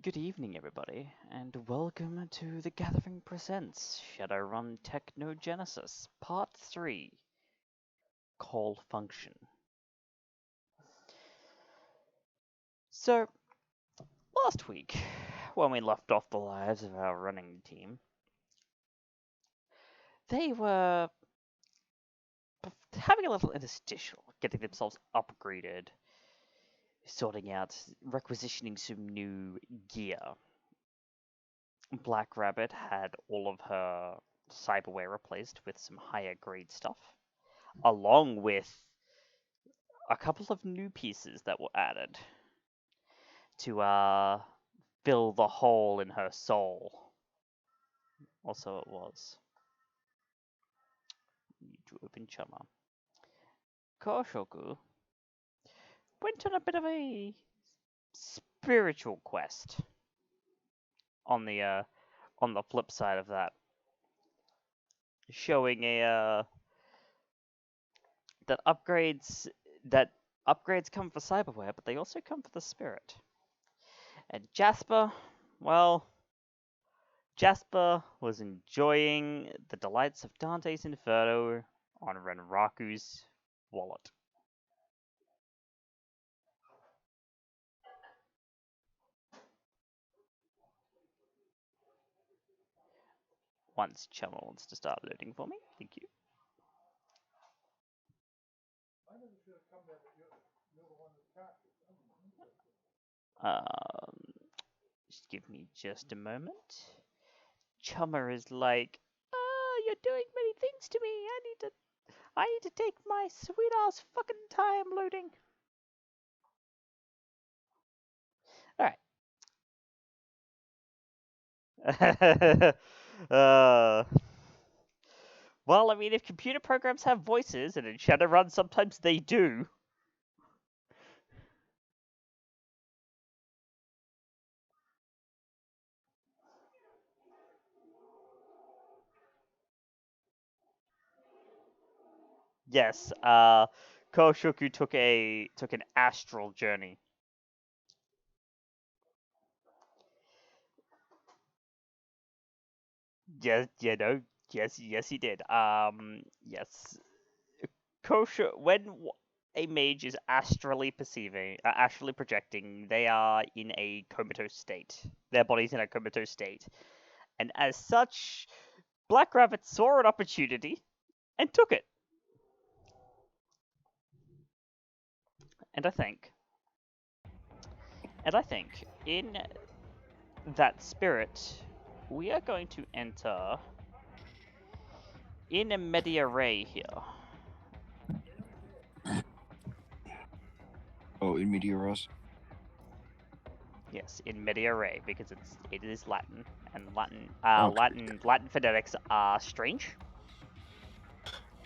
Good evening, everybody, and welcome to The Gathering Presents Shadowrun Technogenesis, Part 3, Call Function. So, last week, when we left off the lives of our running team, they were having a little interstitial, getting themselves upgraded, sorting out, requisitioning some new gear. Black Rabbit had all of her cyberware replaced with some higher grade stuff, along with a couple of new pieces that were added to fill the hole in her soul. Also, it was. Need to open Chama. Koshoku went on a bit of a spiritual quest. On the flip side of that, showing that upgrades come for cyberware, but they also come for the spirit. And Jasper, well, Jasper was enjoying the delights of Dante's Inferno on Renraku's wallet. Once Chumma wants to start loading for me, thank you. Just give me just a moment. Chumma is like, you're doing many things to me. I need to take my sweet ass fucking time loading. Alright. Well, I mean, if computer programs have voices, and in Shadowrun sometimes they do. Yes, Koshoku took an astral journey. Yes, yes, he did. Yes, when a mage is astrally projecting, they are in a comatose state. Their body's in a comatose state, and as such, Black Rabbit saw an opportunity and took it. And I think in that spirit, we are going to enter in a media ray here. Oh, in media res? Yes, in media ray, because it is Latin, and Okay. Latin phonetics are strange.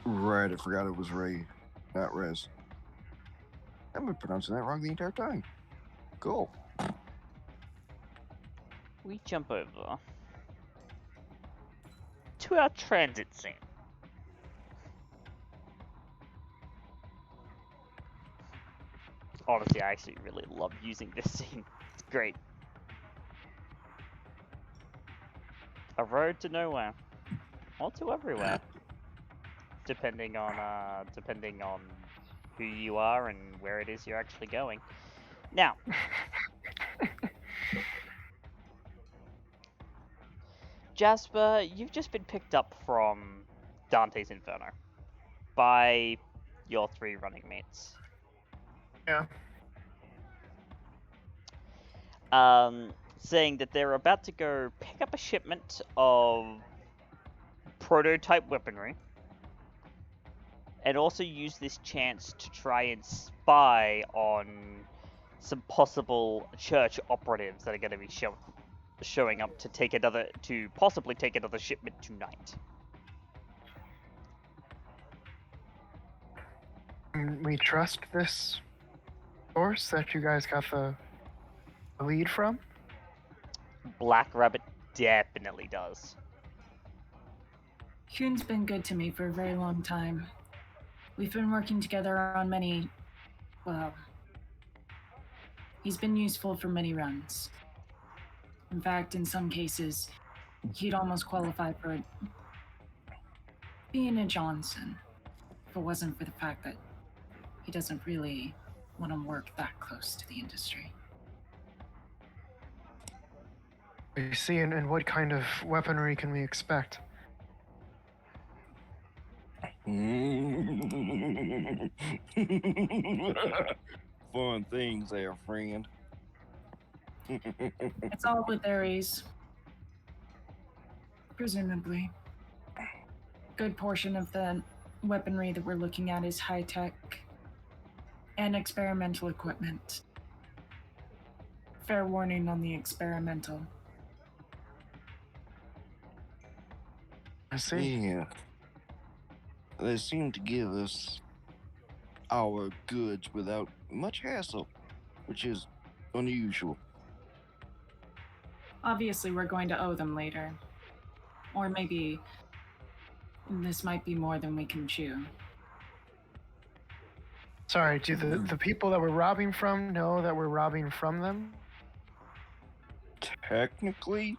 Right, I forgot it was Ray, not Res. I've been pronouncing that wrong the entire time. Cool. We jump over to our transit scene. Honestly, I actually really love using this scene. It's great. A road to nowhere, or to everywhere, depending on who you are and where it is you're actually going. Now, Jasper, you've just been picked up from Dante's Inferno by your 3 running mates. Yeah. Saying that they're about to go pick up a shipment of prototype weaponry, and also use this chance to try and spy on some possible church operatives that are going to be showing up to possibly take another shipment tonight. We trust this source that you guys got the lead from? Black Rabbit definitely does. Kuhn's been good to me for a very long time. We've been working together on many, well, he's been useful for many runs. In fact, in some cases, he'd almost qualify for being a Johnson if it wasn't for the fact that he doesn't really want to work that close to the industry. I see, and what kind of weaponry can we expect? Fun things there, friend. It's all with Ares. Presumably. Good portion of the weaponry that we're looking at is high-tech and experimental equipment. Fair warning on the experimental. I see. Yeah. They seem to give us our goods without much hassle, which is unusual. Obviously, we're going to owe them later. Or maybe this might be more than we can chew. Sorry, do the people that we're robbing from know that we're robbing from them? Technically,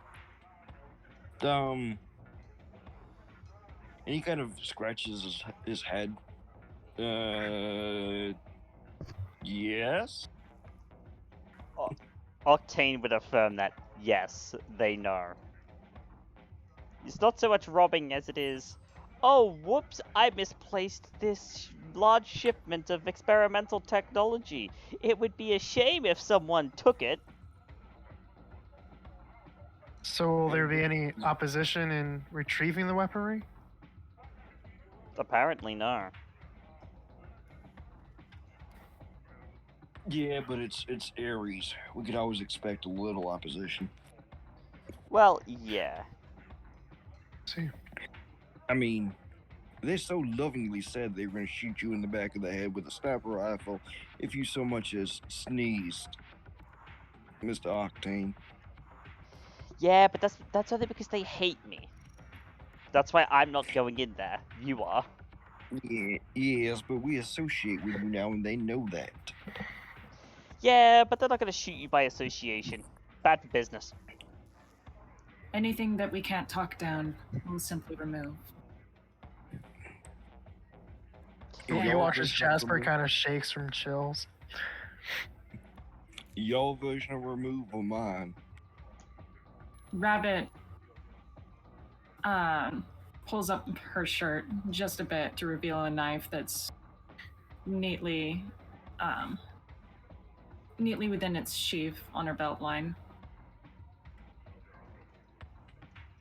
and he kind of scratches his head. Yes? Octane would affirm that, yes, they know. It's not so much robbing as it is, oh, whoops, I misplaced this large shipment of experimental technology. It would be a shame if someone took it. So will there be any opposition in retrieving the weaponry? Apparently, no. Yeah, but it's Ares. We could always expect a little opposition. Well, yeah. See. I mean, they so lovingly said they were going to shoot you in the back of the head with a sniper rifle if you so much as sneezed, Mr. Octane. Yeah, but that's only because they hate me. That's why I'm not going in there. You are. Yeah, yes, but we associate with you now, and they know that. Yeah, but they're not going to shoot you by association. Bad for business. Anything that we can't talk down, we'll simply remove. You watch as Jasper kind of shakes from chills. Y'all version of remove or mine? Rabbit pulls up her shirt just a bit to reveal a knife that's neatly within its sheath on her belt line.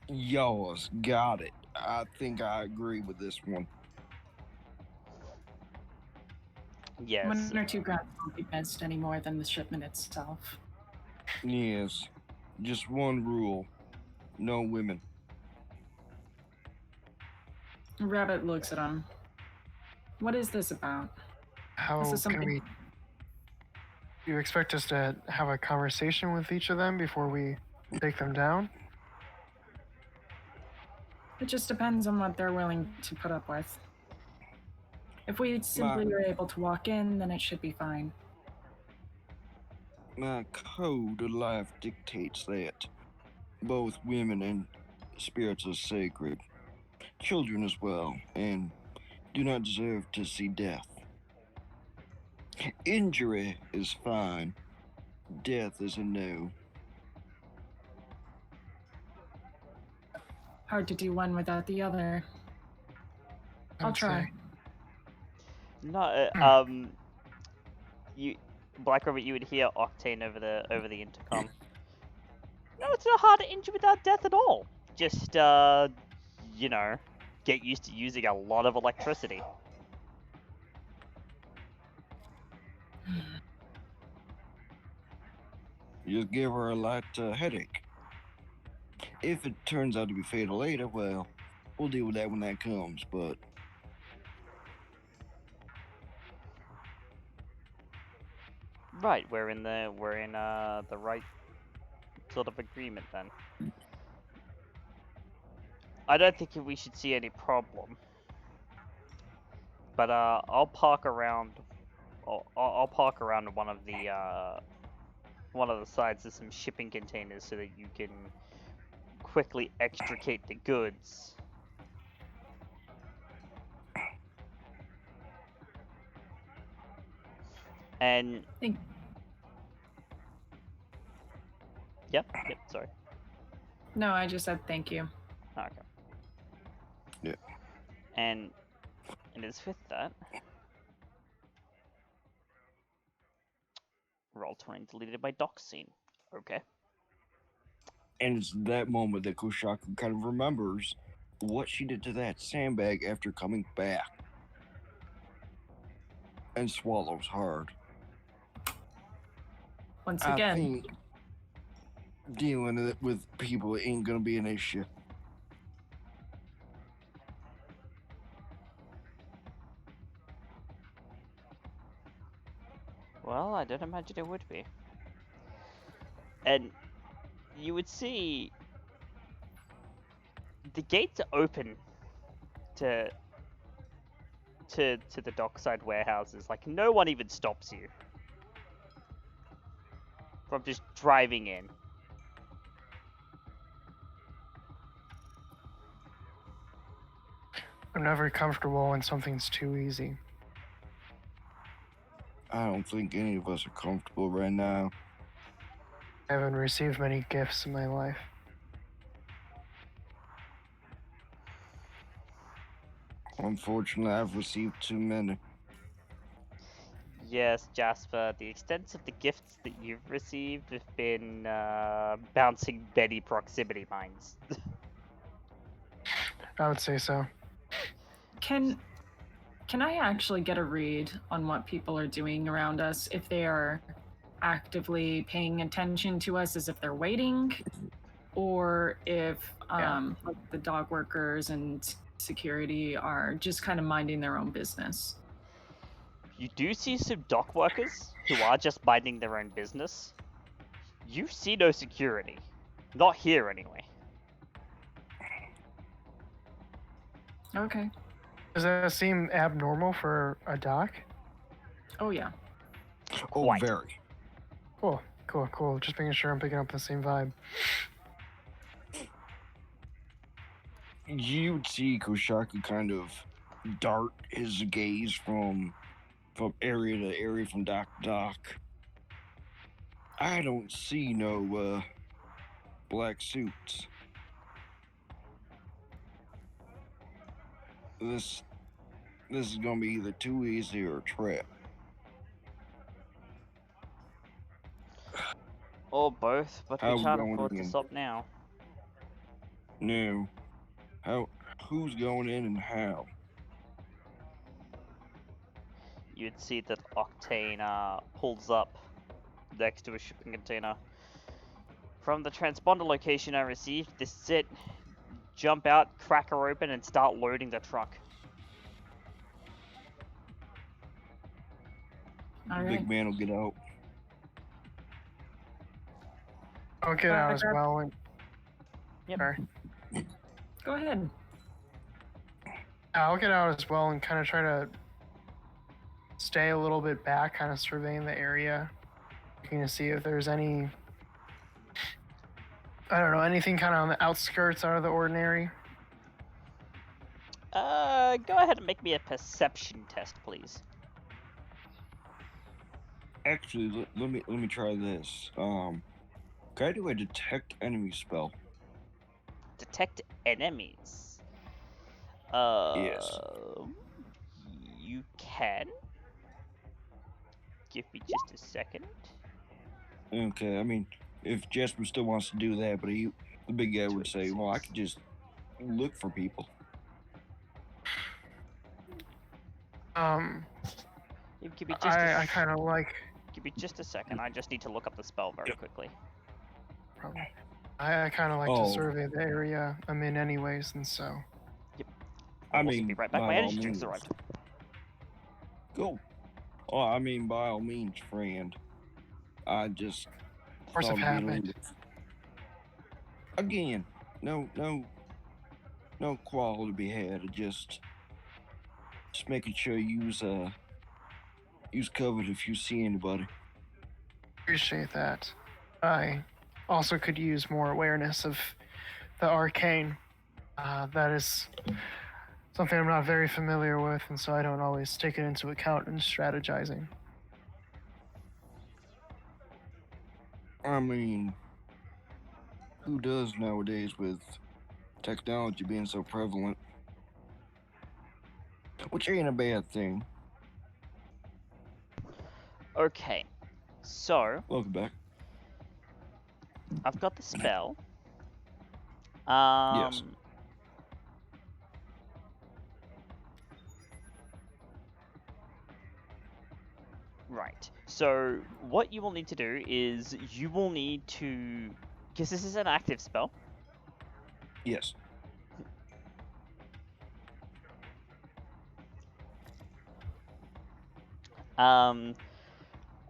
Yours, got it. I think I agree with this one. Yes. 1 or 2 grams won't be missed any more than the shipment itself. Yes, just one rule: no women. Rabbit looks at him. What is this about? How This is can something- we... You expect us to have a conversation with each of them before we take them down? It just depends on what they're willing to put up with. If we simply are able to walk in, then it should be fine. My code of life dictates that both women and spirits are sacred, children as well, and do not deserve to see death. Injury is fine, death is a no. Hard to do one without the other. I I'll would try. say. No, you, Black Rabbit, you would hear Octane over the intercom. No, it's not hard to injure without death at all. Just, you know, get used to using a lot of electricity. Just give her a light headache. If it turns out to be fatal later, well, we'll deal with that when that comes, but... Right, we're in the right sort of agreement then. I don't think we should see any problem. But I'll park around. I'll park around one of the one of the sides is some shipping containers so that you can quickly extricate the goods. And Think- yep, sorry. No, I just said thank you. Okay. Yeah. And it is with that. Roll 20 deleted by doc scene. Okay. And it's that moment that Koshaku kind of remembers what she did to that sandbag after coming back. And swallows hard. Once I again, think dealing with people ain't gonna be an issue. Well, I don't imagine it would be. And you would see the gates are open to the dockside warehouses. Like, no one even stops you from just driving in. I'm never comfortable when something's too easy. I don't think any of us are comfortable right now. I haven't received many gifts in my life. Unfortunately, I've received too many. Yes, Jasper, the extent of the gifts that you've received have been bouncing Betty proximity mines. I would say so. can I actually get a read on what people are doing around us? If they are actively paying attention to us as if they're waiting, or if like the dog workers and security are just kind of minding their own business. You do see some dock workers who are just minding their own business. You see no security. Not here, anyway. Okay. Does that seem abnormal for a dock? Oh yeah. Oh, Quite. very. Cool. Just making sure I'm picking up the same vibe. You'd see Koshaku kind of dart his gaze from area to area, from dock to dock. I don't see no black suits. This is gonna be either too easy or a trap. Or both, but How we we can't going afford to in? stop now. No. Who's going in and how? You'd see that Octane pulls up next to a shipping container. From the transponder location I received, this is it. Jump out, crack her open, and start loading the truck. All The right. big man will get out. I'll get out as grab- well. And, Yep. Sorry. Go ahead. I'll get out as well and kind of try to stay a little bit back, kind of surveying the area, looking to see if there's any, I don't know, anything kind of on the outskirts out of the ordinary. Go ahead and make me a perception test, please. Actually, let me try this. Can I do a detect enemy spell? Detect enemies. Yes. You can. Give me just a second. Okay, I mean, if Jasper still wants to do that, but the big guy would say, well, I could just look for people. Give me just I kind of like, Give me just a second. I just need to look up the spell very quickly. probably, I kind of like Oh. to survey the area I'm in anyways, and so. I I'll also mean, be right back. by My all energy drink's means. arrived. Go. Oh, I mean, by all means, friend. I just Force of thought it'd be a habit. little- Again, no quarrel to be had. Just making sure use cover if you see anybody. Appreciate that. I also could use more awareness of the arcane. That is something I'm not very familiar with, and so I don't always take it into account in strategizing. I mean, who does nowadays with technology being so prevalent? Which ain't a bad thing. Okay, so Welcome back. I've got the spell. Yes. Right. So what you will need to do is you will need to, because this is an active spell. Yes.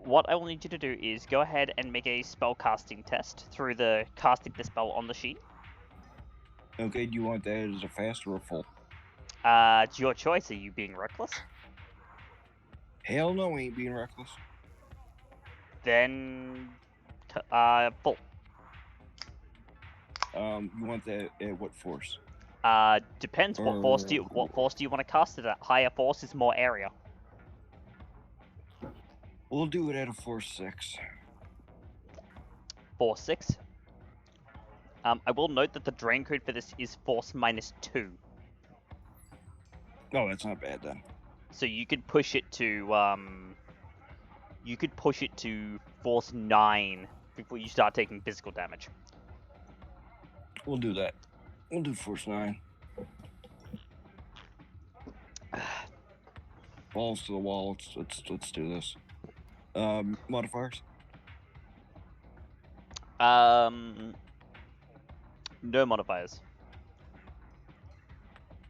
What I will need you to do is go ahead and make a spell casting test through the casting the spell on the sheet. Okay, do you want that as a fast or a full? It's your choice. Are you being reckless? Hell no, we ain't being reckless. Then, full. You want that at what force? Depends. What force do you want to cast it at? Higher force is more area. We'll do it at a force 6. Force 6. I will note that the drain code for this is force -2. Oh, that's not bad then. So you could push it to force 9 before you start taking physical damage. We'll do that. We'll do force 9. Balls to the wall. Let's do this. Modifiers? No modifiers.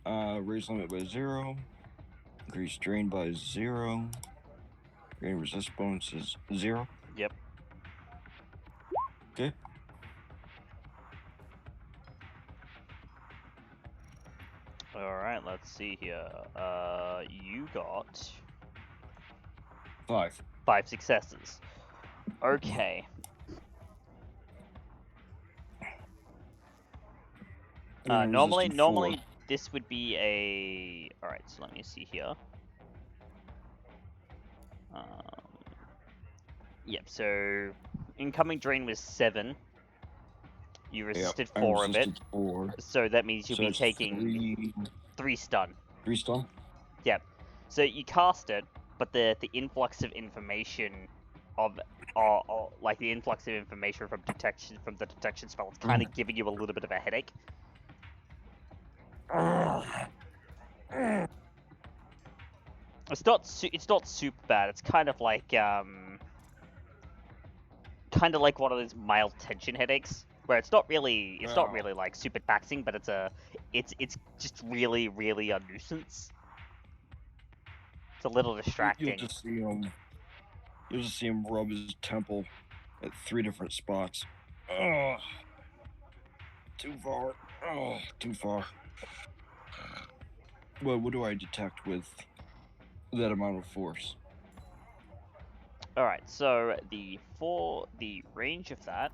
Raise limit by 0. Increase drain by 0. Drain resist bonus is 0. Yep. Okay. Alright, let's see here. You got 5. 5 successes. Okay. Normally this would be a... Alright, so let me see here. Yep, so incoming drain was 7. You resisted 4 of it. 4. So that means you'll So be it's taking 3 stun. 3 stun? Yep. So you cast it, but the influx of information of like the influx of information from the detection spell is kind of giving you a little bit of a headache. It's not super bad. It's kind of like one of those mild tension headaches where it's not really like super taxing, but it's just really a nuisance. It's a little distracting. You'll just see him rub his temple at 3 different spots. Too far. Too far. Well, what do I detect with that amount of force? Alright, so the range of that,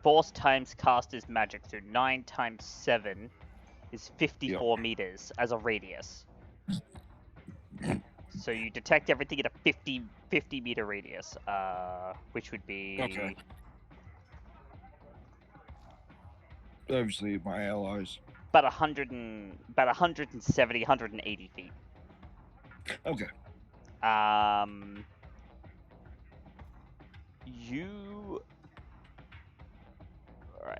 force times caster's magic, so 9 times 7 is 54 meters as a radius. So you detect everything at a 50 meter radius, which would be... Okay. Obviously, my allies. About 170, 180 feet. Okay. Alright,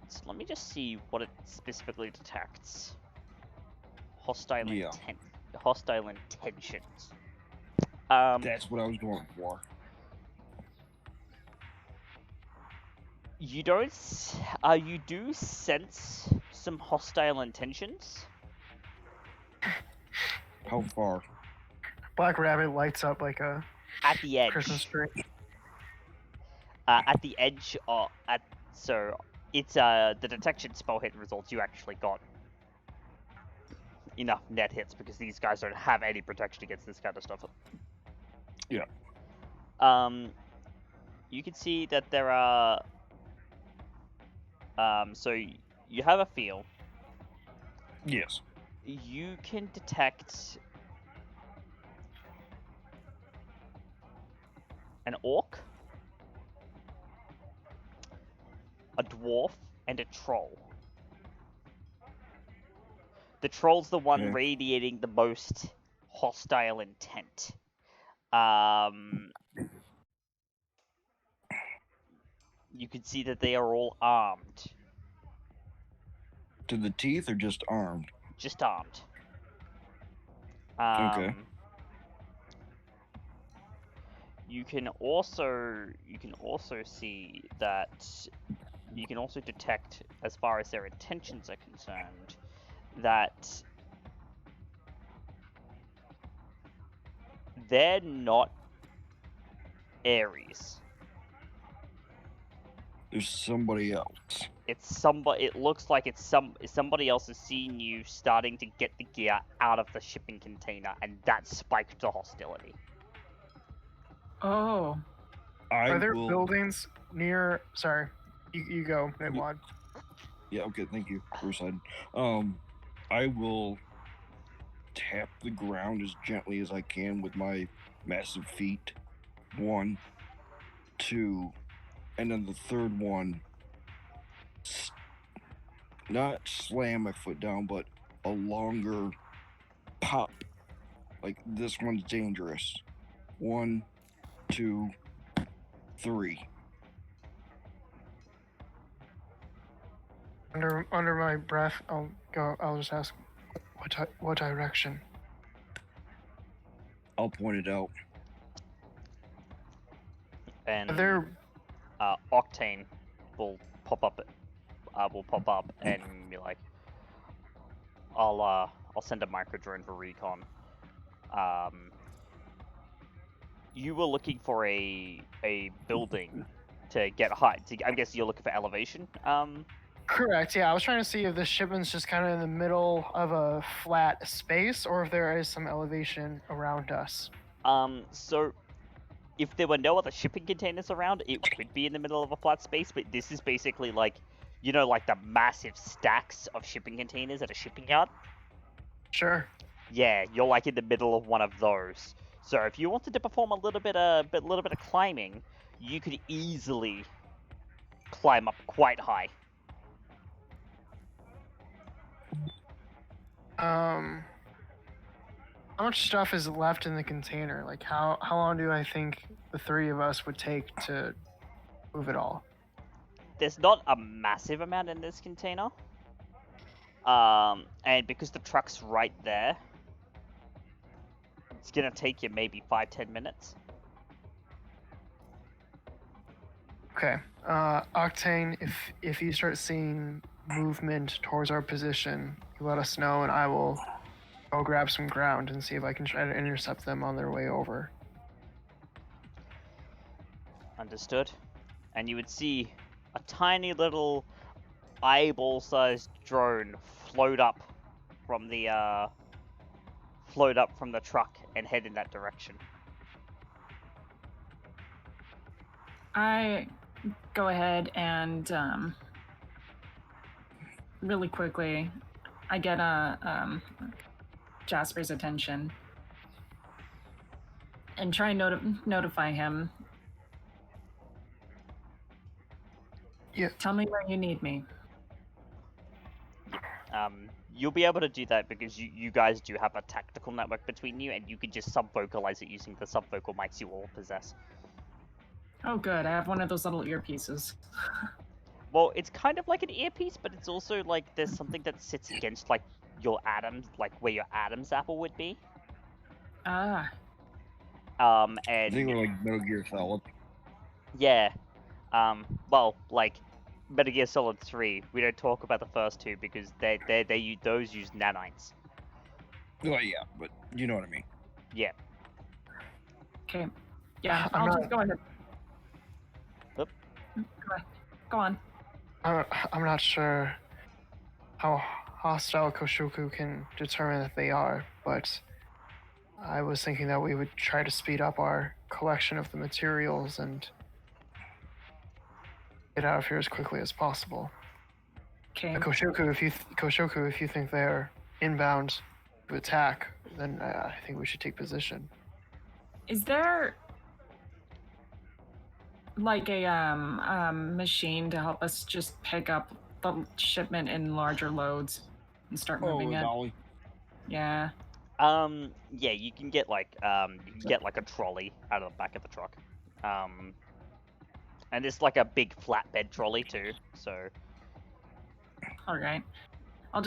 so let me just see what it specifically detects. Hostile intentions. That's what I was going for. You do sense some hostile intentions. How far? Black Rabbit lights up like a at the edge. Christmas tree. At the edge, so it's the detection spell hit results. You actually got enough net hits because these guys don't have any protection against this kind of stuff. Yeah. You can see that there are. So you have a feel. Yes. You can detect an orc, a dwarf, and a troll. The troll's the one Okay. radiating the most hostile intent. You can see that they are all armed. To the teeth or just armed? Just armed. Okay. You can also see that you can also detect, as far as their intentions are concerned, that they're not Aries. There's somebody else. It's somebody. It looks like somebody else has seen you starting to get the gear out of the shipping container, and that spiked the hostility. Oh. Are there buildings near? Sorry, you go, Nightwad. Yeah. Okay. Thank you, Riverside. I will tap the ground as gently as I can with my massive feet. 1, 2, and then the third one. Not slam my foot down, but a longer pop. Like this one's dangerous. 1, 2, 3. Under my breath, I'll just ask, what direction? I'll point it out. And Are there Octane will pop up. And be like, I'll send a micro drone for recon. You were looking for a building to get height. I guess you're looking for elevation. Correct, yeah. I was trying to see if the shipment's just kind of in the middle of a flat space or if there is some elevation around us. So if there were no other shipping containers around, it would be in the middle of a flat space, but this is basically like, like the massive stacks of shipping containers at a shipping yard? Sure. Yeah, you're like in the middle of one of those. So if you wanted to perform a little bit of climbing, you could easily climb up quite high. How much stuff is left in the container? Like, how long do I think the three of us would take to move it all? There's not a massive amount in this container. And because the truck's right there, it's gonna take you maybe 5-10 minutes. Okay. Octane, if you start seeing movement towards our position, you let us know and I will go grab some ground and see if I can try to intercept them on their way over. Understood. And you would see a tiny little eyeball-sized drone float up from the truck and head in that direction. I go ahead and really quickly, I get Jasper's attention and try and notify him. Yeah. Tell me where you need me. You'll be able to do that because you guys do have a tactical network between you, and you can just sub-vocalize it using the sub-vocal mics you all possess. Oh, good. I have one of those little earpieces. Well, it's kind of like an earpiece, but it's also like there's something that sits against like your atoms, like where your Adam's apple would be. Ah. And I think we're like Metal Gear Solid. Yeah. Well, like Metal Gear Solid 3, we don't talk about the first two because those use nanites. Oh yeah, but you know what I mean. Yeah. Okay. Yeah, I'll just go ahead. Oop. Go on. I'm not sure how hostile Koshoku can determine that they are, but I was thinking that we would try to speed up our collection of the materials and get out of here as quickly as possible. Okay. Koshoku, if you think they're inbound to attack, then I think we should take position. Is there like a machine to help us just pick up the shipment in larger loads and start moving it? Dolly. Yeah. Yeah, you can get like a trolley out of the back of the truck. And it's like a big flatbed trolley too. So All right. I'll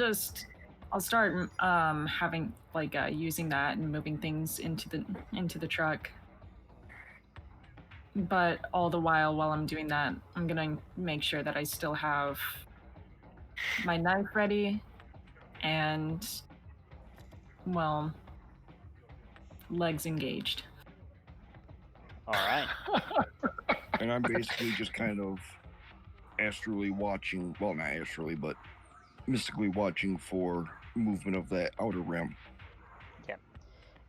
start having like using that and moving things into the truck. But all the while I'm doing that, I'm gonna make sure that I still have my knife ready and, well, legs engaged. all right. And I'm basically just kind of astrally watching, well, not astrally, but mystically watching for movement of that outer rim.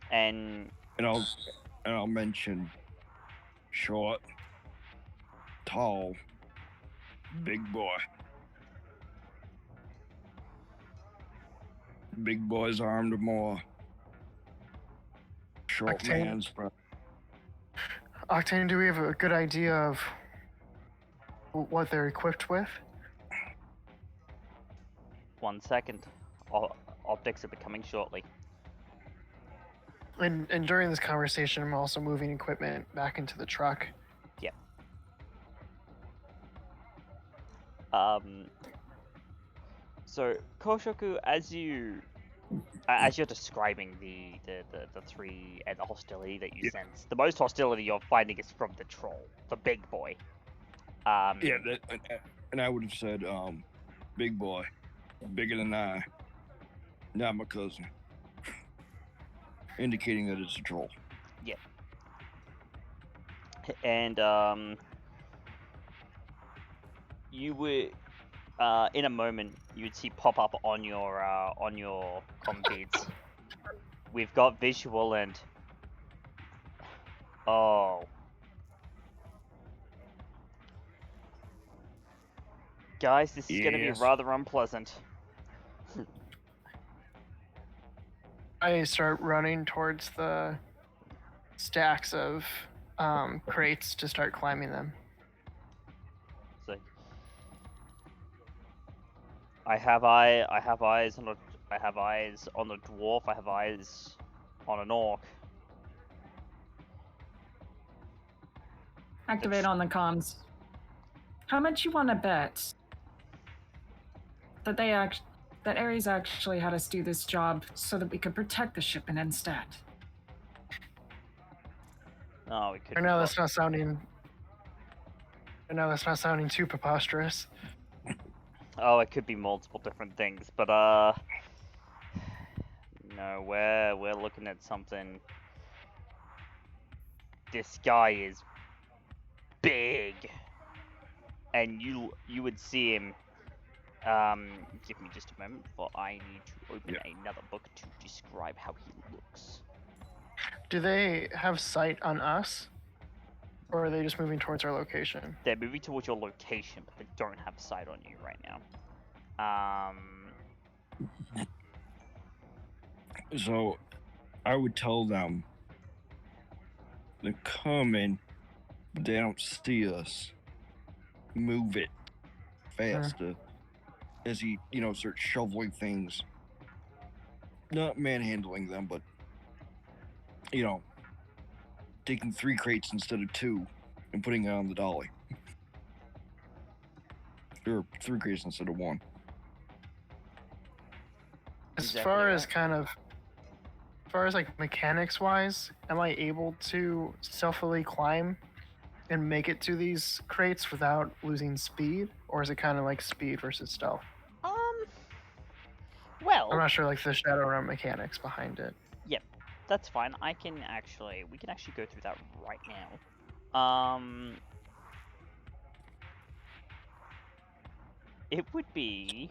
And I'll mention short, tall, big boy. Big boys armed more. Short Octane. man's Octane, do we have a good idea of what they're equipped with? 1 second. Optics are becoming shortly. And during this conversation, I'm also moving equipment back into the truck. Yep. So Koshoku, as you're describing the three and the hostility that you sense, the most hostility you're finding is from the troll, the big boy. Yeah, and I would have said, big boy, bigger than I, not my cousin, indicating that it's a troll. Yeah. And you would, in a moment, you would see pop up on your comm feeds. We've got visual and guys, this is gonna be Yes. rather unpleasant. I start running towards the stacks of crates to start climbing them. So I have eyes on a dwarf. I have eyes on an orc. Activate on the comms. How much you want to bet that that Ares actually had us do this job so that we could protect the shipment instead? Oh, we could. I know that's not sounding too preposterous. Oh, it could be multiple different things, but no, we're looking at something. This guy is big, and you would see him. Give me just a moment, for I need to open another book to describe how he looks. Do they have sight on us? Or are they just moving towards our location? They're moving towards your location, but they don't have sight on you right now. So, I would tell them, they're coming, they don't see us. Move it faster. As he, starts shoveling things. Not manhandling them, but, taking 3 crates instead of 2 and putting it on the dolly. Or 3 crates instead of 1. As far as like mechanics wise, am I able to stealthily climb and make it to these crates without losing speed? Or is it kind of like speed versus stealth? Well, I'm not sure like the Shadowrun mechanics behind it. Yep, that's fine. We can actually go through that right now. It would be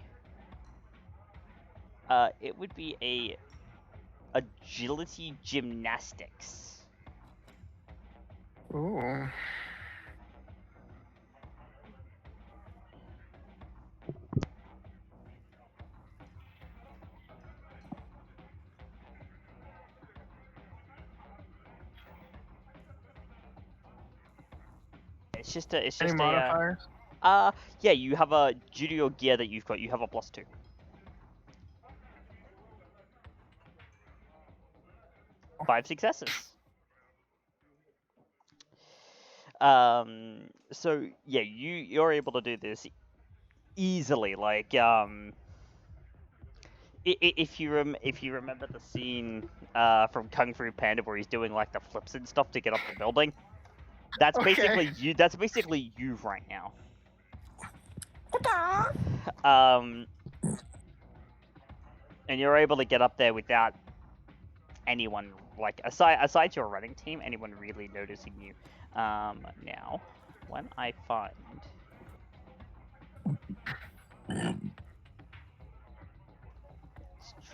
a agility gymnastics. Ooh. It's just a. It's Any just modifiers? yeah. You have a due to your gear that you've got. You have a +2. Five successes. So yeah, you're able to do this easily. Like if you remember the scene from Kung Fu Panda where he's doing like the flips and stuff to get up the building, that's Okay. basically you. That's basically you right now. And you're able to get up there without anyone, like aside your running team, anyone really noticing you. Now, when I find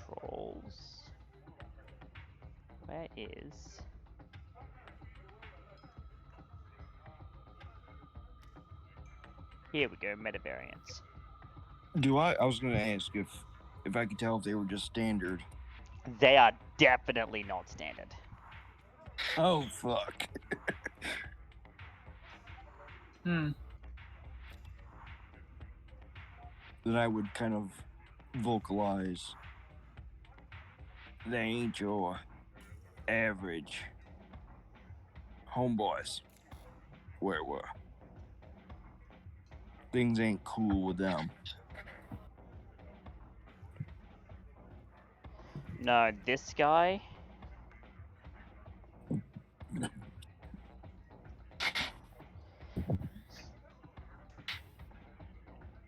trolls, where is? Here we go, meta variants. I was gonna ask if I could tell if they were just standard. They are definitely not standard. Oh fuck. Hmm. Then I would kind of vocalize. They ain't your average homeboys. Where things ain't cool with them. No, this guy.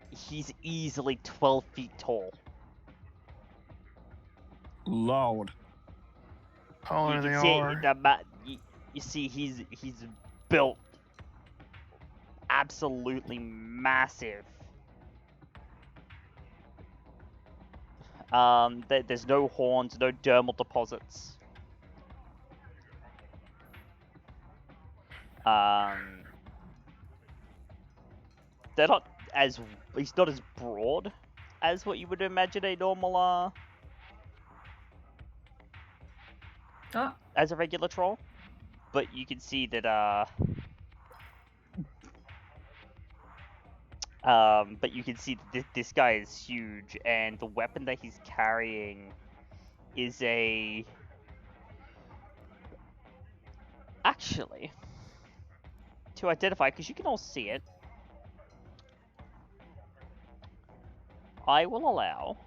He's easily 12 feet tall. Loud. Taller You they can see are. you see he's built absolutely massive. There's no horns, no dermal deposits. They're not as he's not as broad as what you would imagine a normal Oh, as a regular troll, but you can see that but you can see that this guy is huge, and the weapon that he's carrying is a. Actually, to identify, because you can all see it, I will allow.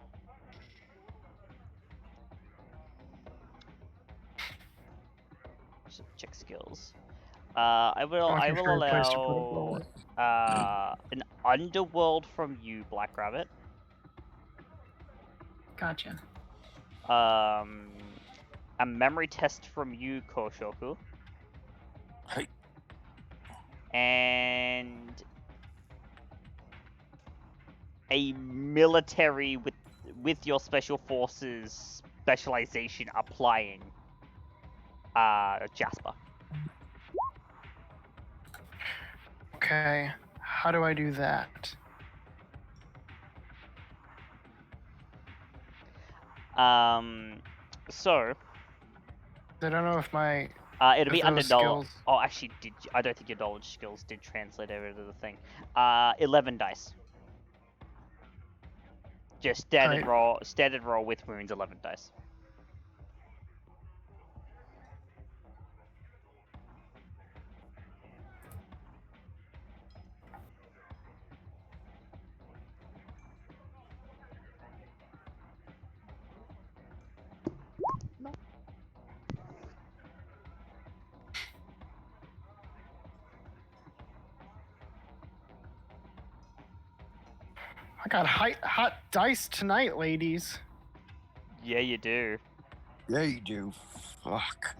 Check skills. I will Not too sure a place to put a allow bullet. an underworld from you, Black Rabbit. gotcha. A memory test from you, Koshoku. Hey. And a military with your special forces specialization applying Jasper. Okay. How do I do that? So I don't know if my it'll be if under those knowledge. skills. Oh, actually, I don't think your knowledge skills did translate over to the thing. 11 dice. Just standard Right. roll. Standard roll with wounds. 11 dice. I got hot dice tonight, ladies. Yeah, you do. Yeah, you do. Fuck.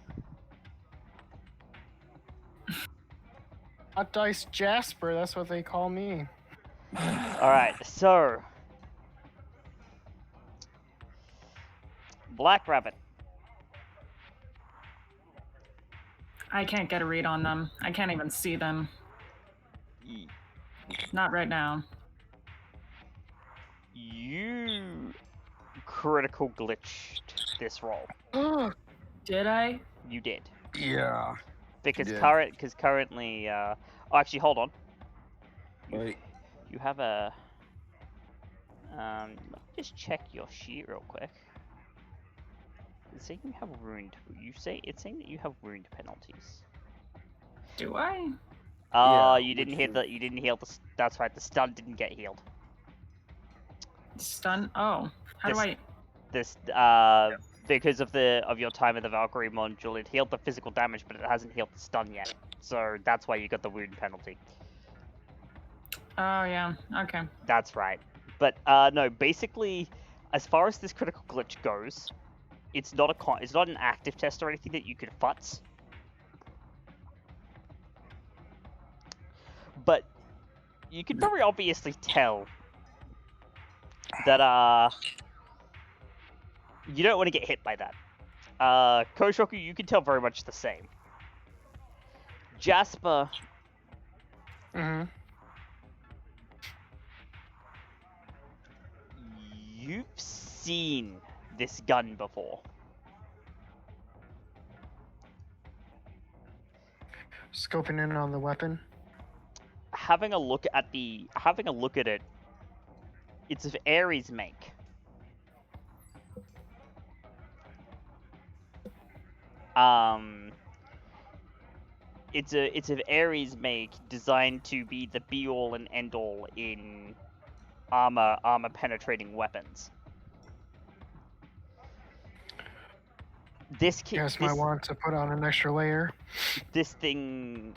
Hot dice Jasper, that's what they call me. All right, so Black Rabbit. I can't get a read on them. I can't even see them. Not right now. You critical glitched this roll. Did I? You did. Yeah. Because did. currently, oh, actually, hold on. Wait. You have a. Let me just check your sheet real quick. It's saying you have wound. It's saying that you have wound penalties. Do I? Oh, Yeah, you didn't which heal is- the. You didn't heal the. That's right. The stun didn't get healed. Stun? Oh. How do This- I... This because of your time in the Valkyrie module, it healed the physical damage, but it hasn't healed the stun yet. So that's why you got the wound penalty. Oh, yeah. Okay. That's right. But no, basically, as far as this critical glitch goes, it's not an active test or anything that you could futz. But you can very obviously tell that you don't want to get hit by that. Koshoku, you can tell very much the same. Jasper, Mm-hmm. you've seen this gun before. Scoping in on the weapon. Having a look at it, it's of Ares make. It's of Ares make, designed to be the be all and end all in armor penetrating weapons. This You guys might want to put on an extra layer. this thing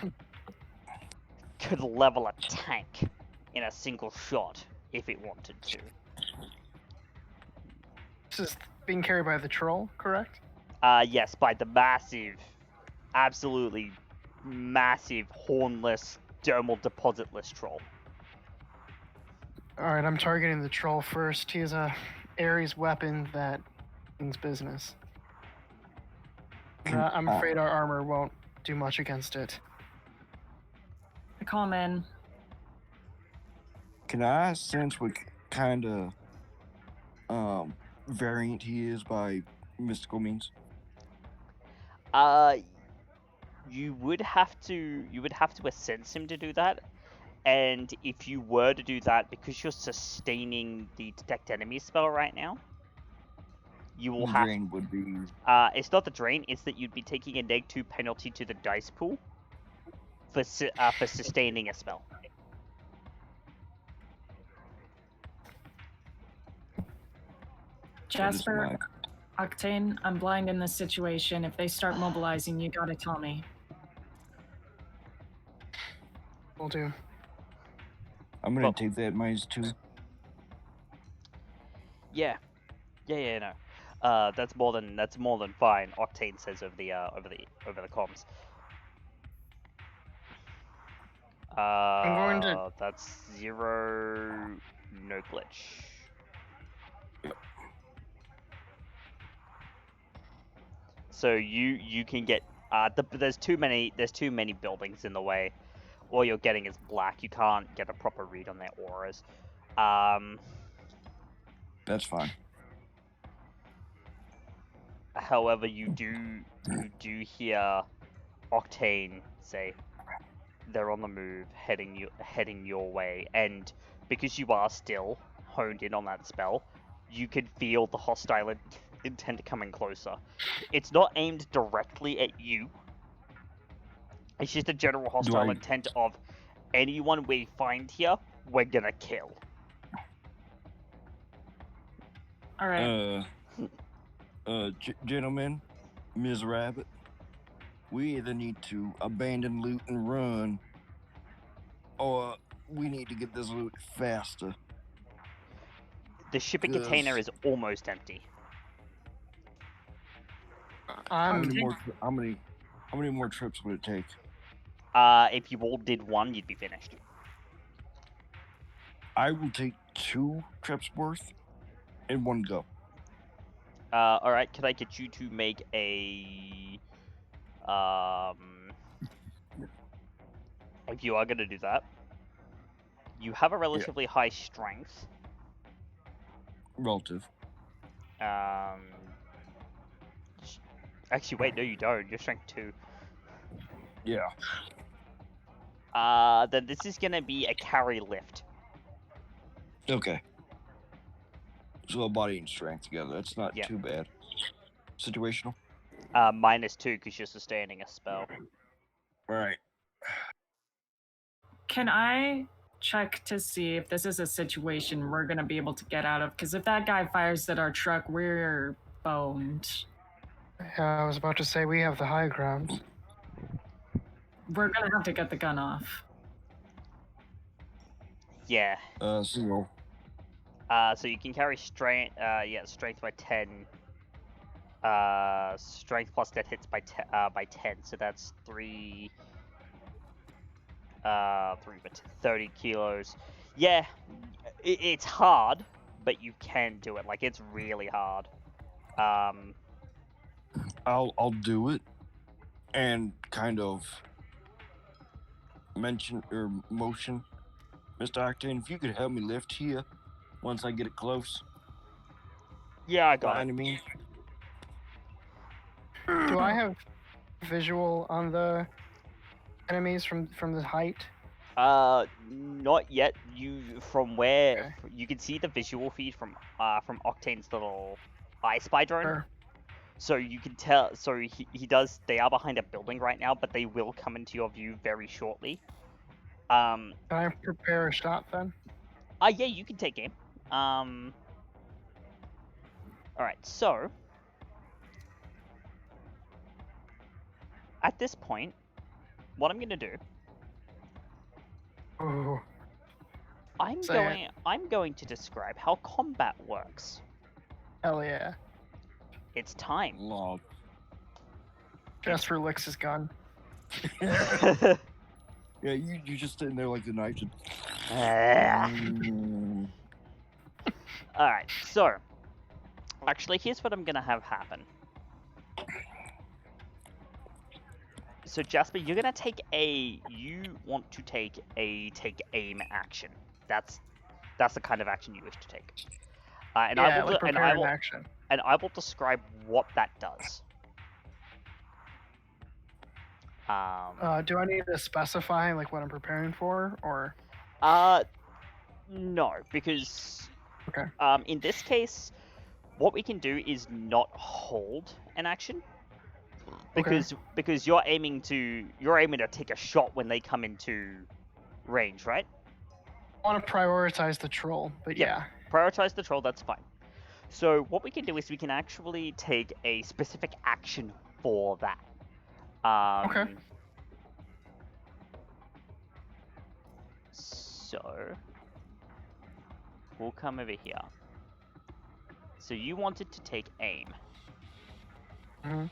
could level a tank in a single shot if it wanted to. This is being carried by the troll, correct? Yes, by the absolutely massive, hornless, dermal depositless troll. Alright, I'm targeting the troll first. He has a Ares weapon that means business. I'm afraid our armor won't do much against it. I call him in. Can I sense what kind of variant he is by mystical means? You would have to sense him to do that, and if you were to do that, because you're sustaining the detect enemy spell right now, you will have. Drain would be. It's not the drain; it's that you'd be taking a -2 penalty to the dice pool for sustaining a spell. Jasper, Octane, I'm blind in this situation. If they start mobilizing, you gotta tell me. Will do. I'm gonna take that -2. Yeah, no. That's more than fine. Octane says over the comms. I'm going to. That's 0, no glitch. So you can get there's too many buildings in the way. All you're getting is black. You can't get a proper read on their auras. That's fine. However, you do hear Octane say they're on the move, heading your way, and because you are still honed in on that spell, you can feel the hostile intent coming closer. It's not aimed directly at you. It's just a general hostile intent of anyone we find here, we're gonna kill. All right. Gentlemen, Ms. Rabbit, we either need to abandon loot and run, or we need to get this loot faster. The shipping container is almost empty. How many more trips would it take? If you all did one, you'd be finished. I will take 2 trips worth in one go. Alright, can I get you to make a if you are going to do that, you have a relatively high strength. Relative. Actually, wait, no, you don't. You're strength 2. Yeah. Then this is going to be a carry lift. Okay. So a body and strength together. That's not Yeah. too bad. Situational. -2 because you're sustaining a spell. Alright. Can I check to see if this is a situation we're gonna be able to get out of? Because if that guy fires at our truck, we're boned. Yeah, I was about to say we have the high ground. We're gonna have to get the gun off. Yeah. Single. So you can carry strength. Strength by 10. Strength plus dead hits by 10. So that's 3. 3 but 30 kilos. Yeah, it's hard, but you can do it. Like, it's really hard. I'll do it, and kind of mention or motion, Mr. Octane. If you could help me lift here, once I get it close. Yeah, I got By it. any means. Do I have visual on the enemies from the height? Not yet. From where Okay. you can see the visual feed from Octane's little I Spy drone. Sure. So you can tell. So he does. They are behind a building right now, but they will come into your view very shortly. Can I prepare a shot then? Yeah, you can take aim. All right. So at this point, what I'm gonna do, Ooh. I'm going to describe how combat works. Hell yeah. It's time. Log. Jasper licks his gun. Yeah, you just sitting there like the knife. Just... Alright, so actually here's what I'm gonna have happen. So Jasper, you're gonna take you want to take aim action. That's the kind of action you wish to take. And Yeah, I will action. And I will describe what that does. Do I need to specify like what I'm preparing for, or? No, because Okay. in this case, what we can do is not hold an action, because you're aiming to take a shot when they come into range, right? I want to prioritize the troll, but yeah. Prioritize the troll. That's fine. So what we can do is we can actually take a specific action for that. Okay. So we'll come over here. So you wanted to take aim. Mhm.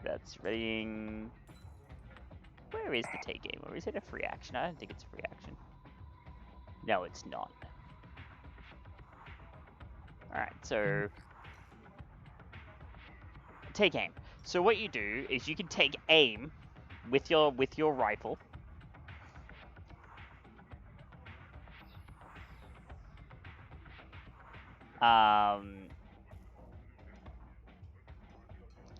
That's readying. Where is the take aim? Or is it a free action? I don't think it's a free action. No, it's not. Alright, so take aim. So what you do is you can take aim with your rifle.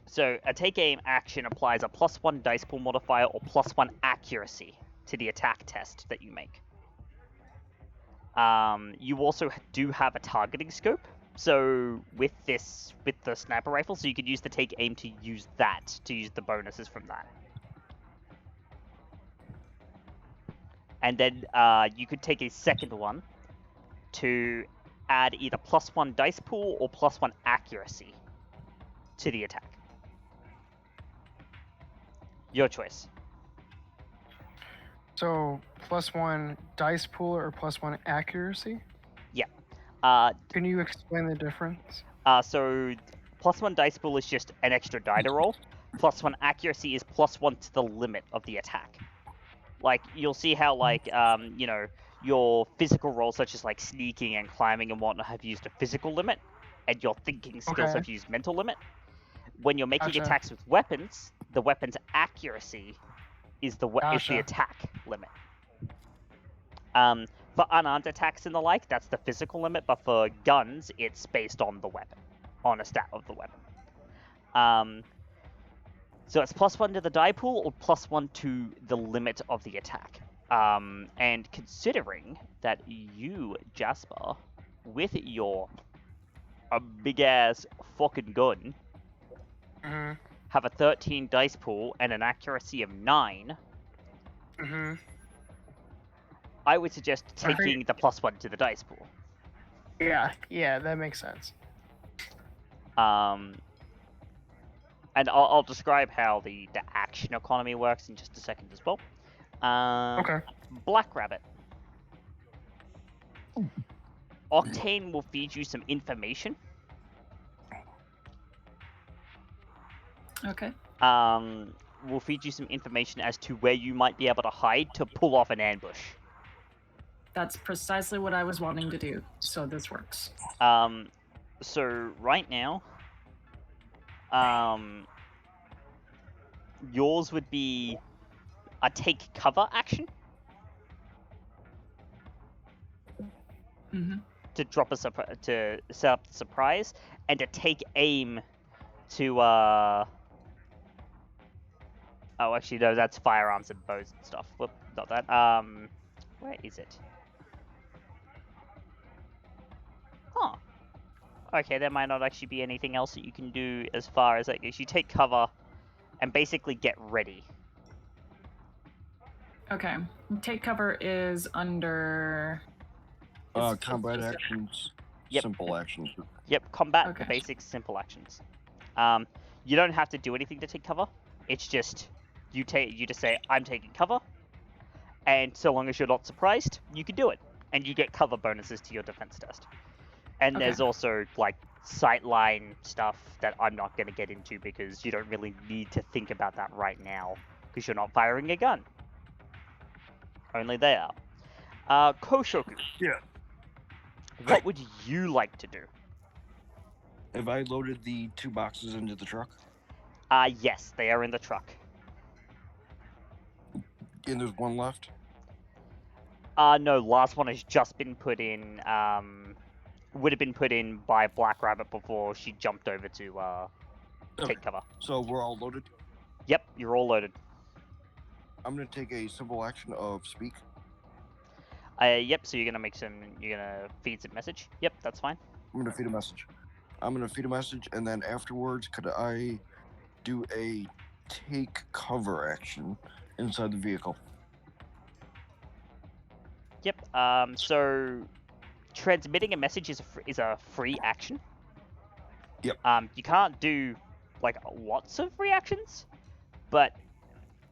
So a take aim action applies a +1 dice pool modifier or +1 accuracy to the attack test that you make. You also do have a targeting scope. So with the sniper rifle, so you could use the take aim to use the bonuses from that. And then you could take a second one to add either +1 dice pool or +1 accuracy to the attack. Your choice. So +1 dice pool or +1 accuracy? Yeah. Can you explain the difference? So +1 dice pool is just an extra die to roll. +1 accuracy is +1 to the limit of the attack. Like, you'll see how, like, your physical rolls, such as like sneaking and climbing and whatnot, have used a physical limit, and your thinking skills Okay. have used mental limit. When you're making Gotcha. attacks with weapons, the weapon's accuracy is the Gotcha. attack limit. For unarmed attacks and the like, that's the physical limit, but for guns, it's based on the weapon, on a stat of the weapon. So it's +1 to the die pool or +1 to the limit of the attack. And considering that you, Jasper, with your big ass fucking gun, Mhm. have a 13 dice pool and an accuracy of 9, Mhm. I would suggest I think- taking the +1 to the dice pool. Yeah, that makes sense. And I'll describe how the action economy works in just a second as well. Okay. Black Rabbit. Octane will feed you some information. Okay. Will feed you some information as to where you might be able to hide to pull off an ambush. That's precisely what I was wanting to do, so this works. So right now, yours would be a take cover action Mm-hmm. to drop to set up the surprise, and to take aim to Oh, actually, no, that's firearms and bows and stuff. Whoop, not that. Where is it? Huh. Okay, there might not actually be anything else that you can do as far as like, you take cover and basically get ready. Okay. Take cover is under. it's Combat just- actions, Yep. simple actions. Yep, combat, Okay. the basic, simple actions. You don't have to do anything to take cover. It's just you just say I'm taking cover, and so long as you're not surprised, you can do it, and you get cover bonuses to your defense test. And Okay. there's also like sightline stuff that I'm not going to get into because you don't really need to think about that right now because you're not firing a gun. Only they are. Koshoku. Yeah. What would you like to do? Have I loaded the 2 boxes into the truck? Yes, they are in the truck. And there's one left? No, last one has just been put in, would have been put in by Black Rabbit before she jumped over to, take cover. So we're all loaded? Yep, you're all loaded. I'm going to take a simple action of speak. Yep, so you're gonna feed some message. Yep, that's fine. I'm going to feed a message. And then afterwards, could I do a take cover action inside the vehicle? Yep, so transmitting a message is a free action. Yep. You can't do, like, lots of free actions, but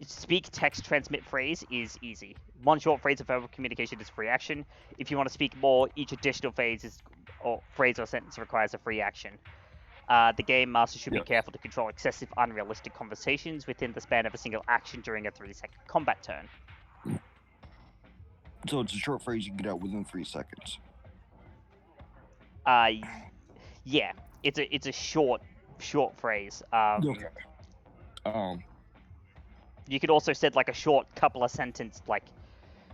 speak, text, transmit, phrase is easy. One short phrase of verbal communication is free action. If you want to speak more, each additional phrase or sentence requires a free action. The game master should be careful to control excessive, unrealistic conversations within the span of a single action during a 3-second combat turn. So it's a short phrase you can get out within 3 seconds. Yeah, it's a short phrase. Okay. You could also set like a short couple of sentence, like,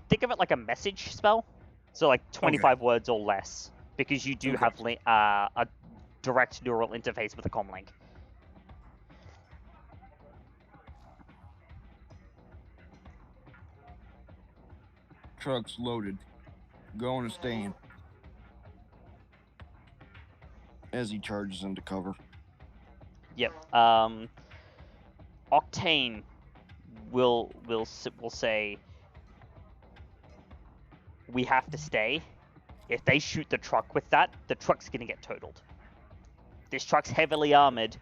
think of it like a message spell, so like 25 words or less, because you do have a direct neural interface with a comlink. Truck's loaded. Going and staying. As he charges into cover. Yep. Octane will say, we have to stay. If they shoot the truck with that, the truck's gonna get totaled. This truck's heavily armored,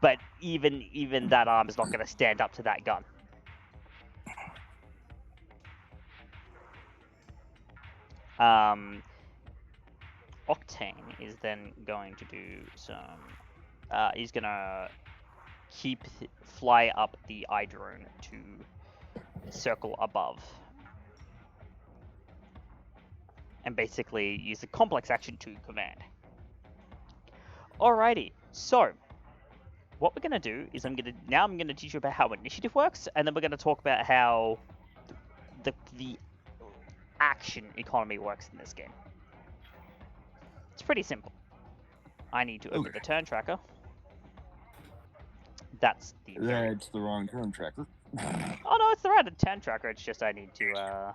but even that arm is not gonna stand up to that gun. Octane is then going to do some. He's gonna fly up the eye drone to circle above. and basically use the complex action to command. Alrighty, so what we're gonna do is I'm gonna teach you about how initiative works, and then we're gonna talk about how the action economy works in this game. It's pretty simple. I need to open the turn tracker. That's the That's the wrong turn tracker. Oh no, it's the right turn tracker. It's just I need to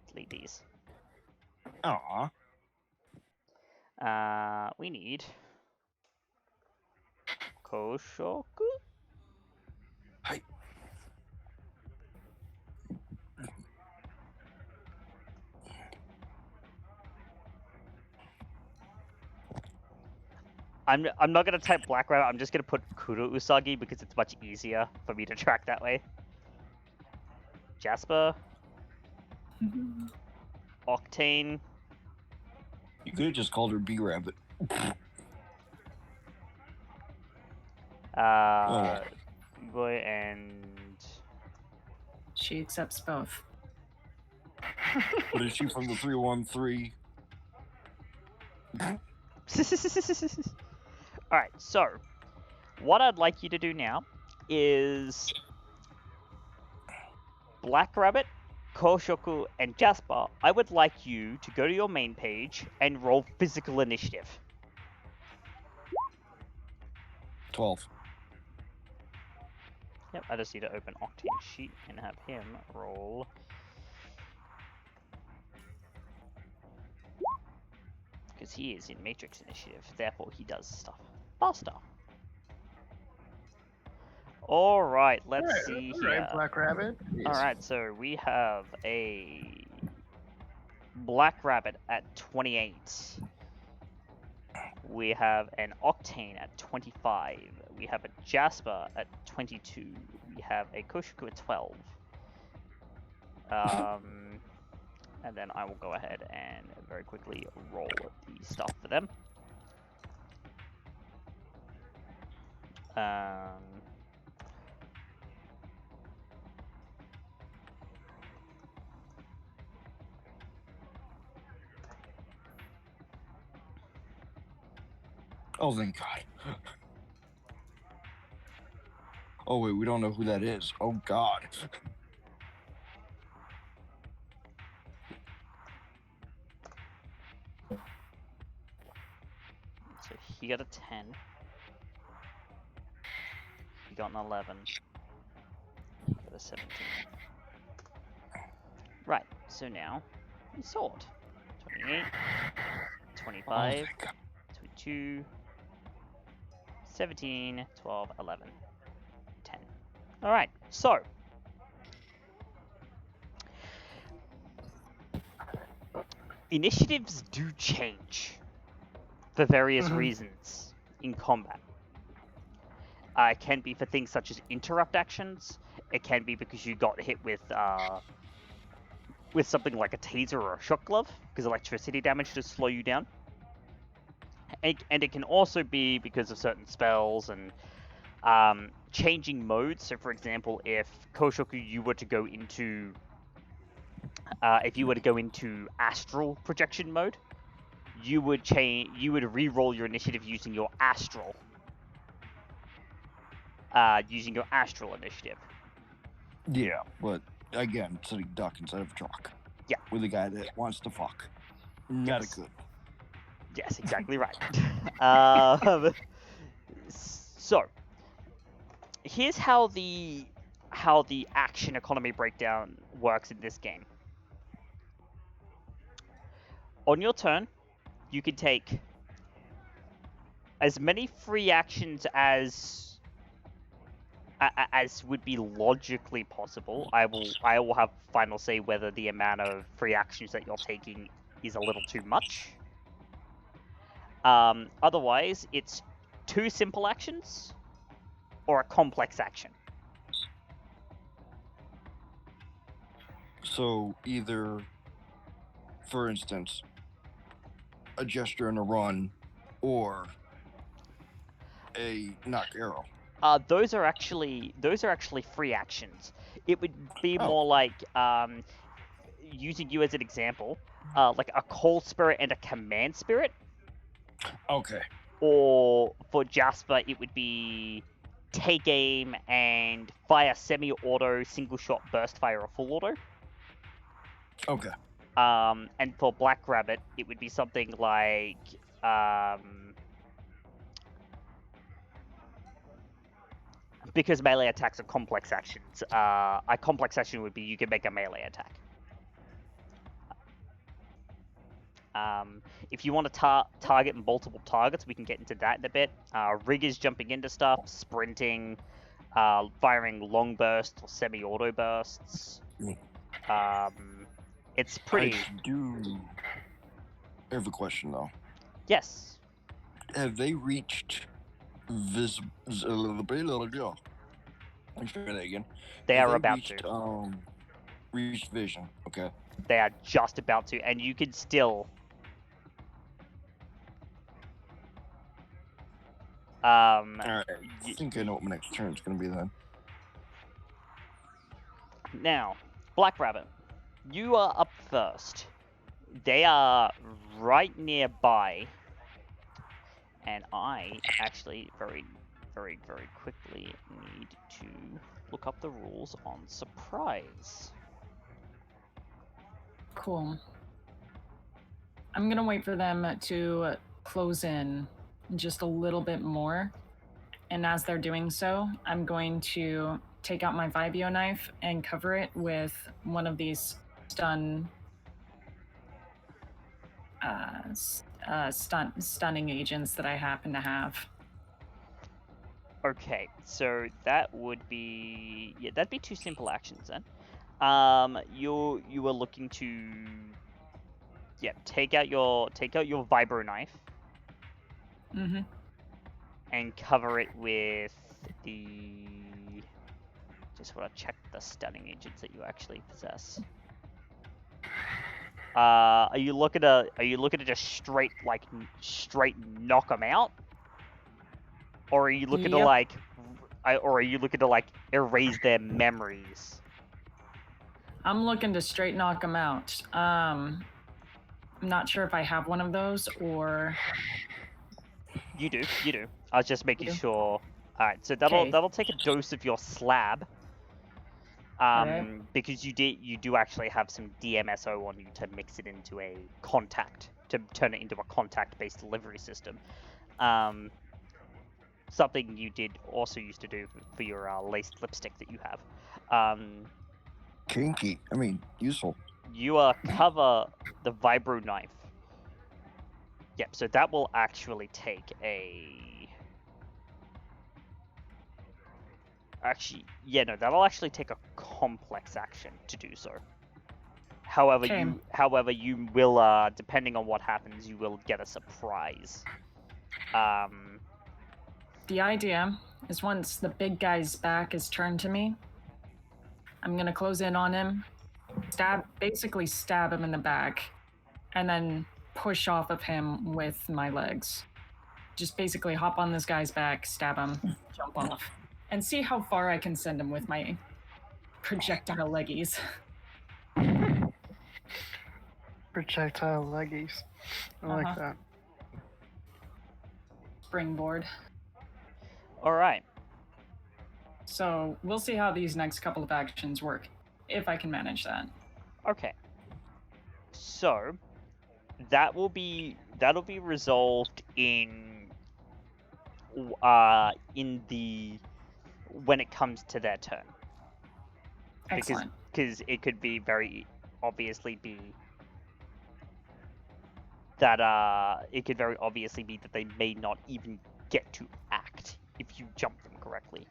delete these. Aw. We need Koshoku. Hi. I'm not gonna type Black Rabbit. I'm just gonna put Kuro Usagi because it's much easier for me to track that way. Jasper. Octane. You could have just called her B Rabbit. Boy and She accepts both. But is she from the 313? Alright, so what I'd like you to do now is Black Rabbit, Koshoku, and Jasper, I would like you to go to your main page and roll physical initiative. 12. Yep, I just need to open Octane's sheet and have him roll. Because he is in Matrix Initiative, therefore he does stuff faster. Alright, let's see here. Alright, Black Rabbit. Yes. Alright, so we have a Black Rabbit at 28. We have an Octane at 25. We have a Jasper at 22. We have a Koshoku at 12. And then I will go ahead and very quickly roll the stuff for them. Oh, thank God. Oh, wait, we don't know who that is. Oh, God. So he got a 10. He got an 11. He got a 17. Right, so now we sort. 28, 25, Oh, thank God. 22, 17, 12, 11, 10. Alright, so initiatives do change for various reasons in combat. It can be for things such as interrupt actions. It can be because you got hit with something like a taser or a shock glove, because electricity damage does slow you down. And it can also be because of certain spells and changing modes. So, for example, if Koshoku, you were to go into astral projection mode, you would re-roll your initiative using your astral initiative. Yeah, but again, sitting duck instead of truck. Yeah. With a guy that wants to fuck. Not a good. Yes, exactly right. So, here's how the action economy breakdown works in this game. On your turn, you can take as many free actions as would be logically possible. I will have final say whether the amount of free actions that you're taking is a little too much. Otherwise, it's 2 simple actions or a complex action. So either, for instance, a gesture and a run, or a knock arrow. Those are actually free actions. It would be more like using you as an example, like a call spirit and a command spirit, Okay. or for Jasper it would be take aim and fire semi-auto, single shot, burst fire, or full auto. Okay. And for Black Rabbit it would be something like because melee attacks are complex actions, a complex action would be you can make a melee attack. If you want to target multiple targets, we can get into that in a bit. Riggers jumping into stuff, sprinting, firing long bursts or semi-auto bursts. It's pretty... I have a question, though. Yes. Have they reached They are about to. Reached vision. Okay. They are just about to, and you can still... Alright, I think I know what my next turn's gonna be then. Now, Black Rabbit, you are up first. They are right nearby, and I actually very, very, very quickly need to look up the rules on surprise. Cool. I'm gonna wait for them to close in just a little bit more, and as they're doing so, I'm going to take out my Vibio knife and cover it with one of these stunning agents that I happen to have. Okay, so that would be that'd be 2 simple actions then. You are looking to take out your vibro knife. Mm-hmm. And cover it with the... Just want to check the stunning agents that you actually possess. Are you looking to just straight knock them out, or are you looking to erase their memories? I'm looking to straight knock them out. I'm not sure if I have one of those or. You do. I was just making sure. Alright, so that'll take a dose of your slab. Because you do actually have some DMSO on you to mix it into a contact, to turn it into a contact-based delivery system. Something you did also used to do for your laced lipstick that you have. Kinky. I mean, useful. You cover the vibro knife. Yep, so that will actually take a... that'll actually take a complex action to do so. However, you will, depending on what happens, you will get a surprise. The idea is once the big guy's back is turned to me, I'm gonna close in on him, basically stab him in the back, and then push off of him with my legs. Just basically hop on this guy's back, stab him, jump off, and see how far I can send him with my projectile leggies. Projectile leggies. I like that. Springboard. Alright. So we'll see how these next couple of actions work, if I can manage that. Okay. So that'll be resolved in the when it comes to their turn. Excellent. Because it could be very obviously be that they may not even get to act if you jump them correctly.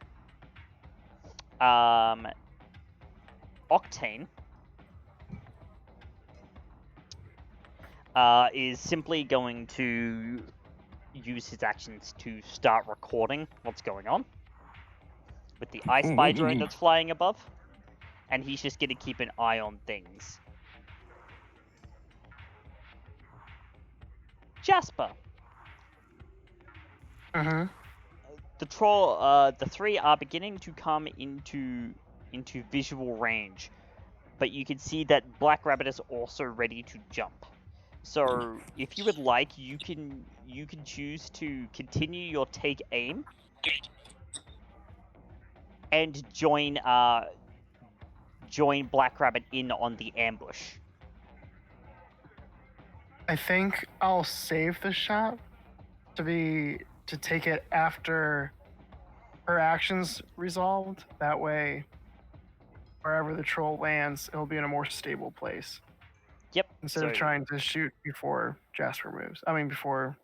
Octane is simply going to use his actions to start recording what's going on with the ice spy drone that's flying above, and he's just going to keep an eye on things. Jasper. The three are beginning to come into visual range. but you can see that Black Rabbit is also ready to jump. So if you would like, you can choose to continue your take aim and join Black Rabbit in on the ambush. I think I'll save the shot to take it after her actions resolved. That way, wherever the troll lands, it'll be in a more stable place. Yep. Instead of trying to shoot before Jasper moves. I mean, before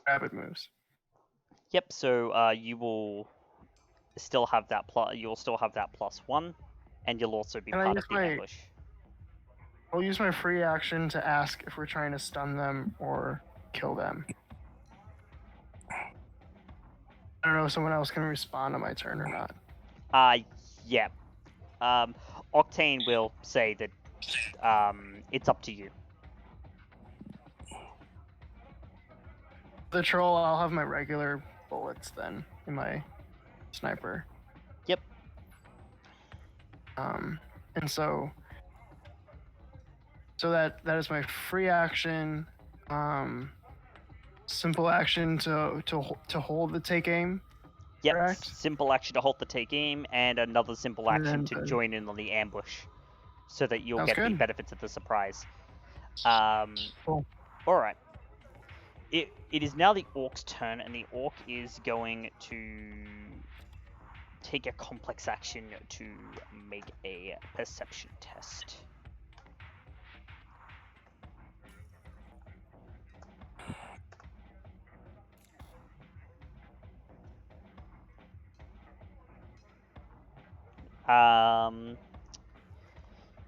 Rabbit moves. Yep. So you will still have that You'll still have that +1, and you'll also be part of the ambush. I'll use my free action to ask if we're trying to stun them or kill them. I don't know if someone else can respond on my turn or not. Yeah. Octane will say that it's up to you. The troll, I'll have my regular bullets then in my sniper. Yep. And so that is my free action. Simple action to hold the take aim. Yep. Correct? Simple action to hold the take aim, and another simple action to join in on the ambush, so that you'll get the benefits of the surprise. Cool. All right. It is now the orc's turn, and the orc is going to take a complex action to make a perception test.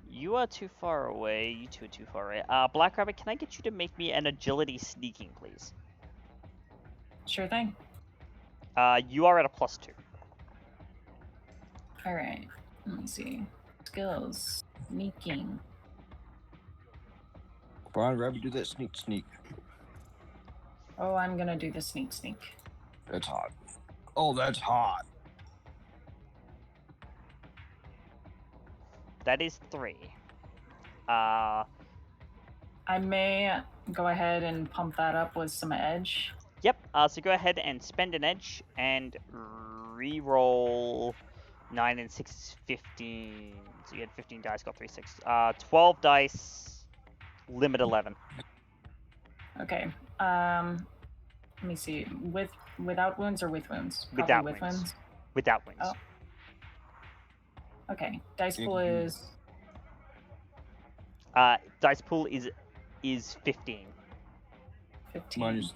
You are too far away. You two are too far away. Black Rabbit, can I get you to make me an agility sneaking, please? Sure thing. You are at a +2. All right. Let me see. Skills. Sneaking. Brian, Rabbit, do that sneak. Oh, I'm gonna do the sneak. That's hot. Oh, that's hot. That is 3. I may go ahead and pump that up with some edge. Yep. So go ahead and spend an edge and re-roll 9 and 6 is 15. So you had 15 dice, got 3 6. 12 dice, limit 11. Okay. Let me see. Without wounds or with wounds? Without with wounds. wounds. Without wounds. Oh. Okay. Dice pool is. Dice pool is 15. 15. Minus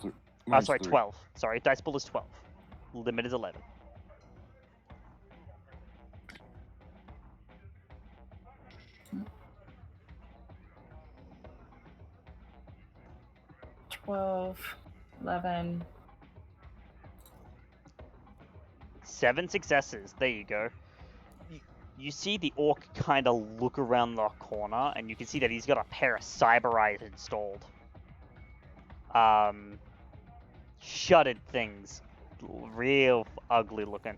3. 12. Sorry, dice pool is 12. Limit is 11. $12, 11. 7 successes. There you go. You see the orc kind of look around the corner, and you can see that he's got a pair of cyber eyes installed. Shuttered things. Real ugly looking.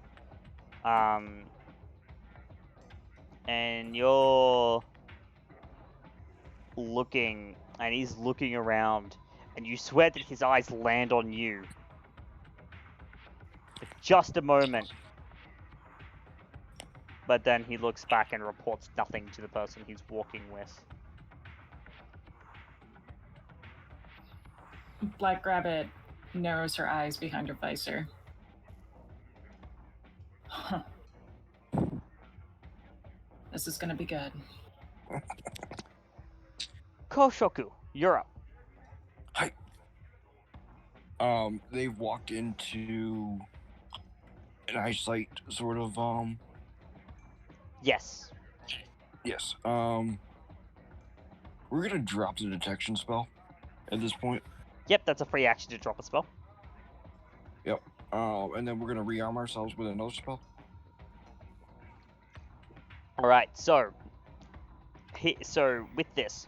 And you're looking, and he's looking around, and you swear that his eyes land on you. For just a moment. But then he looks back and reports nothing to the person he's walking with. Black Rabbit narrows her eyes behind her visor. Huh. This is gonna be good. Koshoku, you're up. Hi. They've walked into an eyesight sort of, Yes. Yes. We're gonna drop the detection spell at this point. Yep, that's a free action to drop a spell. Yep. And then we're gonna rearm ourselves with another spell. Alright, so with this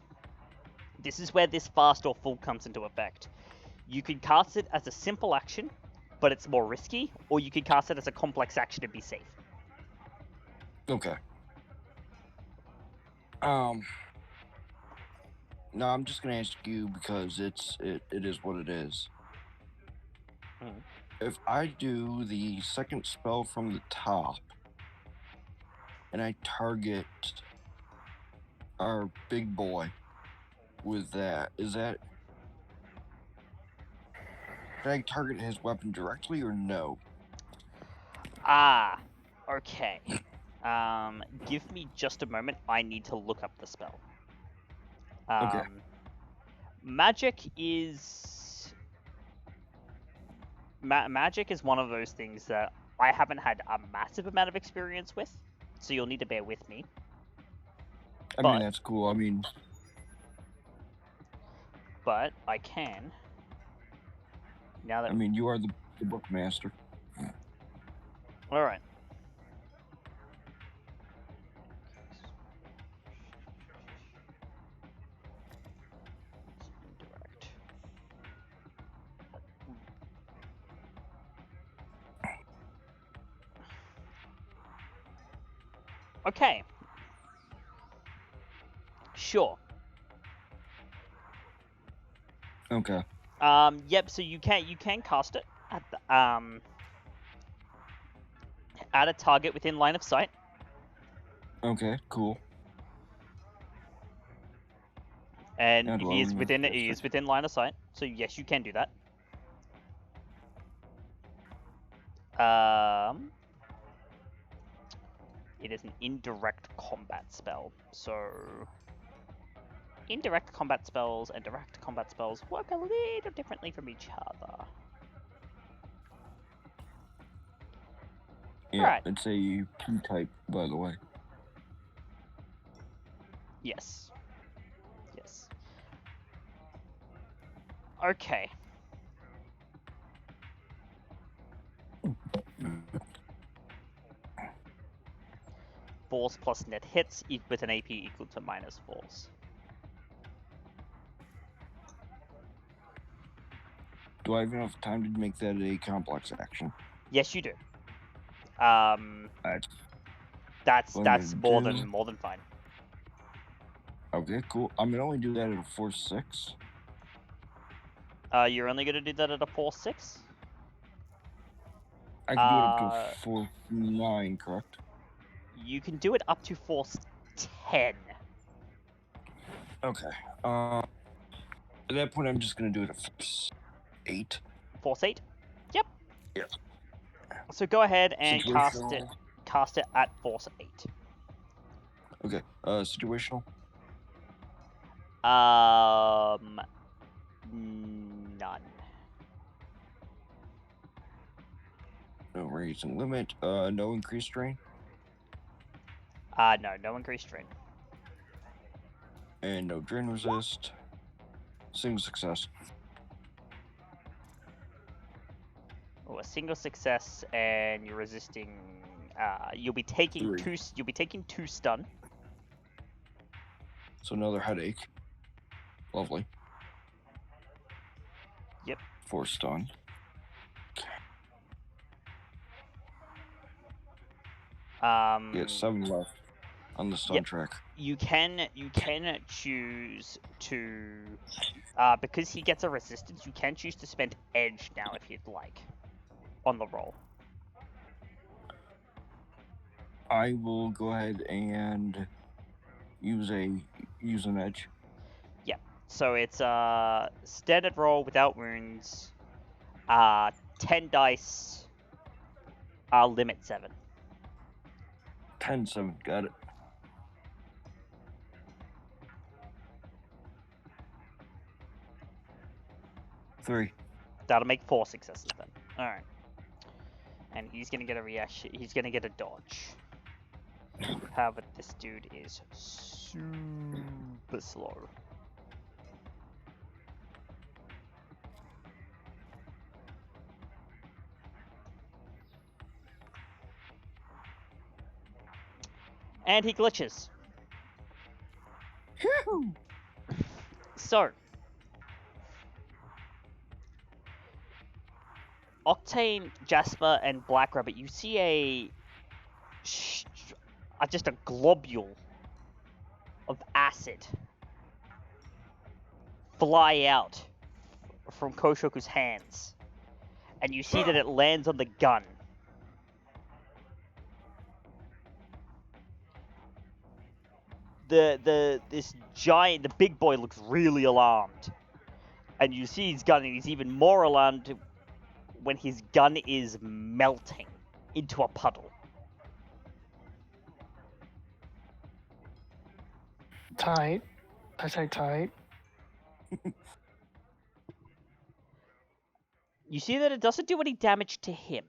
is where this fast or full comes into effect. You can cast it as a simple action, but it's more risky, or you can cast it as a complex action to be safe. Okay. No, I'm just gonna ask you because it is what it is. Mhm. If I do the second spell from the top, and I target our big boy with that, can I target his weapon directly or no? Ah, okay. Give me just a moment. I need to look up the spell. Okay. Magic is magic is one of those things that I haven't had a massive amount of experience with, so you'll need to bear with me. I But- mean, that's cool. I mean, But I can. Now that you are the book master. all right. Indirect. Okay. Sure. Okay. Yep. So you can cast it at the, at a target within line of sight. Okay. Cool. And Now do I he is remove within this? line of sight. So yes, you can do that. Um, it is an indirect combat spell. So indirect combat spells and direct combat spells work a little differently from each other. Yeah, Alright. it's a P-type, by the way. Yes. Yes. Okay. Force plus net hits with an AP equal to minus force. Do I have enough time to make that a complex action? Yes, you do. That's That's what I'm gonna do. more than fine. Okay, cool. I'm gonna only do that at a force 6. You're only gonna do that at a force 6? I can do it up to a force 9, correct? You can do it up to force 10. Okay. At that point, I'm just gonna do it at force 8. Force 8? Yep. Yeah. So go ahead and Situational. cast it at force 8. Okay. Situational. None. No raise and limit. No increased strain. No increased strain. And no drain resist. Single success. Oh, a single success, and you're resisting. You'll be taking 3. You'll be taking 2 stun. So another headache. Lovely. Yep. 4 stun. Yeah, 7 left on the stun track. You can choose to, because he gets a resistance. You can choose to spend edge now if you'd like, on the roll. I will go ahead and use an edge. Yep. So it's a standard roll without wounds. 10 dice. Limit 7. 10-7, got it. Three. That'll make 4 successes then. All right. And he's gonna get a reaction. He's gonna get a dodge. However, this dude is super slow. And he glitches. So, Octane, Jasper, and Black Rabbit, you see just a globule of acid fly out from Koshoku's hands, and you see that it lands on the gun. The big boy looks really alarmed, and you see his gun, and he's even more alarmed when his gun is melting into a puddle. Tight. I say tight. You see that it doesn't do any damage to him.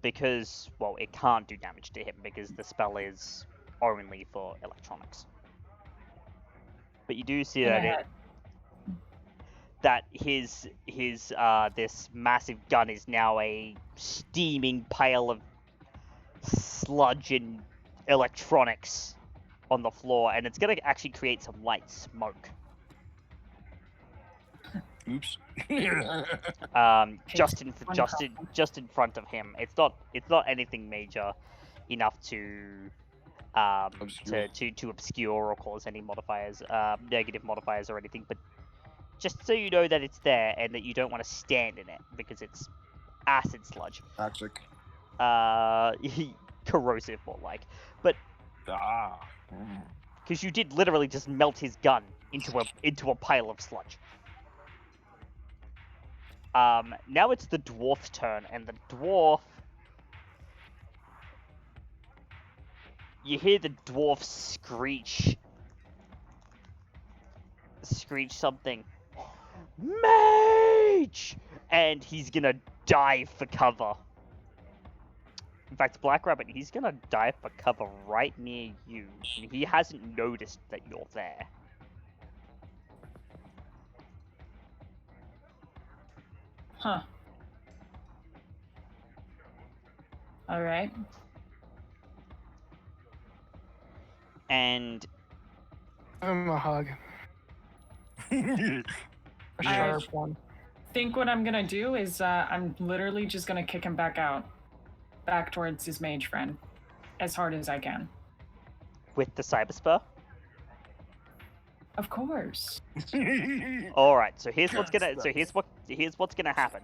Because, well, it can't do damage to him because the spell is only for electronics. But you do see that his this massive gun is now a steaming pile of sludge and electronics on the floor, and it's gonna actually create some light smoke. Oops. Just in front of him. It's not anything major enough to obscure or cause any modifiers, negative modifiers or anything, but just so you know that it's there and that you don't want to stand in it because it's acid sludge. Toxic. Corrosive more like. But Ah. because you did literally just melt his gun into a pile of sludge. Now it's the dwarf's turn, and the dwarf... You hear the dwarf screech something. Mage! And he's gonna dive for cover. In fact, Black Rabbit, he's gonna dive for cover right near you. And he hasn't noticed that you're there. Huh. Alright. And... Give him a hug. A sharp one. Think what I'm gonna do is I'm literally just gonna kick him back out. Back towards his mage friend. As hard as I can. With the cyber spur? Of course. All right. So here's what's gonna happen,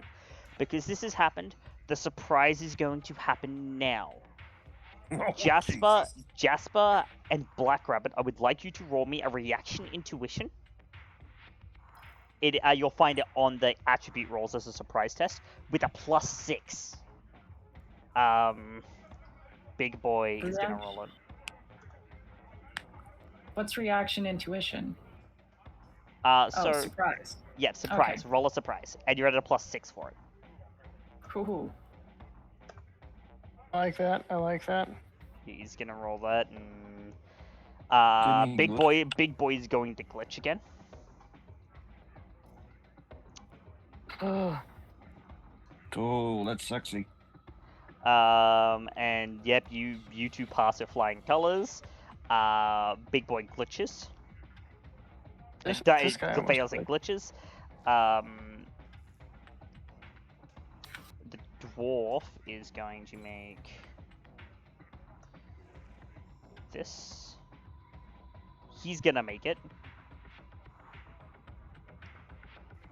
because this has happened. The surprise is going to happen now. Oh, Jasper, Jesus. Jasper, and Black Rabbit. I would like you to roll me a reaction intuition. You'll find it on the attribute rolls as a surprise test with a +6. Big boy is gonna roll it. What's reaction intuition? Surprise. Yeah, surprise. Okay. Roll a surprise, and you're at a +6 for it. Cool. I like that. He's gonna roll that, and Didn't Big boy is going to glitch again. Ugh. Oh, that's sexy. And yep, you two pass with flying colors. Big boy glitches. This guy Fails and glitches. The dwarf is going to make this. He's gonna make it.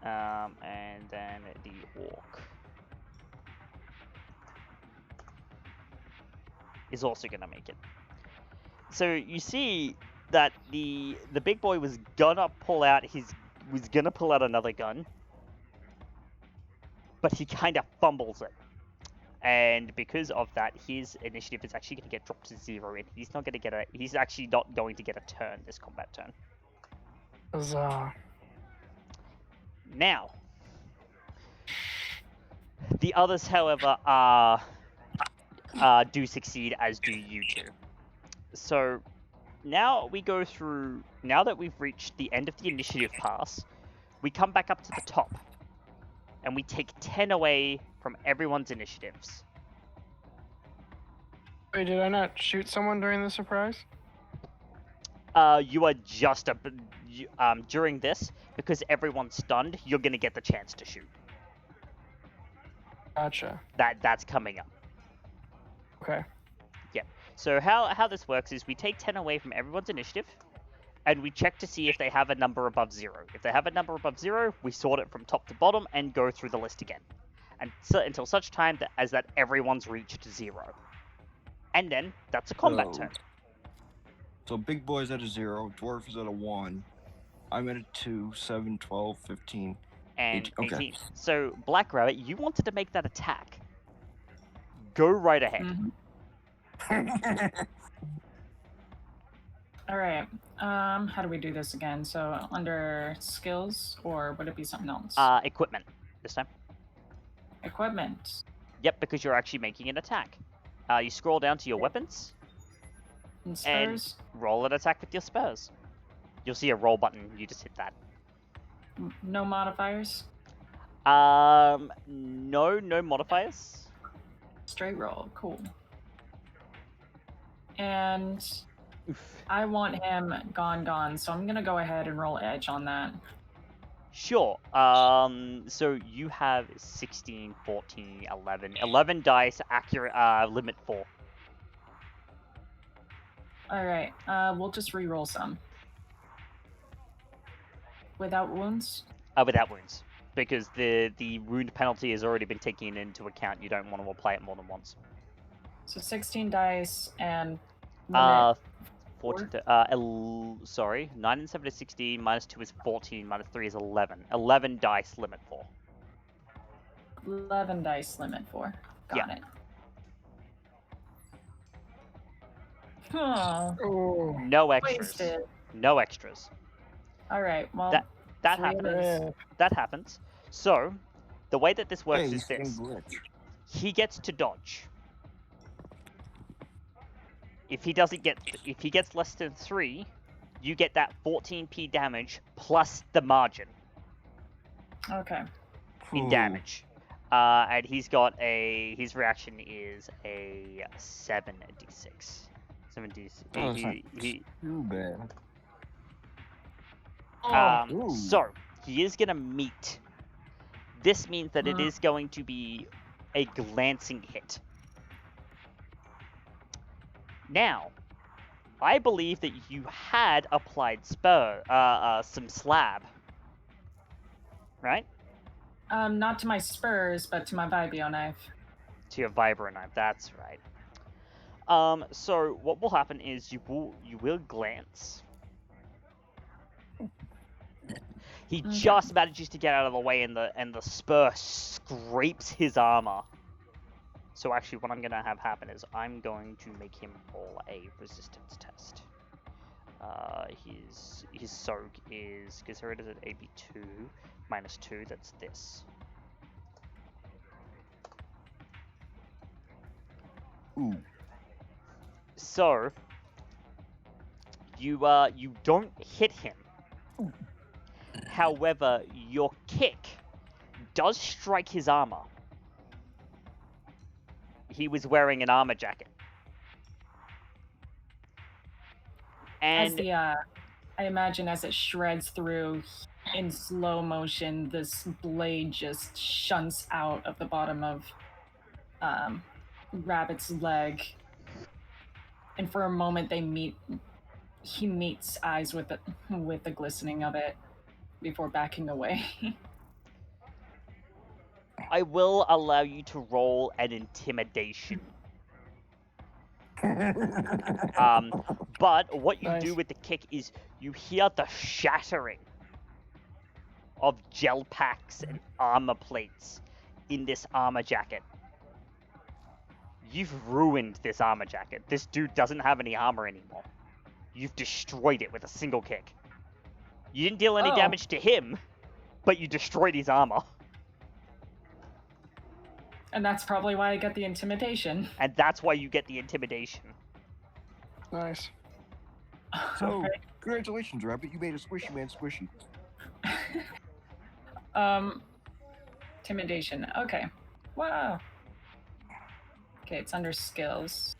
And then the orc is also gonna make it. So you see that the big boy was gonna pull out another gun, but he kind of fumbles it, and because of that, his initiative is actually going to get dropped to 0, and he's actually not going to get a turn this combat turn. Huzzah. Now, the others, however, do succeed, as do you two. So now we go through. Now that we've reached the end of the initiative pass, we come back up to the top, and we take 10 away from everyone's initiatives. Wait, did I not shoot someone during the surprise? You are just during this, because everyone's stunned, you're gonna get the chance to shoot. Gotcha. That's coming up. Okay. So how this works is we take 10 away from everyone's initiative, and we check to see if they have a number above 0. If they have a number above 0, we sort it from top to bottom and go through the list again, and until such time that everyone's reached 0. And then that's a combat turn. So big boy's at a 0, dwarf is at a 1. I'm at a 2, 7, 12, 15. And 18. 18. So Black Rabbit, you wanted to make that attack. Go right ahead. All right. How do we do this again? So under skills, or would it be something else? Equipment this time. Equipment. Yep, because you're actually making an attack. You scroll down to your weapons And spurs. and roll an attack with your spurs. You'll see a roll button. You just hit that. No modifiers. No modifiers. Straight roll. Cool. And Oof. I want him gone, so I'm gonna go ahead and roll edge on that. Sure. So you have 16, 14, 11. 11 dice, accurate, limit 4. All right. We'll just re-roll some. Without wounds. Without wounds. Because the wound penalty has already been taken into account. You don't want to apply it more than once. So 16 dice and limit 14. Sorry. 9 and 7 is 16. Minus 2 is 14. Minus 3 is 11. 11 dice, limit 4. 11 dice, limit 4. Got it. Huh. Oh. No extras. Wasted. No extras. All right. Well, That three of happens. those. That happens. So, the way that this works Hey, is this. glitch. He gets to dodge. If he gets less than 3, you get that 14p damage plus the margin Okay. in damage. And his reaction is a 7d6. 7d6. Oh, that's not too bad. Ooh. So he is gonna meet. This means that it is going to be a glancing hit. Now, I believe that you had applied some slab, right? Not to my spurs, but to my Vibio knife. To your vibro knife. That's right. So what will happen is you will glance. He just manages to get out of the way, and the spur scrapes his armor. So actually, what I'm gonna have happen is I'm going to make him roll a resistance test. His soak is, because here it is at AB2 minus 2. That's this. Ooh. So you don't hit him. However, your kick does strike his armor. He was wearing an armor jacket. As And the I imagine as it shreds through in slow motion, this blade just shunts out of the bottom of Rabbit's leg, and for a moment they meet. He meets eyes with the glistening of it before backing away. I will allow you to roll an intimidation. But what you Nice. do with the kick is you hear the shattering of gel packs and armor plates in this armor jacket. You've ruined this armor jacket. This dude doesn't have any armor anymore. You've destroyed it with a single kick. You didn't deal any damage to him, but you destroyed his armor. And that's probably why I got the intimidation. And that's why you get the intimidation. Nice. So, congratulations, Rabbit. You made a squishy man squishy. Intimidation. Okay. Wow. Okay, it's under skills.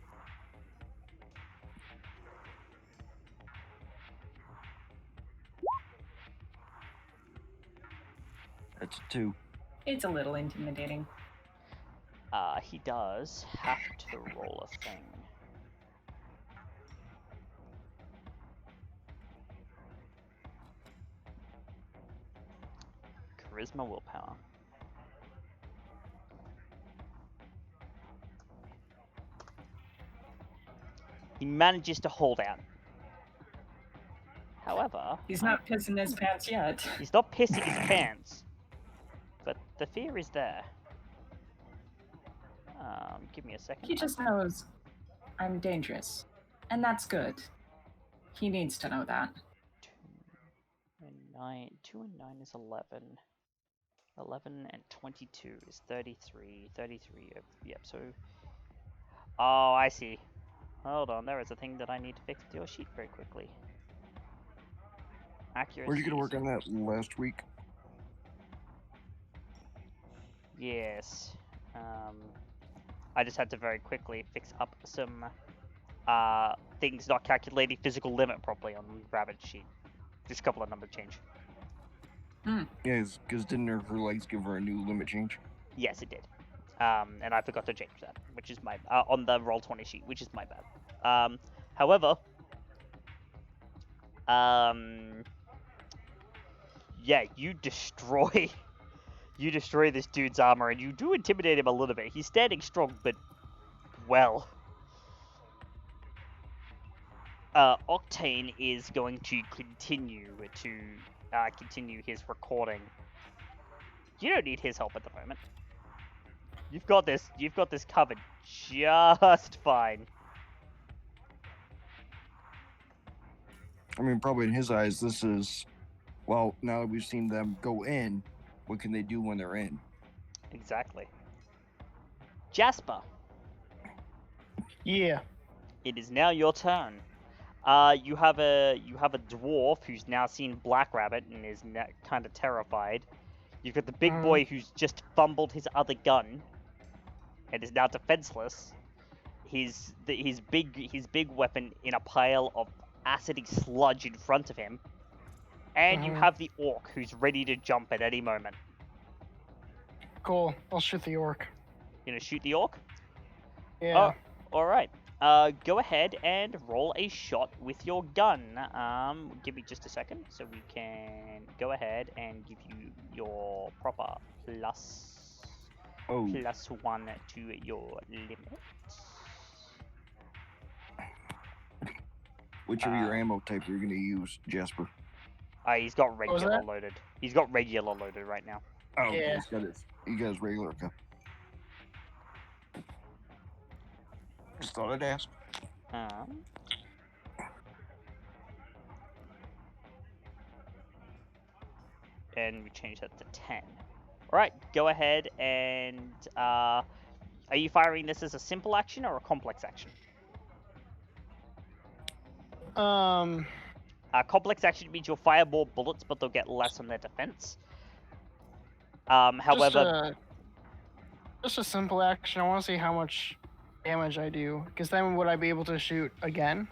That's a 2. It's a little intimidating. He does have to roll a thing. Charisma, willpower. He manages to hold out. However, He's not pissing his pants yet. he's not pissing his pants, but the fear is there. Give me a second. He just knows I'm dangerous. And that's good. He needs to know that. 2 and 9 is 11. 11 and 22 is 33. 33, yep, so... Oh, I see. Hold on, there is a thing that I need to fix with your sheet very quickly. Accuracy. Were you going to work on that last week? Yes. I just had to very quickly fix up some things not calculating physical limit properly on Rabbit's sheet. Just a couple of number change. Yeah, because didn't her legs give her a new limit change? Yes, it did. And I forgot to change that, which is my on the Roll20 sheet, which is my bad. However, yeah, you destroy this dude's armor, and you do intimidate him a little bit. He's standing strong, but well. Octane is going to continue his recording. You don't need his help at the moment. You've got this covered just fine. I mean, probably in his eyes, this is, well, now that we've seen them go in, what can they do when they're in? Exactly. Jasper, Yeah. it is now your turn. You have a dwarf who's now seen Black Rabbit and is kind of terrified. You've got the big boy who's just fumbled his other gun and is now defenseless. His big weapon in a pile of acidy sludge in front of him. And you have the orc who's ready to jump at any moment. Cool. I'll shoot the orc. You gonna shoot the orc? Yeah. Oh, alright. Go ahead and roll a shot with your gun. Give me just a second so we can go ahead and give you your proper plus 1 to your limit. Which of your ammo type are you going to use, Jasper? He's got regular that? loaded. He's got regular loaded right now. Oh, Yeah. he got his regular, okay. Just thought I'd ask. And we change that to 10. Alright, go ahead and... are you firing this as a simple action or a complex action? Complex action means you'll fire more bullets, but they'll get less on their defense. However... Just a simple action. I want to see how much damage I do. Because then would I be able to shoot again?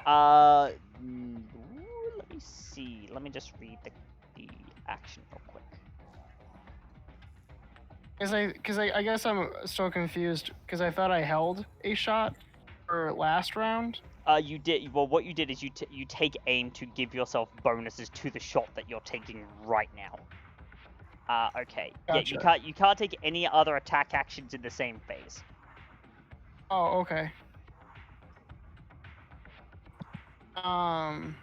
Let me see. Let me just read the action real quick. Because I guess I'm still confused. Because I thought I held a shot for last round. You did. Well, what you did is you take aim to give yourself bonuses to the shot that you're taking right now. Okay. Gotcha. Yeah, you can't take any other attack actions in the same phase. Oh, okay. And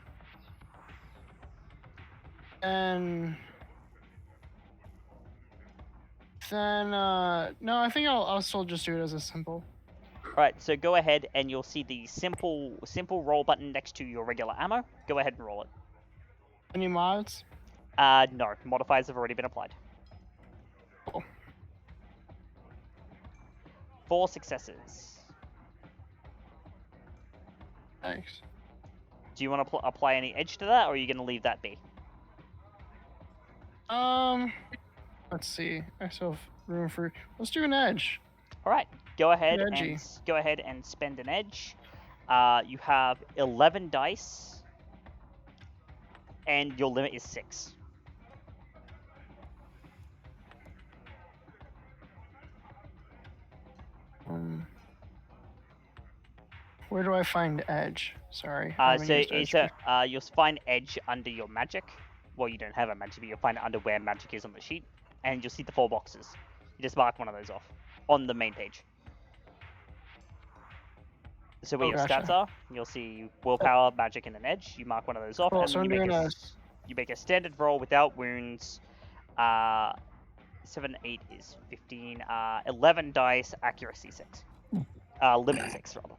then no, I think I'll still just do it as a simple. Alright, so go ahead and you'll see the simple roll button next to your regular ammo. Go ahead and roll it. Any mods? No. Modifiers have already been applied. Cool. 4 successes. Thanks. Do you want to apply any edge to that, or are you going to leave that be? Let's see. I still have room for. Let's do an edge. Alright, go ahead Edgy. and spend an edge. You have 11 dice, and your limit is 6. Where do I find edge? Sorry. I haven't So used it's edge you'll find edge under your magic. Well, you don't have a magic, but you'll find it under where magic is on the sheet, and you'll see the 4 boxes. You just mark one of those off on the main page. So where Oh, your gotcha. stats are, you'll see willpower, magic, and an edge. You mark one of those off, Cool, and so then I'm doing you make a standard roll without wounds. 7, 8 is 15. 11 dice, accuracy 6. Limit 6 rather.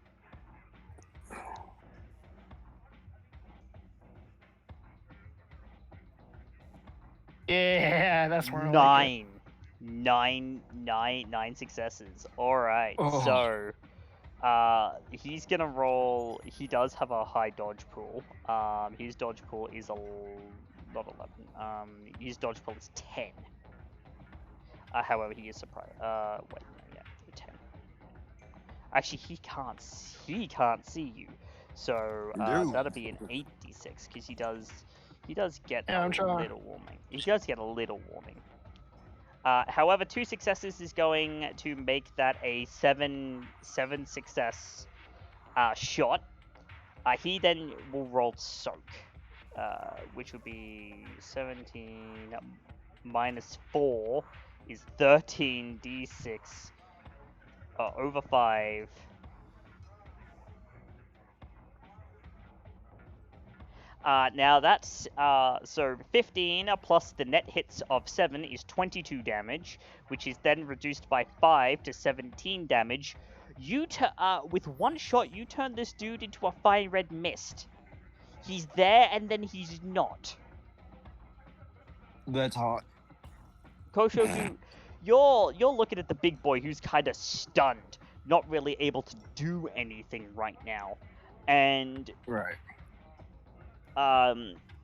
Yeah, that's more like it. 9 successes. All right. Oh. So, he's gonna roll. He does have a high dodge pool. His dodge pool is not 11. His dodge pool is 10. However, he is surprised. Wait, no, yeah, 10. Actually, he can't see you. So No. that'll be an 8d6 because he does get Yeah, a I'm trying. little warming. He does get a little warming. However, 2 successes is going to make that a 7 success shot. He then will roll soak, which would be 17 minus 4 is 13d6 over 5. Now that's so 15 plus the net hits of 7 is 22 damage, which is then reduced by 5 to 17 damage. With one shot, you turn this dude into a fine red mist. He's there and then he's not. That's hot. Koshoku, you're looking at the big boy who's kind of stunned, not really able to do anything right now, and Right.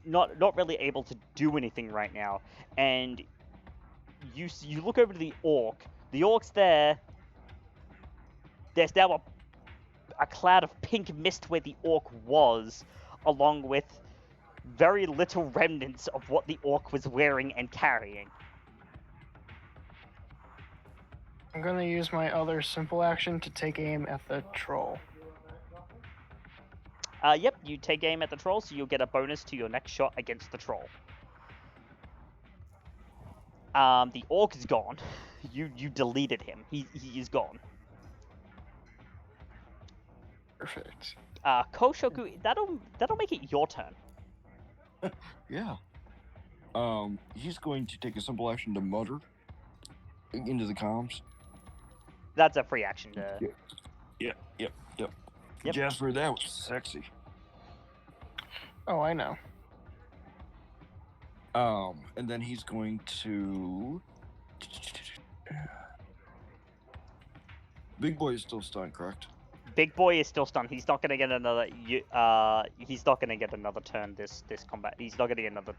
not really able to do anything right now, and you look over to the orc. The orc's there. There's now a cloud of pink mist where the orc was, along with very little remnants of what the orc was wearing and carrying. I'm gonna use my other simple action to take aim at the troll. Yep, you take aim at the troll, so you'll get a bonus to your next shot against the troll. The orc is gone. You deleted him. He is gone. Perfect. Koshoku, that'll make it your turn. Yeah. He's going to take a simple action to mutter into the comms. That's a free action to. Yep. Yep. Jasper, that was sexy. Oh, I know. And then he's going to. Big boy is still stunned, correct? Big boy is still stunned. He's not gonna get another. He's not gonna get another turn this combat. He's not gonna get another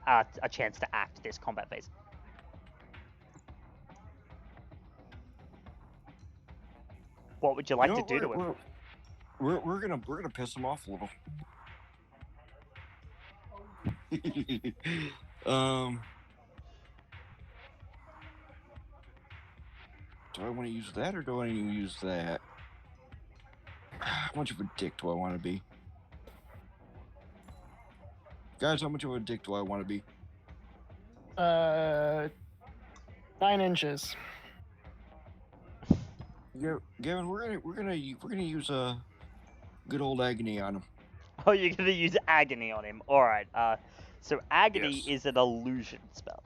a chance to act this combat phase. What would you like to do to him? We're gonna piss him off a little. Do I want to use that or do I need to use that? How much of a dick do I want to be? Guys, how much of a dick do I want to be? 9 inches. Yeah, Gavin, we're gonna use a good old agony on him. Oh, you're gonna use agony on him. All right. So agony Yes. is an illusion spell.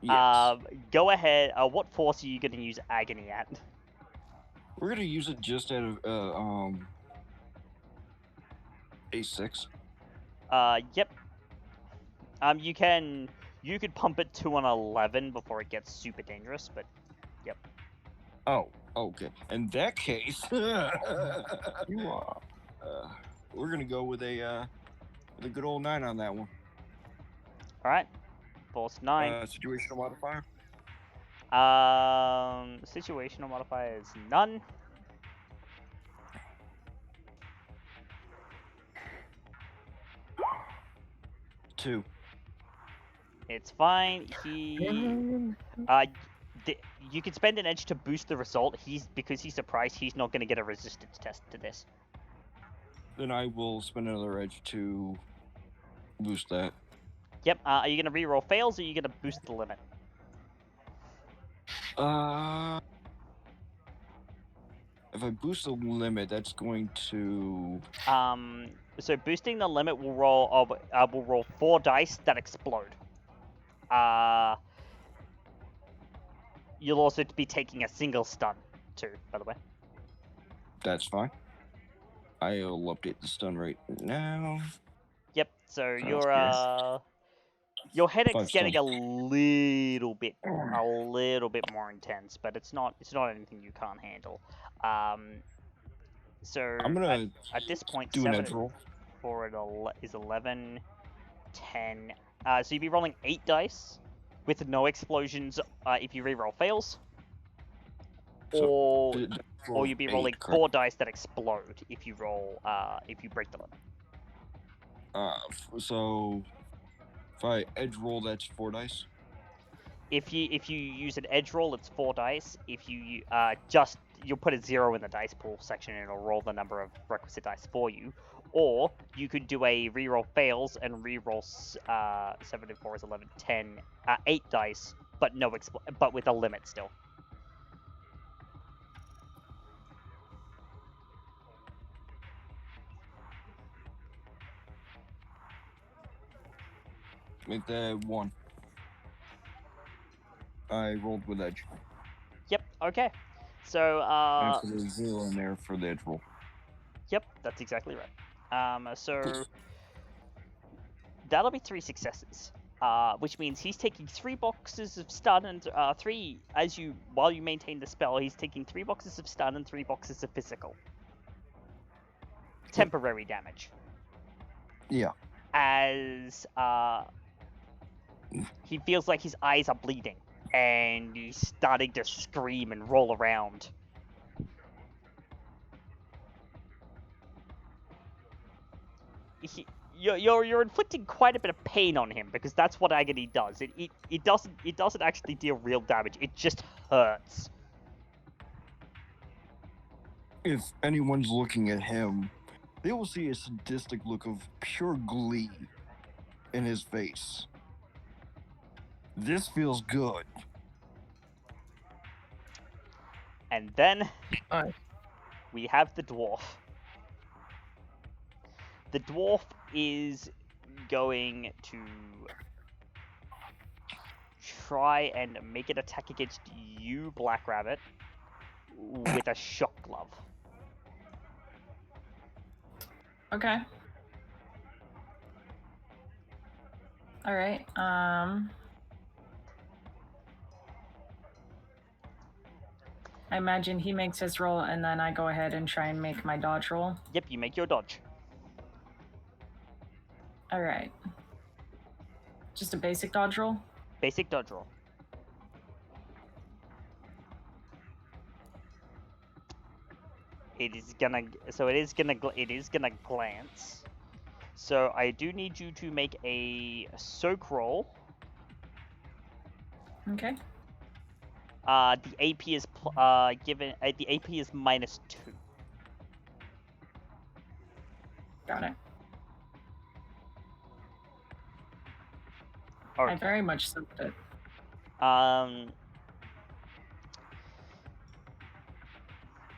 Yes. Go ahead. What force are you gonna use agony at? We're gonna use it just at a 6. Yep. You could pump it to an 11 before it gets super dangerous, but Oh, okay. In that case, You are. we're gonna go with a good old 9 on that one. all right. Force 9. Situational modifier. Situational modifier is none. Two. It's fine. You can spend an edge to boost the result. Because he's surprised, he's not going to get a resistance test to this. Then I will spend another edge to boost that. Yep. Are you going to reroll fails, or are you going to boost the limit? If I boost the limit, that's going to. So boosting the limit will roll 4 dice that explode. You'll also be taking a single stun too, by the way. That's fine. I'll update the stun right now. Yep. So Yes. your headache's 5 getting stun. a little bit more intense, but it's not anything you can't handle. So I'm gonna at this point, do an 7 edge roll. for it is 11, 10. So you'd be rolling 8 dice with no explosions if you reroll fails, or you'd be rolling 4 dice that explode if you break the limit. So if I edge roll, that's 4 dice. If you use an edge roll, it's 4 dice. If you you'll put a 0 in the dice pool section and it'll roll the number of requisite dice for you. Or you could do a reroll fails and reroll 7 and 4 is 11, 10, 8 dice, but but with a limit still. Make that 1. I rolled with edge. Yep. Okay. So And so there's 0 in there for the edge roll. Yep, that's exactly right. So that'll be 3 successes. Which means he's taking 3 boxes of stun and while you maintain the spell, he's taking 3 boxes of stun and 3 boxes of physical. Temporary damage. Yeah. As he feels like his eyes are bleeding and he's starting to scream and roll around. You're inflicting quite a bit of pain on him because that's what agony does. It doesn't actually deal real damage. It just hurts. If anyone's looking at him, they will see a sadistic look of pure glee in his face. This feels good. And then Aye. we have the dwarf. The dwarf is going to try and make an attack against you, Black Rabbit, with a shock glove. Okay. All right. I imagine he makes his roll, and then I go ahead and try and make my dodge roll. Yep, you make your dodge. All right. Just a basic dodge roll? Basic dodge roll. It is gonna glance. So I do need you to make a soak roll. Okay. The AP is the AP is -2. Got it. Okay. I very much soaked it.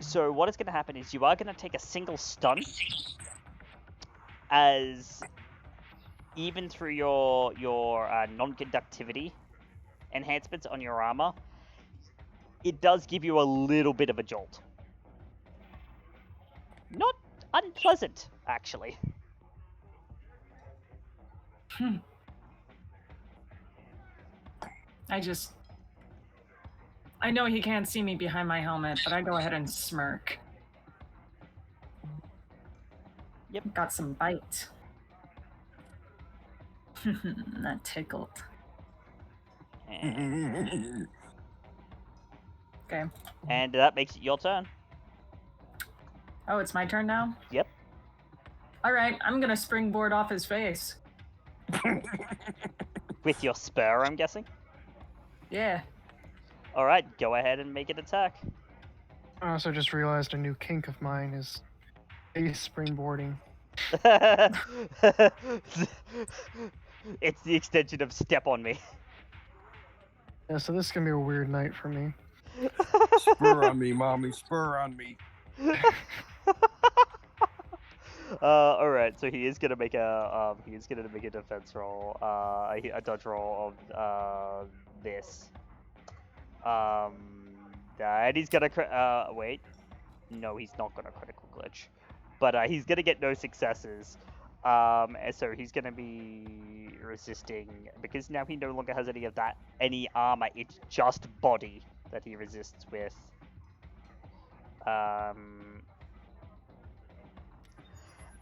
So what is going to happen is you are going to take a single stun, as even through your non-conductivity enhancements on your armor, it does give you a little bit of a jolt. Not unpleasant, actually. I know he can't see me behind my helmet, but I go ahead and smirk. Yep. Got some bite. That tickled. Okay. And that makes it your turn. Oh, it's my turn now? Yep. All right, I'm gonna springboard off his face. With your spur, I'm guessing? Yeah. All right, go ahead and make an attack. I also just realized a new kink of mine is face springboarding. It's the extension of step on me. Yeah, so this is gonna be a weird night for me. Spur on me, mommy. Spur on me. All right. So he is gonna make a defense roll, a dodge roll of this. And he's gonna wait. No, he's not gonna critical glitch, but he's gonna get no successes. And so he's gonna be resisting because now he no longer has any armor. It's just body that he resists with.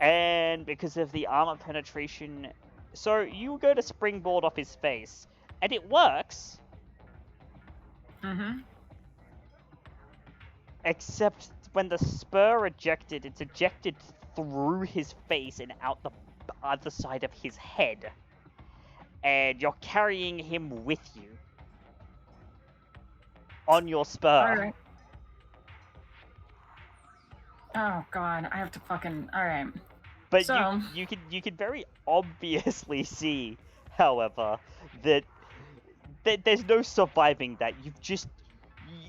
And because of the armor penetration, so you go to springboard off his face, and it works. Mm-hmm. Except when the spur ejected, it's ejected through his face and out the other side of his head. And you're carrying him with you on your spur. Alright. Oh god, I have to fucking... Alright. But So- you can very obviously see, however, that there's no surviving that.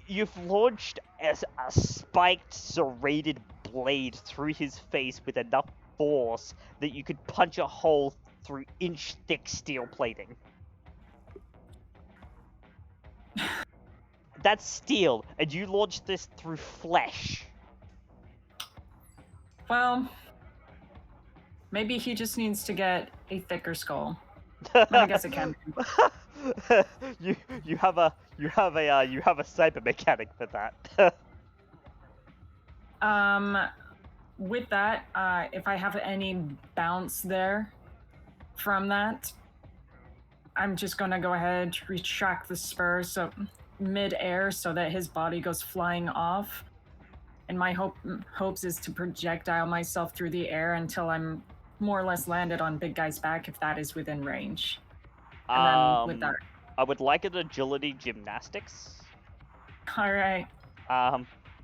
You've launched a spiked, serrated blade through his face with enough force that you could punch a hole through inch-thick steel plating. That's steel, and you launched this through flesh. Well, maybe he just needs to get a thicker skull. I guess it can be. you have a cyber mechanic for that. With that, if I have any bounce there from that, I'm just gonna go ahead, retract the spur so mid-air so that his body goes flying off. And my hopes is to projectile myself through the air until I'm more or less landed on Big Guy's back, if that is within range. And then with that, I would like an agility gymnastics. all right.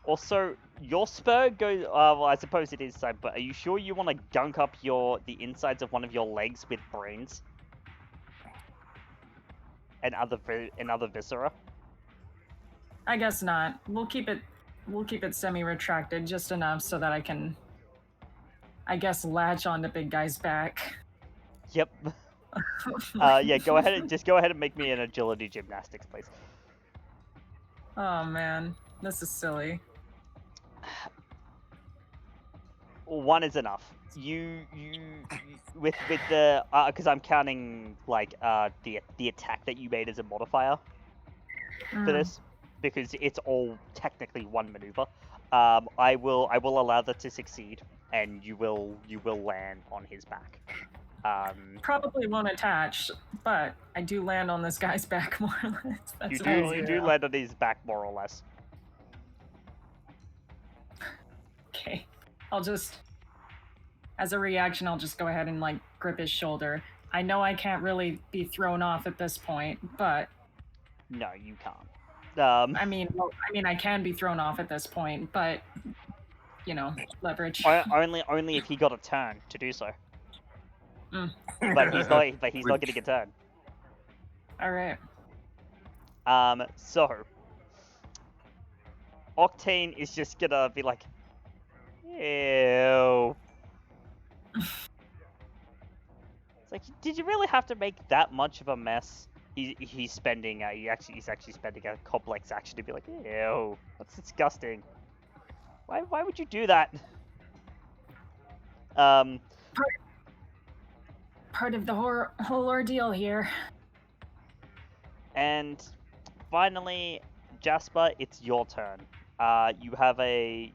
Also, your spur goes. Well, I suppose it is so. But are you sure you want to gunk up the insides of one of your legs with brains and other viscera? I guess not. We'll keep it semi-retracted just enough so that I can, I guess, latch onto Big Guy's back. Yep. Yeah. Go ahead and make me an agility gymnastics, please. Oh man, this is silly. One is enough. You with the because I'm counting like the attack that you made as a modifier for this, because it's all technically one maneuver. I will allow that to succeed, and you will land on his back. Probably won't attach, but I do land on this guy's back more or less. That's you do land on his back more or less. Okay. I'll just, as a reaction, I'll just go ahead and like grip his shoulder. I know I can't really be thrown off at this point, but No, you can't. I mean, I can be thrown off at this point, but leverage. Only if he got a turn to do so. But he's not getting a turn. All right. So Octane is just gonna be like, ew. It's like, did you really have to make that much of a mess? He's spending he's actually spending a complex action to be like, ew, that's disgusting. Why would you do that? Part of the whole ordeal here. And finally, Jasper, it's your turn. You have a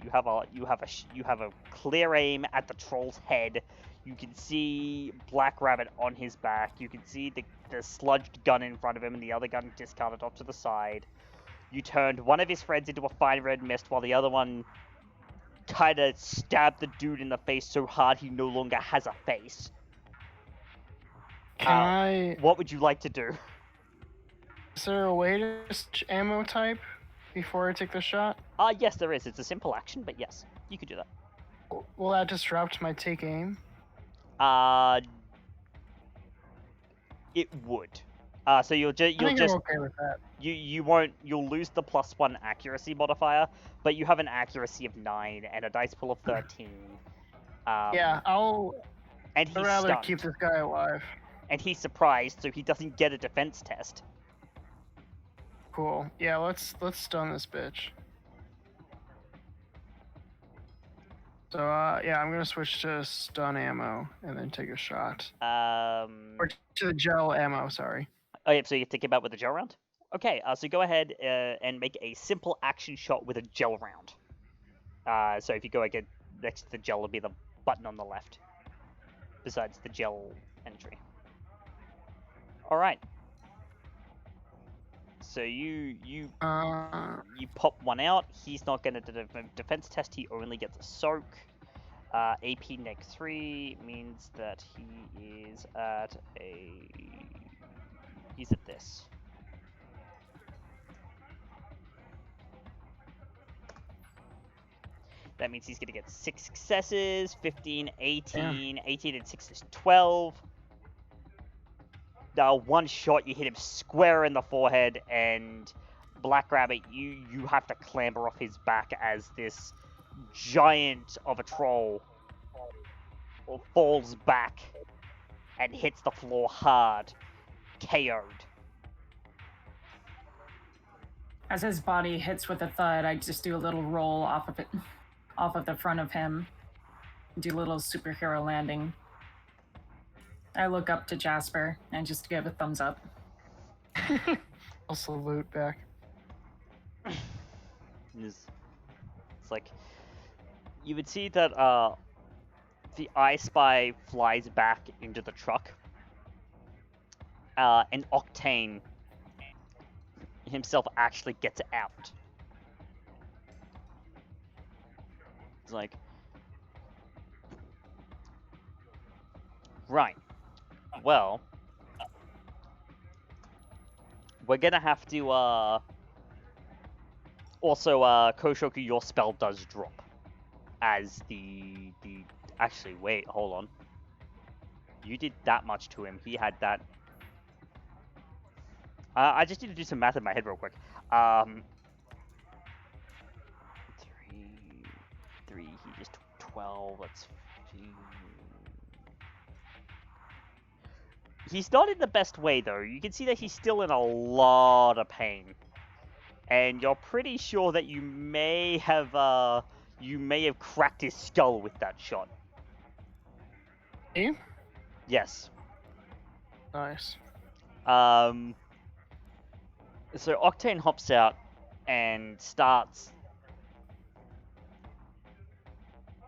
clear aim at the troll's head. You can see Black Rabbit on his back. You can see the sludged gun in front of him and the other gun discarded off to the side. You turned one of his friends into a fine red mist while the other one kind of stabbed the dude in the face so hard he no longer has a face. Can I? What would you like to do? Is there a way to switch ammo type before I take the shot? Yes, there is. It's a simple action, but yes, you could do that. Will that disrupt my take aim? It would. So you'll I think I'm just okay with that. you'll lose the +1 accuracy modifier, but you have an accuracy of 9 and a dice pool of 13. Yeah, And I'd he's rather stunned. keep this guy alive. And he's surprised, so he doesn't get a defense test. Cool. Yeah, let's stun this bitch. So yeah, I'm gonna switch to stun ammo and then take a shot. Or to the gel ammo, sorry. Oh, yep, so you have to keep up with the gel round? Okay, so go ahead and make a simple action shot with a gel round. So if you go again next to the gel, it'll be the button on the left. Besides the gel entry. Alright. So you pop one out. He's not going to defense test. He only gets a soak. AP neg 3 means that he is at he's at this. That means he's going to get 6 successes, 15, 18, yeah. 18 and 6 is 12. One shot, you hit him square in the forehead, and Black Rabbit, you have to clamber off his back as this giant of a troll falls back and hits the floor hard, KO'd. As his body hits with a thud, I just do a little roll off of it, off of the front of him, do a little superhero landing. I look up to Jasper and just give a thumbs up. I'll salute back. It's like, you would see that the I Spy flies back into the truck, and Octane himself actually gets out. It's like, right. Well, we're gonna have to, also, Koshoku, your spell does drop. As actually, wait, hold on. You did that much to him. He had that. I just need to do some math in my head real quick. 3, he just took 12, that's 15. He's not in the best way, though. You can see that he's still in a lot of pain. And you're pretty sure that you may have cracked his skull with that shot. You? Yes. Nice. So Octane hops out and starts.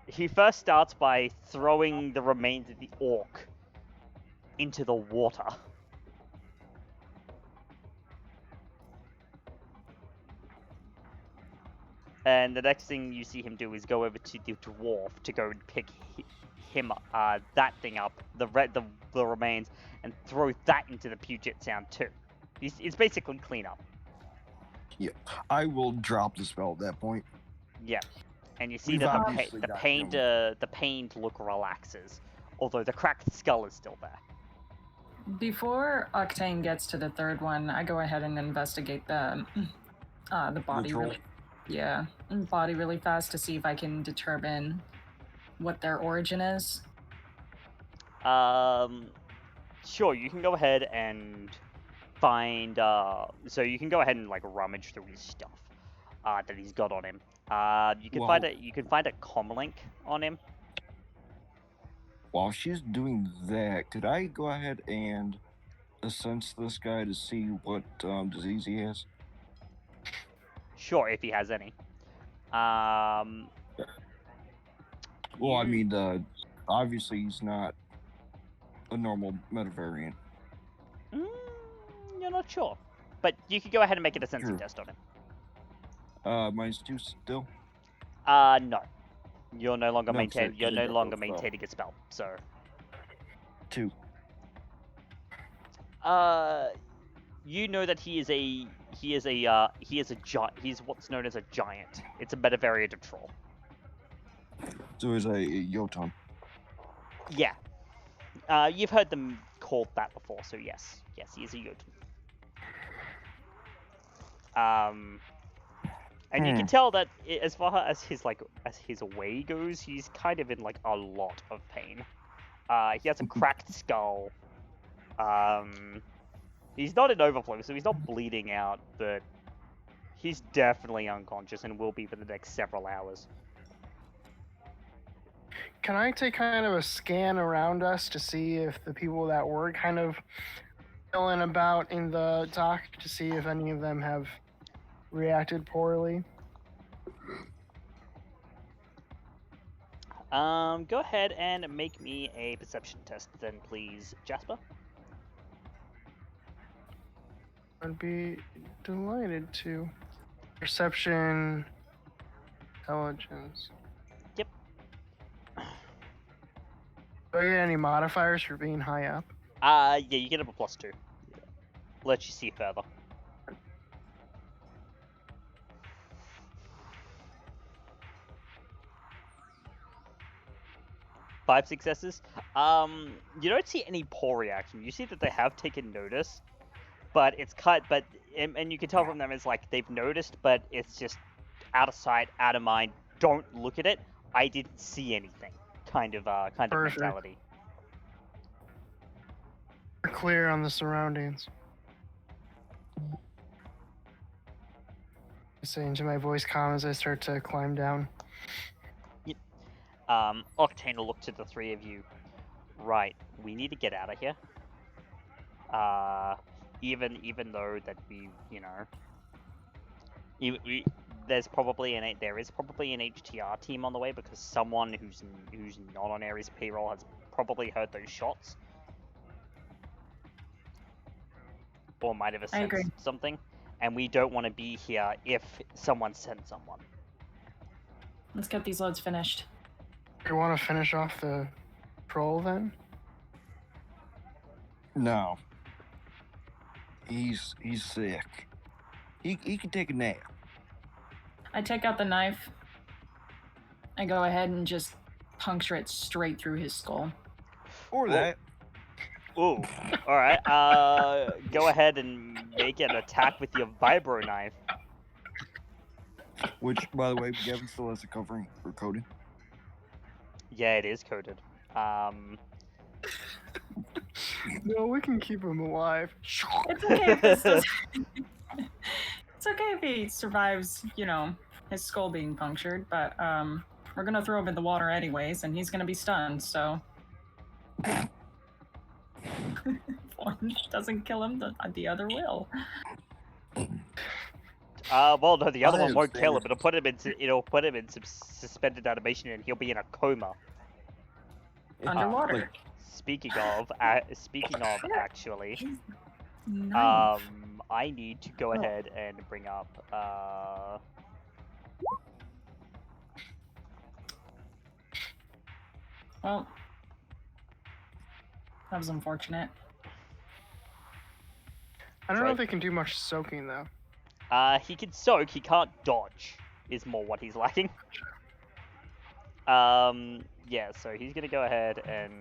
He first starts by throwing the remains of the orc into the water. And the next thing you see him do is go over to the dwarf to go and pick him that thing up, the remains, and throw that into the Puget Sound too. It's basically cleanup. Yeah, I will drop the spell at that point. Yeah, and you see that the pained look relaxes, although the cracked skull is still there. Before Octane gets to the third one, I go ahead and investigate the body body really fast to see if I can determine what their origin is. Sure, you can go ahead and find so you can go ahead and like rummage through his stuff that he's got on him. You can find a comlink on him. While she's doing that, could I go ahead and sense this guy to see what disease he has? Sure, if he has any. Well, I mean, obviously he's not a normal metavariant. You're not sure, but you could go ahead and make it a sensing test on him. -2 still. No. You're no longer maintaining a spell, so. 2. you know that he's what's known as a giant. It's a metavariant of troll. So he's a Jotun. Yeah. You've heard them called that before, so yes, he is a Jotun. And you can tell that as far as his way goes, he's kind of in like a lot of pain. He has a cracked skull. He's not in overflow, so he's not bleeding out, but he's definitely unconscious and will be for the next several hours. Can I take kind of a scan around us to see if the people that were kind of milling about in the dock, to see if any of them have reacted poorly? Go ahead and make me a perception test then, please, Jasper. I'd be delighted to. Perception, intelligence. Yep. Do I get any modifiers for being high up? Yeah, you get up a +2. Let you see further. Five successes. You don't see any poor reaction. You see that they have taken notice, but it's and you can tell from them it's like they've noticed, but it's just out of sight, out of mind. Don't look at it. I didn't see anything. Kind of Perfect. mentality. We're clear on the surroundings. I say into my voice calm as I start to climb down. Octane will look to the three of you. Right, we need to get out of here. Even though that there is probably an HTR team on the way, because someone who's not on Ares payroll has probably heard those shots, or might have sensed something, and we don't want to be here if someone sent someone. Let's get these loads finished. You want to finish off the troll then? No. He's sick. He can take a nap. I take out the knife. I go ahead and just puncture it straight through his skull. Or that. Ooh. Alright, go ahead and make an attack with your vibro knife. Which, by the way, Gavin still has a covering or coating. Yeah, it is coded. No, we can keep him alive. It's okay if this does... It's okay if he survives, his skull being punctured, but we're gonna throw him in the water anyways, and he's gonna be stunned, so... One doesn't kill him, the other will. Well, no, the other I one won't kill him. understand. It'll put him in suspended animation, and he'll be in a coma. Underwater. Speaking of, actually, Nice. I need to go ahead and bring up, Well, that was unfortunate. I don't know if they can do much soaking though. he can soak, he can't dodge, is more what he's lacking. Yeah, so he's gonna go ahead and...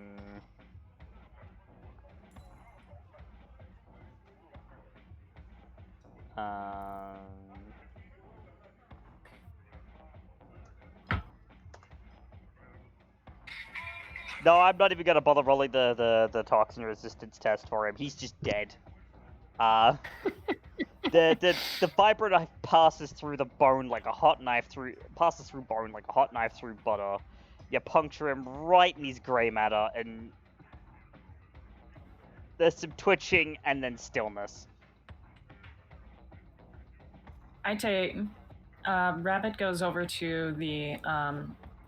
No, I'm not even gonna bother rolling the toxin resistance test for him. He's just dead. The vibro knife passes through the bone like a hot knife through butter. You puncture him right in his grey matter, and there's some twitching and then stillness. Rabbit goes over to the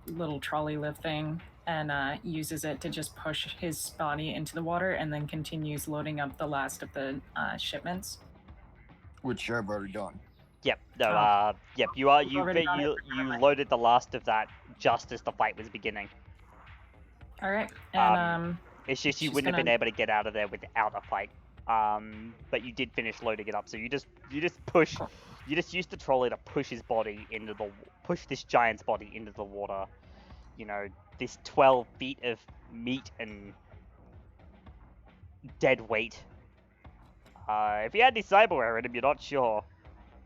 little trolley lift thing and uses it to just push his body into the water, and then continues loading up the last of the shipments. Which I've already done. Yep. No. Yep. You loaded the last of that just as the fight was beginning. All right. And It's just you she's wouldn't have been gonna- able to get out of there without a fight. But you did finish loading it up, so you just use the trolley to push his body push this giant's body into the water. You know, this 12 feet of meat and dead weight. If he had any cyberware in him, you're not sure.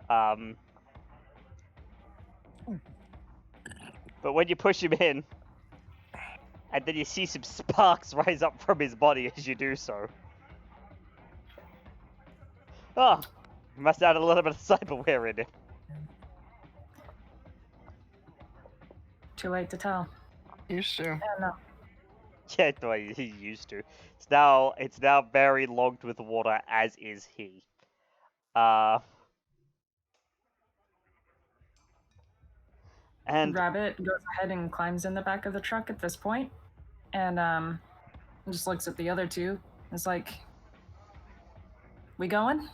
But when you push him in, and then you see some sparks rise up from his body as you do so. Oh, he must have had a little bit of cyberware in it. Too late to tell. Used to. Yeah, no. Yeah, no, he used to. It's now very logged with water, as is he. And Rabbit goes ahead and climbs in the back of the truck at this point, and just looks at the other two. It's like, we going?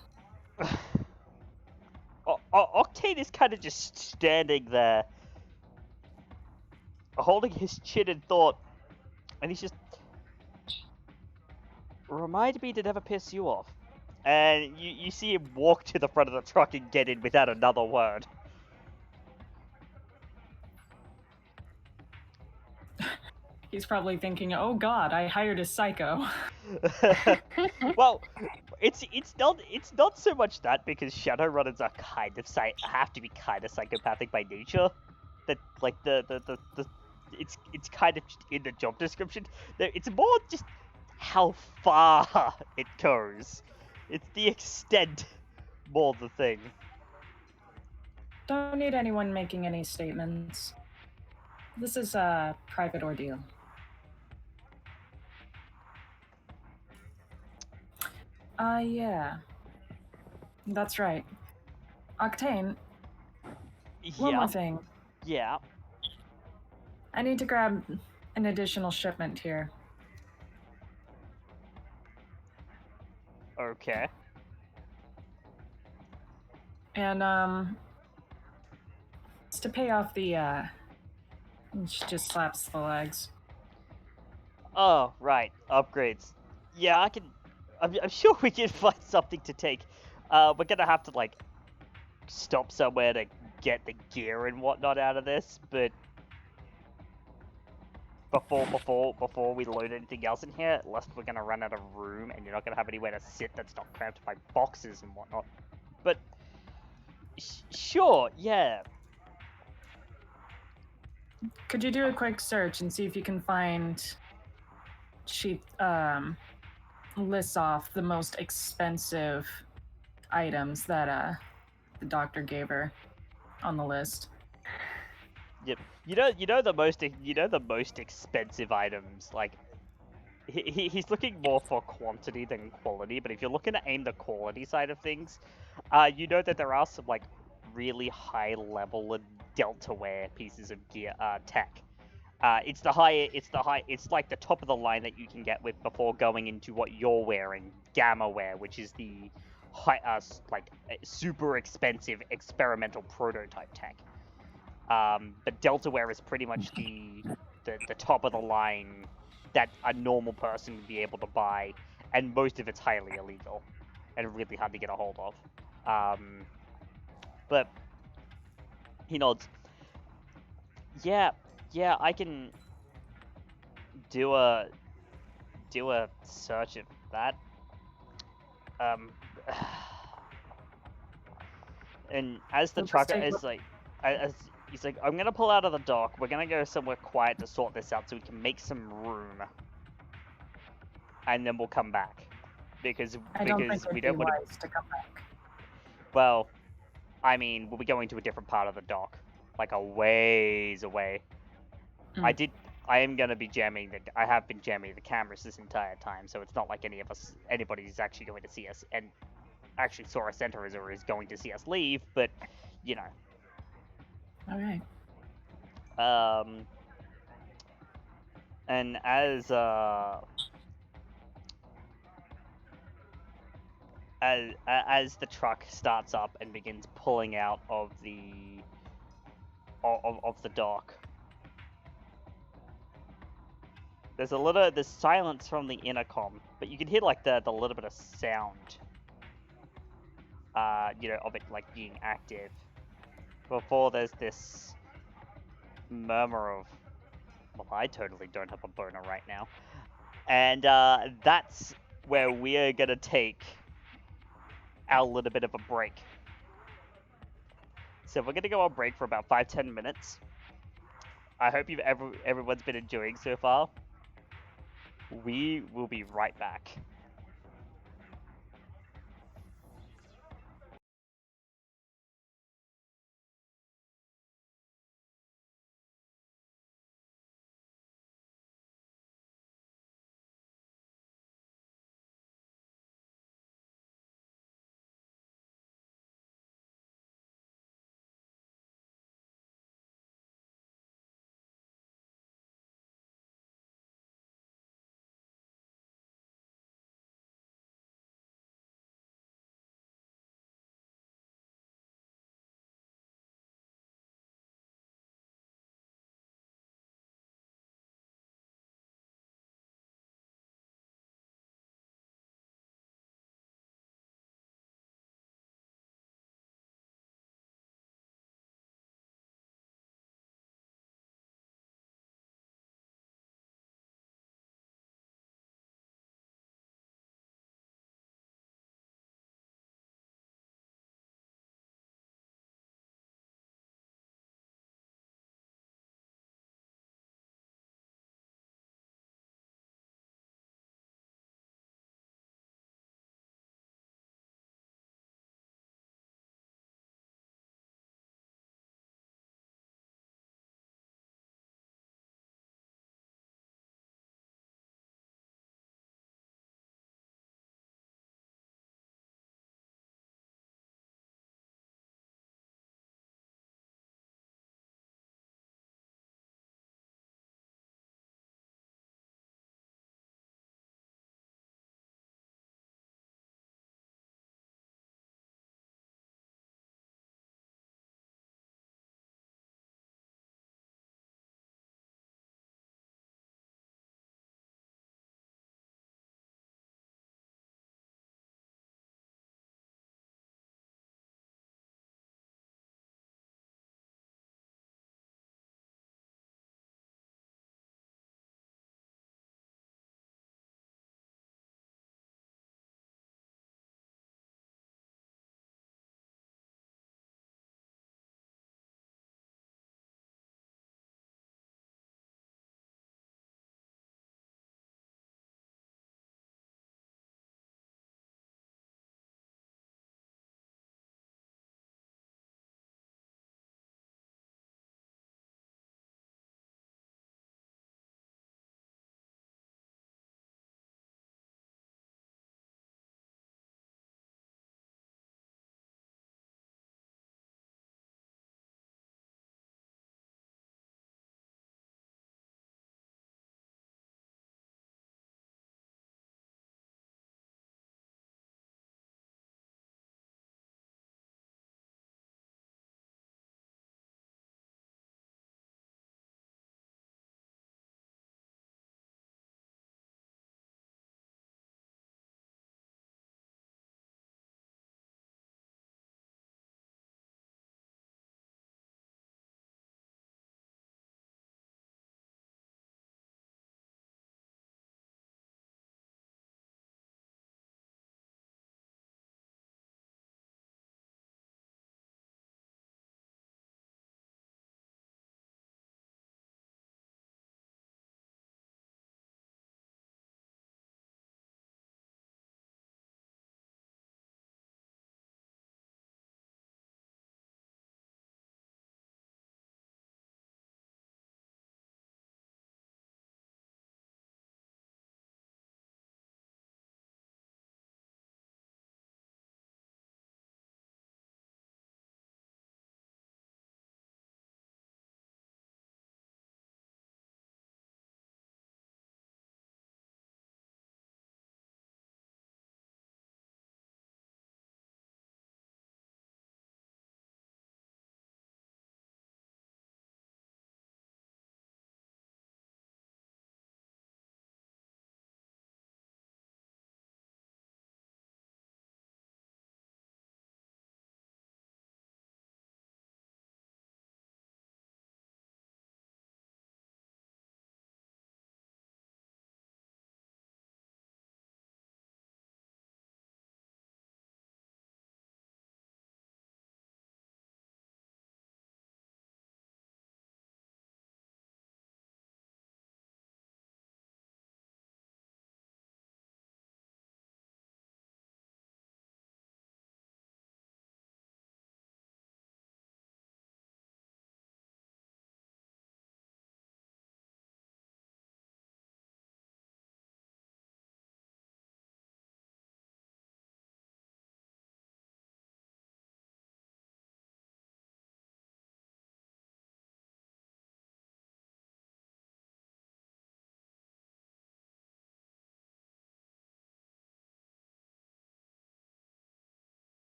Octane is kind of just standing there, holding his chin in thought, and he's just, remind me to never piss you off. And you see him walk to the front of the truck and get in without another word. He's probably thinking, "Oh God, I hired a psycho." Well, it's not so much that, because Shadowrunners are have to be kind of psychopathic by nature. That like the it's kind of just in the job description. It's more just how far it goes. It's the extent more the thing. Don't need anyone making any statements. This is a private ordeal. Yeah. That's right. Octane, one more thing. Yeah. I need to grab an additional shipment here. Okay. And, it's to pay off the, she just slaps the legs. Oh, right. Upgrades. Yeah, I'm sure we can find something to take. We're gonna have to, like, stop somewhere to get the gear and whatnot out of this, but before we load anything else in here, lest we're gonna run out of room and you're not gonna have anywhere to sit that's not cramped by boxes and whatnot. But sure, yeah. Could you do a quick search and see if you can find she lists off the most expensive items that the doctor gave her on the list? Yep. You know the most expensive items, like he's looking more for quantity than quality, but if you're looking to aim the quality side of things, you know that there are some like really high level and deltaware pieces of gear tech. It's like the top of the line that you can get with before going into what you're wearing, Gamma Wear, which is the super expensive experimental prototype tech. But Deltaware is pretty much the top of the line that a normal person would be able to buy, and most of it's highly illegal and really hard to get a hold of. But he nods. Yeah, I can do a search of that. And as the trucker is like, as he's like, I'm gonna pull out of the dock. We're gonna go somewhere quiet to sort this out so we can make some room, and then we'll come back because I don't think we it'd don't be want wise to come back. Well, I mean, we'll be going to a different part of the dock, like a ways away. Mm. I am gonna be jamming I have been jamming the cameras this entire time, so it's not like anybody's actually going to see us and actually saw us enter or is going to see us leave, but you know. Okay. And as the truck starts up and begins pulling out of the dock, there's silence from the intercom, but you can hear like the little bit of sound. Of it like being active. Before there's this murmur of, well, I totally don't have a boner right now. And that's where we're gonna take our little bit of a break. So we're gonna go on break for about 5-10 minutes. I hope everyone's been enjoying so far. We will be right back.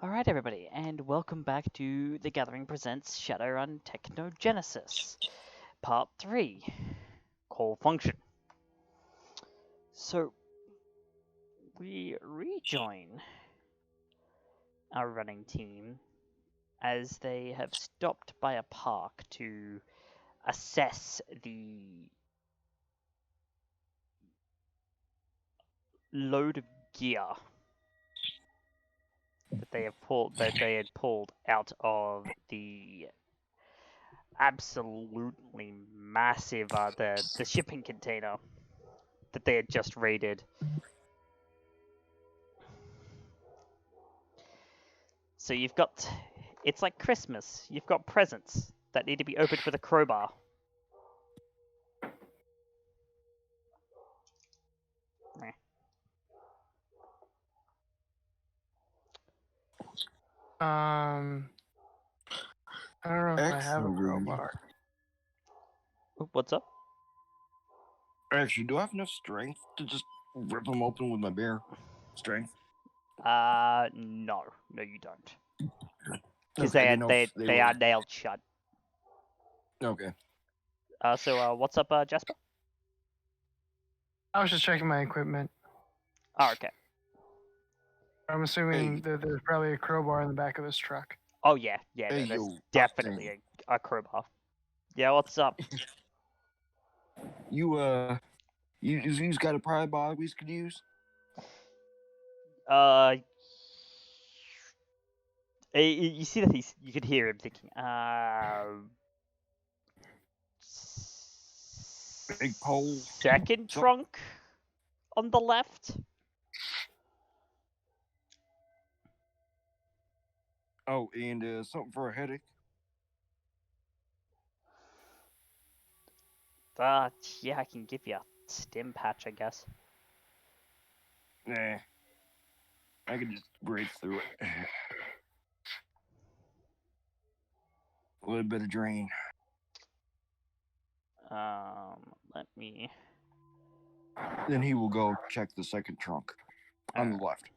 Alright, everybody, and welcome back to The Gathering Presents Shadowrun Technogenesis, Part 3, Call Function. So, we rejoin our running team as they have stopped by a park to assess the load of gear that they had pulled out of the absolutely massive the shipping container that they had just raided. So it's like Christmas. You've got presents that need to be opened with a crowbar. I don't know if I have a Excellent. crowbar. What's up? Actually, do I have enough strength to just rip them open with my bare strength? No, you don't, because Okay, I they didn't know if they are nailed shut. Okay. So what's up, Jasper? I was just checking my equipment. Oh, okay. I'm assuming Hey. that there's probably a crowbar in the back of this truck. Oh yeah, Hey, there's yo, definitely a crowbar. Yeah, what's up? You got a pry bar we could use? You see that you could hear him thinking, Big pole. second trunk on the left. Oh, and something for a headache. Yeah, I can give you a stim patch, I guess. Nah. I can just break through it. A little bit of drain. Let me. Then he will go check the second trunk on the left.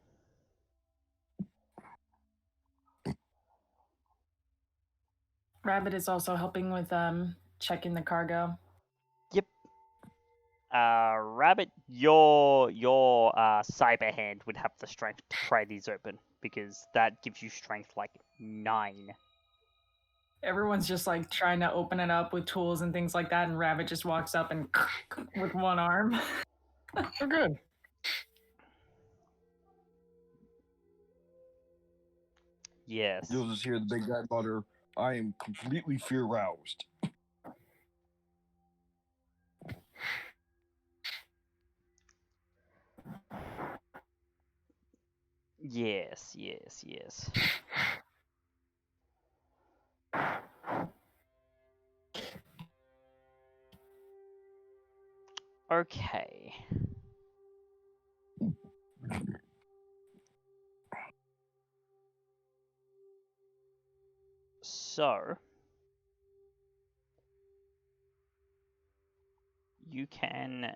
Rabbit is also helping with checking the cargo. Yep. Rabbit, your cyber hand would have the strength to pry these open because that gives you strength like 9. Everyone's just like trying to open it up with tools and things like that, and Rabbit just walks up and with one arm. We're good. Yes. You'll just hear the big guy mutter, "I am completely fear roused." Yes. Okay. So you can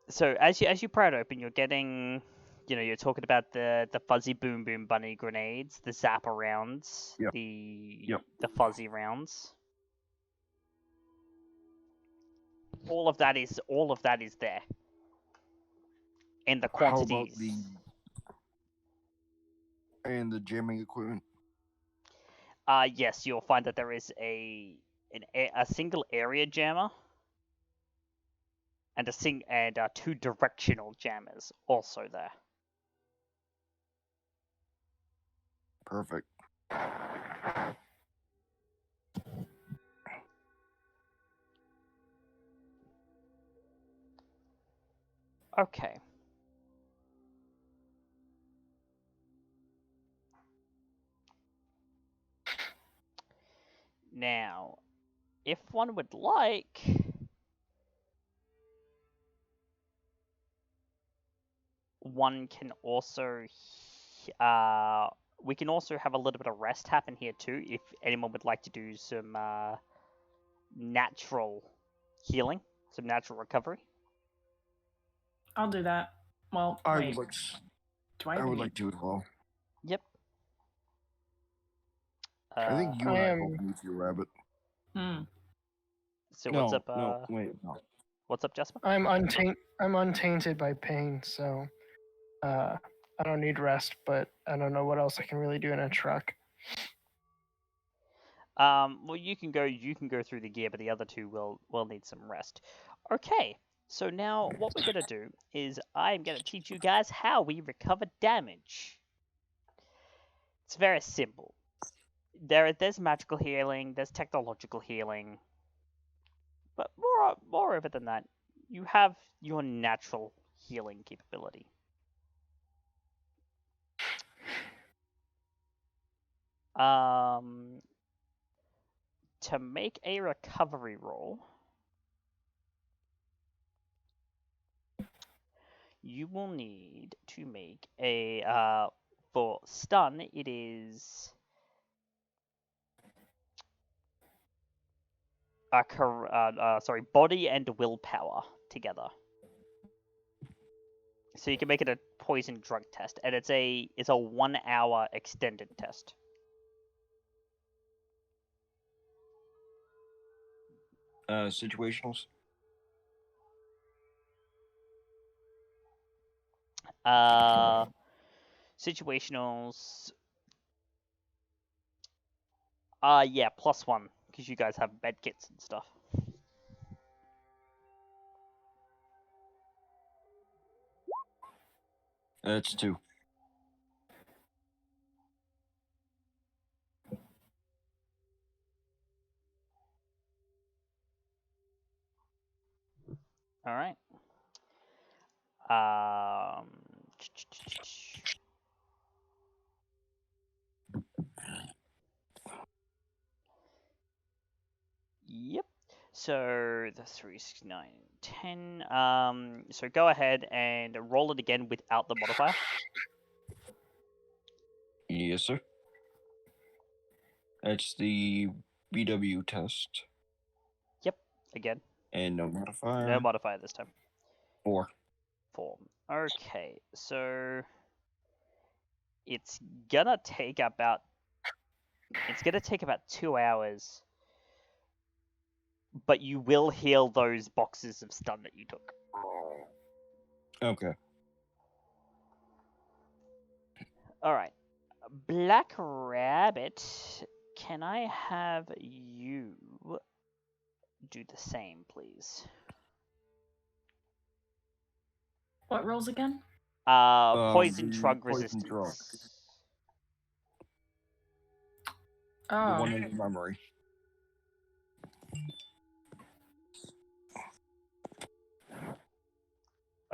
so as you pry it open, you're getting, you're talking about the fuzzy boom boom bunny grenades, the zapper rounds, Yep. the fuzzy rounds. All of that is there. And the quantities. And the jamming equipment? Yes, you'll find that there is a single area jammer and 2 directional jammers also there. Perfect. Okay. Now, if one would like, one can also we can also have a little bit of rest happen here too, if anyone would like to do some natural healing, some natural recovery. I'll do that. Well, I wait. would like. Do I I even would need- like to as well. Yep. I think you I and I am- both need your rabbit. So No, what's up? no, wait, no. What's up, Jasper? I'm untainted by pain, so I don't need rest. But I don't know what else I can really do in a truck. Well, you can go through the gear, but the other two will need some rest. Okay, so now what we're gonna do is I'm gonna teach you guys how we recover damage. It's very simple. There's magical healing, there's technological healing, but moreover than that, you have your natural healing capability. To make a recovery roll, you will need to make a for stun. It is body and willpower together. So you can make it a poison drug test, and it's a 1 hour extended test. Situationals. Situationals. Yeah, +1 because you guys have med kits and stuff. That's 2. All right. Yep. So the 3, 6, 9, 10. So go ahead and roll it again without the modifier. Yes, sir. That's the BW test. Again. And no modifier. No modifier this time. 4. 4. Okay, so it's gonna take about 2 hours, but you will heal those boxes of stun that you took. Okay. All right, Black Rabbit, can I have you do the same, please? What rolls again? Poison The drug poison resistance. drug. Oh, The one in the memory.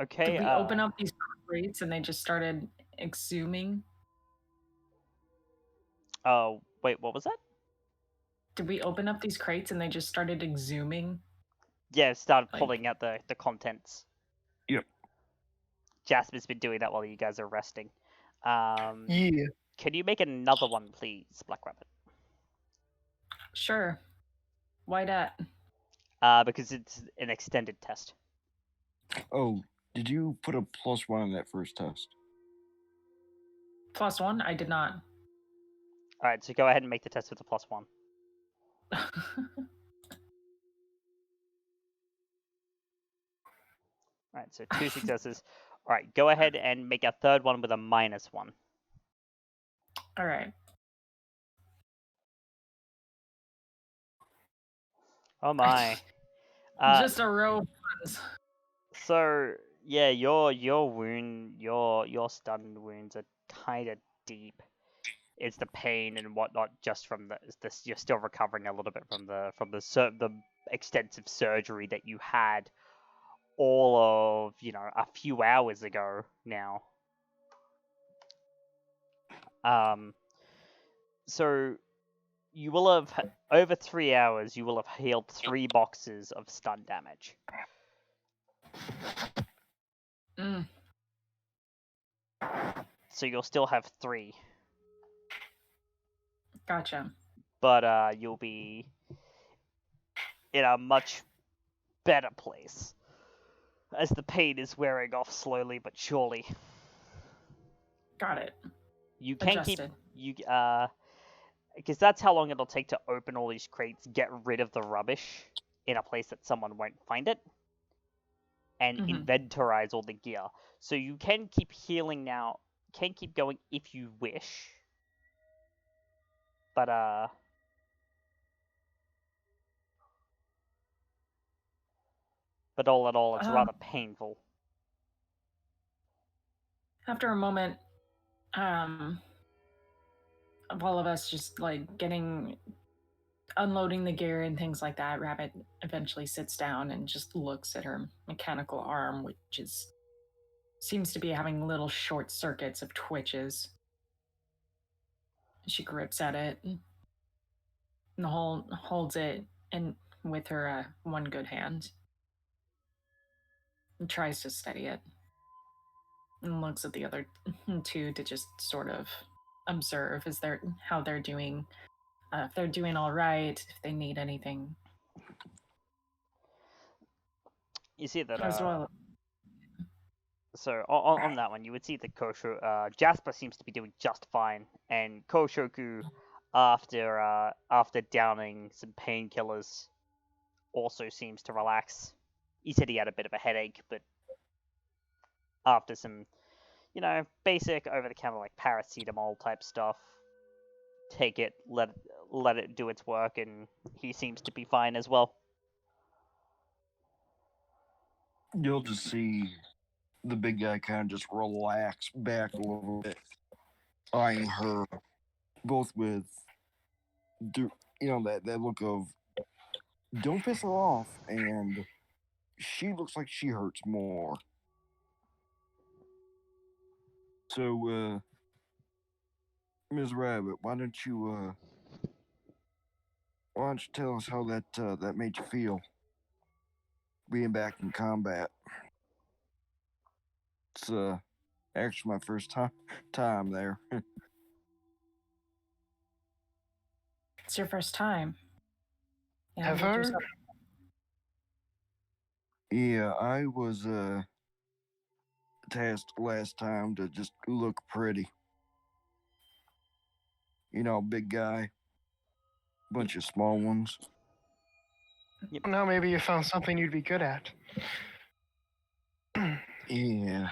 Okay. did we open up these crates and they just started exhuming? Oh, wait, what was that? Did we open up these crates and they just started exhuming? Yeah, start Like- pulling out the contents. Yep. Jasper's been doing that while you guys are resting. Yeah. Can you make another one, please, Black Rabbit? Sure. Why that? Because it's an extended test. Oh, did you put a +1 on that first test? +1? I did not. All right, so go ahead and make the test with the +1. All right, so 2 successes. All right, go ahead and make a third one with a -1. All right. Oh my. Just a row of ones. So yeah, your stunned wounds are kind of deep. It's the pain and whatnot, just from this. You're still recovering a little bit from the extensive surgery that you had all of a few hours ago now. So you will have over 3 hours. You will have healed 3 boxes of stun damage. Mm. So you'll still have 3. Gotcha. But you'll be in a much better place as the pain is wearing off slowly but surely. Got it. You can Adjusted. because that's how long it'll take to open all these crates, get rid of the rubbish in a place that someone won't find it, and inventorize all the gear. So you can keep healing now, can keep going if you wish, but all in all, it's rather painful. After a moment, of all of us just like unloading the gear and things like that, Rabbit eventually sits down and just looks at her mechanical arm, which seems to be having little short circuits of twitches. She grips at it and holds it and with her one good hand and tries to steady it and looks at the other two to just sort of observe how they're doing, if they're doing all right, if they need anything. You see that As well. So on that one, you would see that Jasper seems to be doing just fine, and Koshoku, after downing some painkillers, also seems to relax. He said he had a bit of a headache, but after some, basic over-the-counter like paracetamol type stuff, take it, let it do its work, and he seems to be fine as well. You'll just see the big guy kind of just relax back a little bit, eyeing her, both with, that look of, don't piss her off, and she looks like she hurts more. So, Ms. Rabbit, why don't you tell us how that made you feel, being back in combat? It's actually my first time there. It's your first time. Yeah, Ever? Yeah, I was tasked last time to just look pretty. Big guy, bunch of small ones. Yep. Now maybe you found something you'd be good at. Yeah,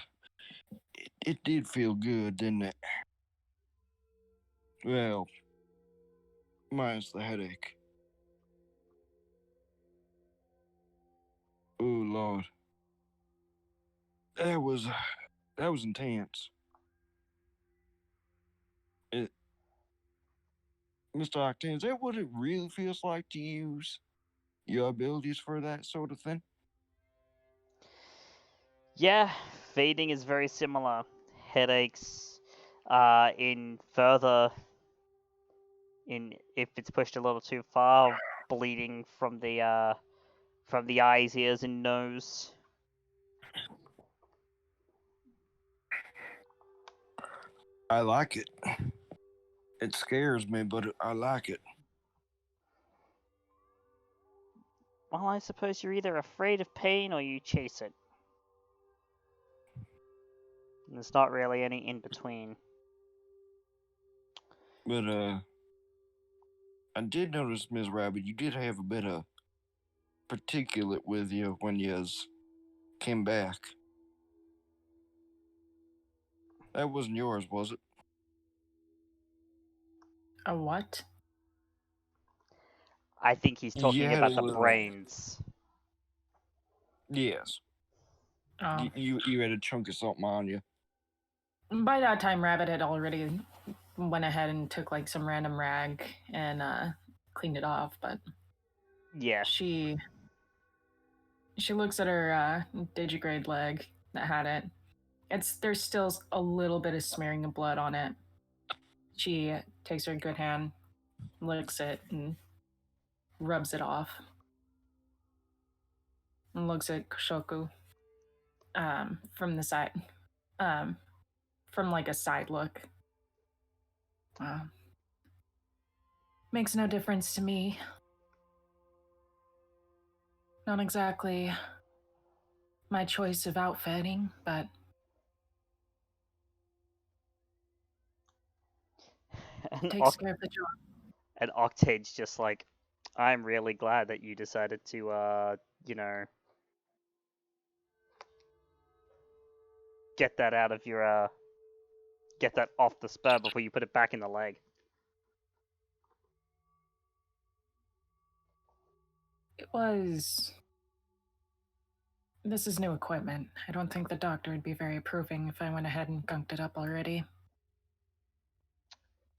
it did feel good, didn't it? Well, minus the headache. Oh Lord, that was intense. Mr. Octane, is that what it really feels like to use your abilities for that sort of thing? Yeah, fading is very similar. Headaches, if it's pushed a little too far, bleeding from the eyes, ears, and nose. I like it. It scares me, but I like it. Well, I suppose you're either afraid of pain or you chase it. And there's not really any in between. But I did notice, Ms. Rabbit, you did have a bit of particulate with you when you came back. That wasn't yours, was it? A what? I think he's talking You had about a the little- brains. Yes. Oh. You had a chunk of something on you. By that time, Rabbit had already went ahead and took like some random rag and cleaned it off, but Yeah. she looks at her digigrade leg that had it. There's still a little bit of smearing of blood on it. She takes her good hand, licks it, and rubs it off. And looks at Koshoku from the side, from like a side look. Makes no difference to me. Not exactly my choice of outfitting, but And, takes care of the job. and Octane's just like, I'm really glad that you decided to, get that out of your, get that off the spur before you put it back in the leg. It was. This is new equipment. I don't think the doctor would be very approving if I went ahead and gunked it up already.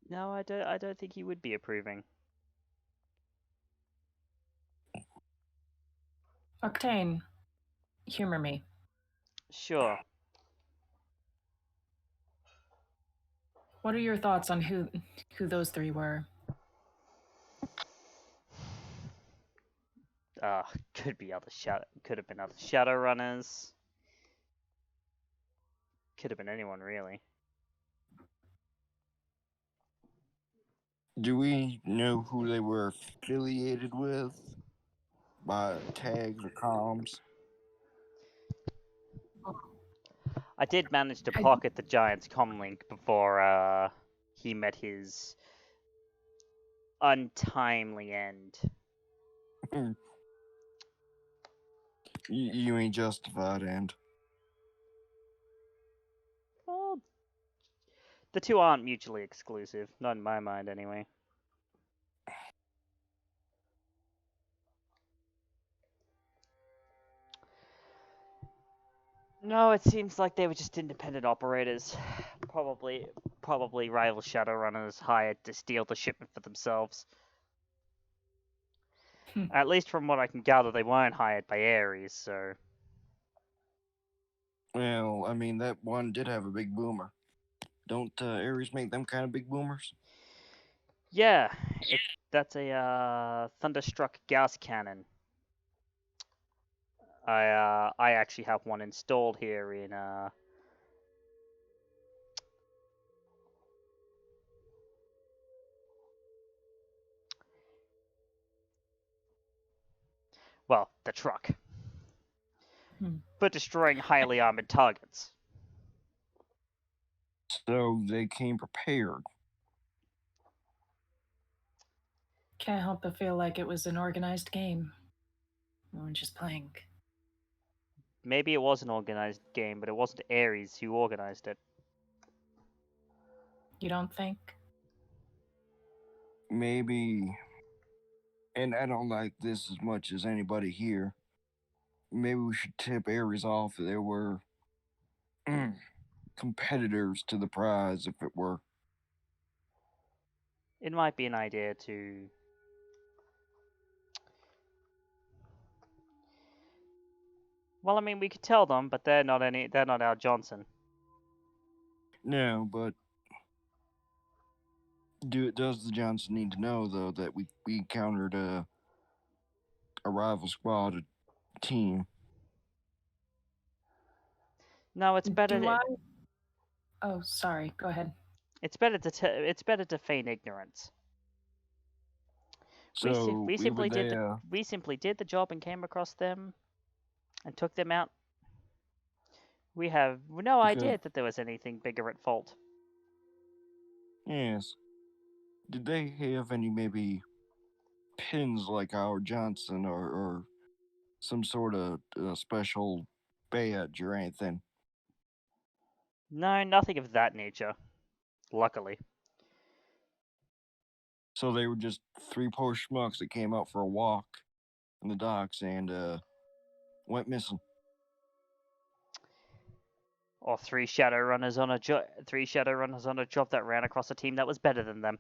No, I don't think he would be approving. Octane, humor me. Sure. What are your thoughts on who those three were? Could have been other Shadowrunners. Could have been anyone really. Do we know who they were affiliated with by tags or comms? I did manage to I- pocket the Giant's comlink before he met his untimely end. You ain't justified, and Well, the two aren't mutually exclusive, not in my mind anyway. No, it seems like they were just independent operators. Probably rival Shadowrunners hired to steal the shipment for themselves. At least from what I can gather, they weren't hired by Ares, so... well, I mean that one did have a big boomer. Don't Ares make them kind of big boomers? Yeah, that's a Thunderstruck Gauss cannon. I actually have one installed here in well, the truck. For destroying highly armored targets. So they came prepared. Can't help but feel like it was an organized game. We were just playing. Maybe it was an organized game, but it wasn't Ares who organized it. You don't think? Maybe, and I don't like this as much as anybody here. Maybe we should tip Ares off that there were competitors to the prize, if it were. It might be an idea to... Well, I mean, we could tell them, but they're not Al Johnson. No, but does the Johnson need to know though that we encountered a rival squad team? No, it's better. Oh, sorry. Go ahead. It's better to feign ignorance. So we simply did the job and came across them, and took them out. We have no idea that there was anything bigger at fault. Yes. Did they have any maybe pins like our Johnson or some sort of special badge or anything? No, nothing of that nature. Luckily. So they were just three poor schmucks that came out for a walk in the docks and went missing. Or three Shadowrunners on a job that ran across a team that was better than them.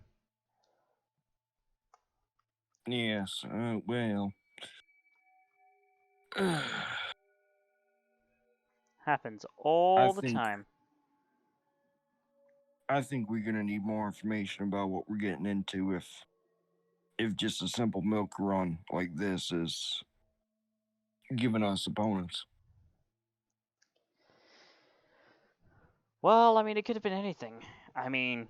Yes, well. Happens all the time. I think we're gonna need more information about what we're getting into if just a simple milk run like this is giving us opponents. Well, I mean, it could have been anything. I mean,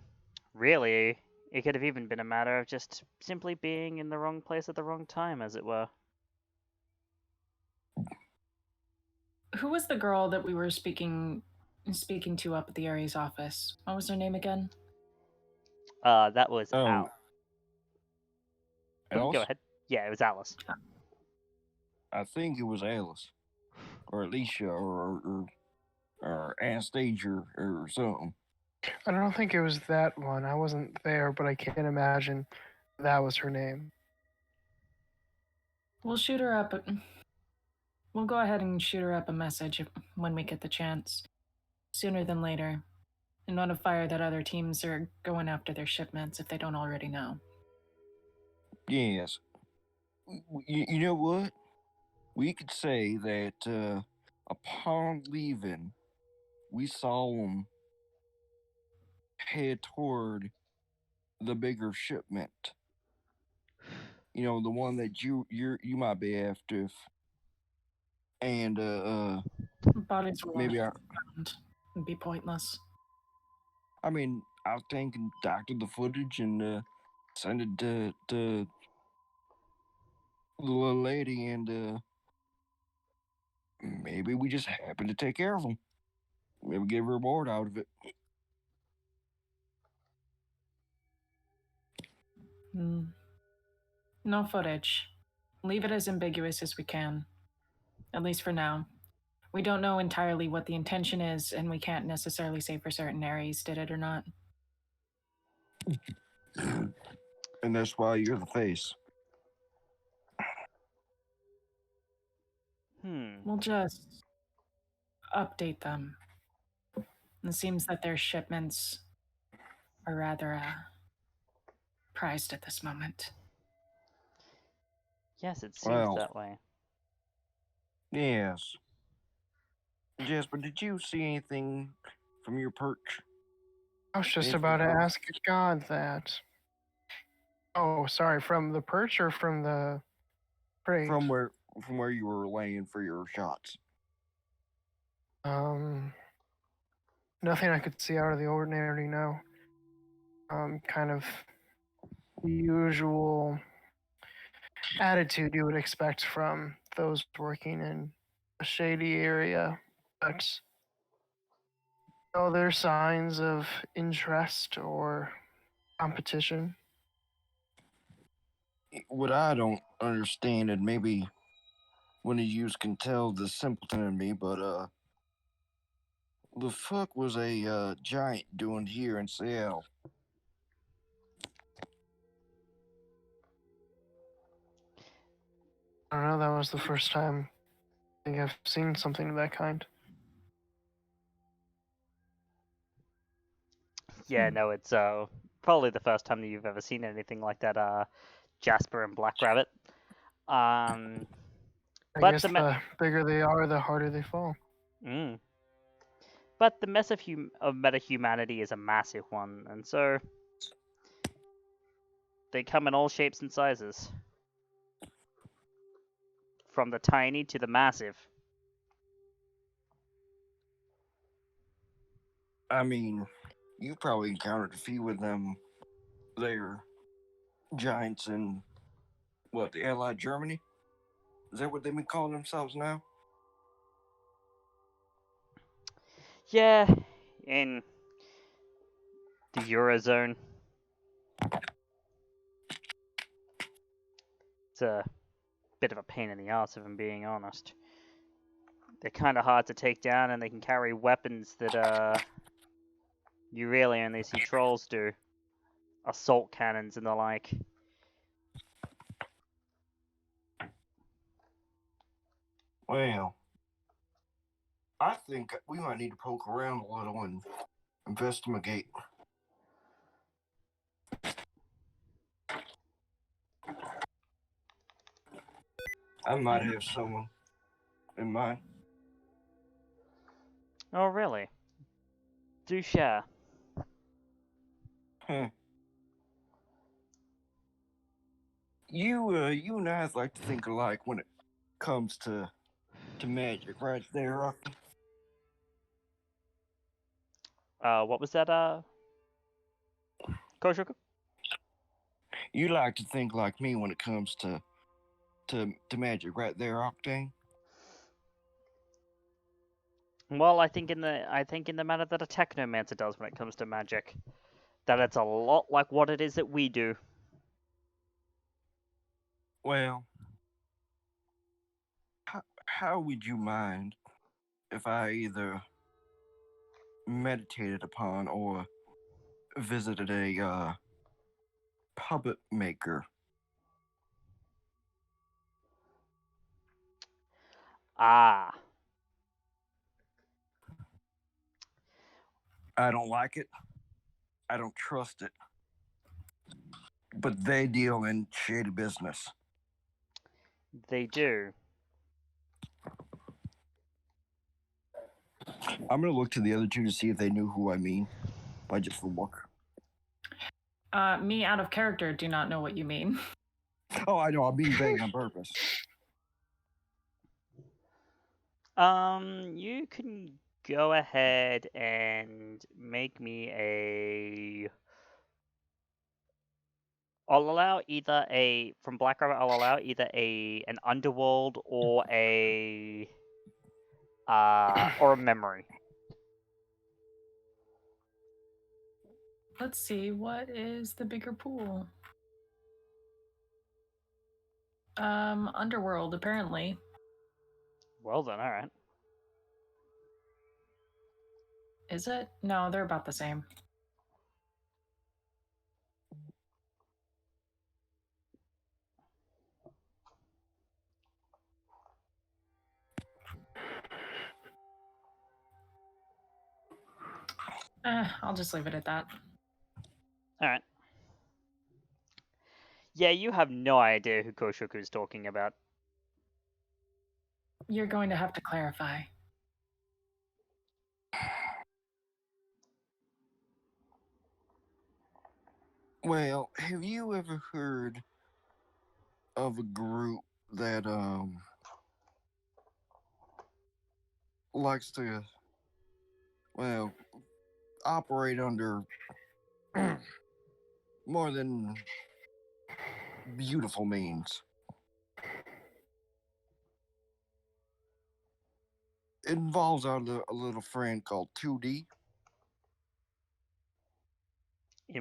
really, It could have even been a matter of just simply being in the wrong place at the wrong time, as it were. Who was the girl that we were speaking to up at the Ares office? What was her name again? That was Oh, Go Alice? ahead. Yeah, it was Alice. I think it was Alice, or Alicia, or Anastasia, or something. I don't think it was that one. I wasn't there, but I can't imagine that was her name. We'll shoot her up. We'll go ahead and shoot her up a message when we get the chance, sooner than later, and notify her that other teams are going after their shipments if they don't already know. Yes. You know what? We could say that upon leaving, we saw them head toward the bigger shipment. You know, the one that you might be after. And Bodies will maybe and be pointless. I mean, I think doctor the footage and send it to the little lady, and maybe we just happen to take care of them. Maybe give her a reward out of it. No footage. Leave it as ambiguous as we can. At least for now. We don't know entirely what the intention is, and we can't necessarily say for certain Ares did it or not. And that's why you're the face. We'll just update them. It seems that their shipments are rather prized at this moment. Yes, it seems Well, that way. Yes. Jasper, did you see anything from your perch? I was just Anything about to from- ask God that. Oh, sorry, from the perch or from the crate? From where you were laying for your shots. Nothing I could see out of the ordinary, no. Kind of the usual attitude you would expect from those working in a shady area, but no other signs of interest or competition. What I don't understand, and maybe one of you can tell the simpleton in me, but the fuck was a giant doing here in Seattle? I don't know, that was the first time I think I've seen something of that kind. Yeah, no, it's probably the first time that you've ever seen anything like that. Jasper and Black Rabbit. I But guess the the bigger they are, the harder they fall. But the mess of meta-humanity is a massive one, and so they come in all shapes and sizes. From the tiny to the massive. I mean, you probably encountered a few of them there. Giants in, what, the Allied Germany? Is that what they've been calling themselves now? Yeah, in the Eurozone. It's a bit of a pain in the ass, if I'm being honest. They're kind of hard to take down, and they can carry weapons that you really only see trolls do. Assault cannons and the like. Well, I think we might need to poke around a little and investigate. I might have someone in mind. Oh, really? Do share. Huh. You and I like to think alike when it comes to magic, right there, Rocky? What was that, Koshoku? You like to think like me when it comes to magic, right there, Octane? Well, I think in the manner that a technomancer does when it comes to magic, that it's a lot like what it is that we do. Well, how would you mind if I either meditated upon or visited a puppet maker? Ah, I don't like it. I don't trust it. But they deal in shady business. they do. I'm gonna look to the other two to see if they knew who I mean by just the look. Me out of character do not know what you mean. Oh, I know. I'm being vague on purpose. You can go ahead and make me a. I'll allow either a from Black Rabbit. I'll allow either an underworld or a memory. Let's see, what is the bigger pool? Underworld, apparently. Well then, all right. Is it? No, they're about the same. I'll just leave it at that. All right. Yeah, you have no idea who Koshoku is talking about. You're going to have to clarify. Well, have you ever heard of a group that likes to, well, operate under more than beautiful means? It involves a little friend called 2D.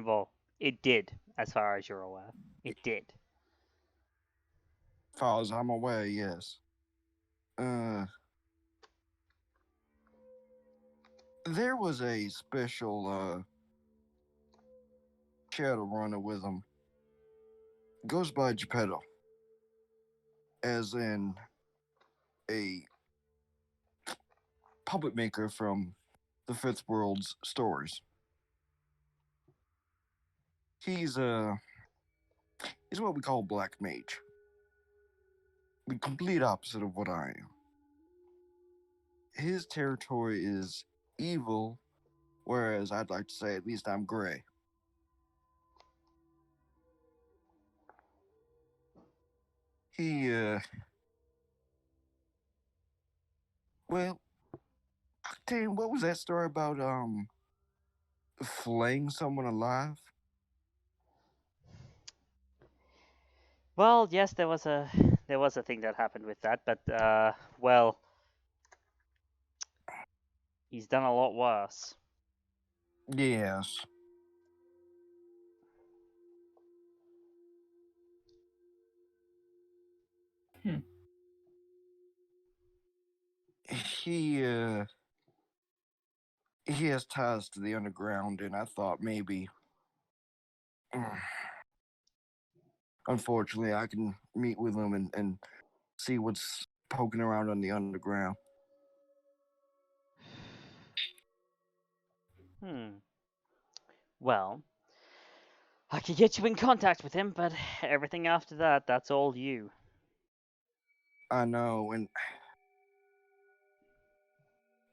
Well, it did, as far as you're aware. It did. As far as I'm aware, yes. There was a special Shadowrunner with him. Goes by Geppetto. As in a puppet maker from the Fifth World's stories. He's what we call Black Mage. The complete opposite of what I am. His territory is evil, whereas I'd like to say at least I'm gray. He well, Octane, what was that story about flaying someone alive? Well, yes, there was a thing that happened with that, but well, he's done a lot worse. Yes. He has ties to the underground, and I thought maybe unfortunately I can meet with him and see what's poking around on the underground. Well, I could get you in contact with him, but everything after that, that's all you. I know, and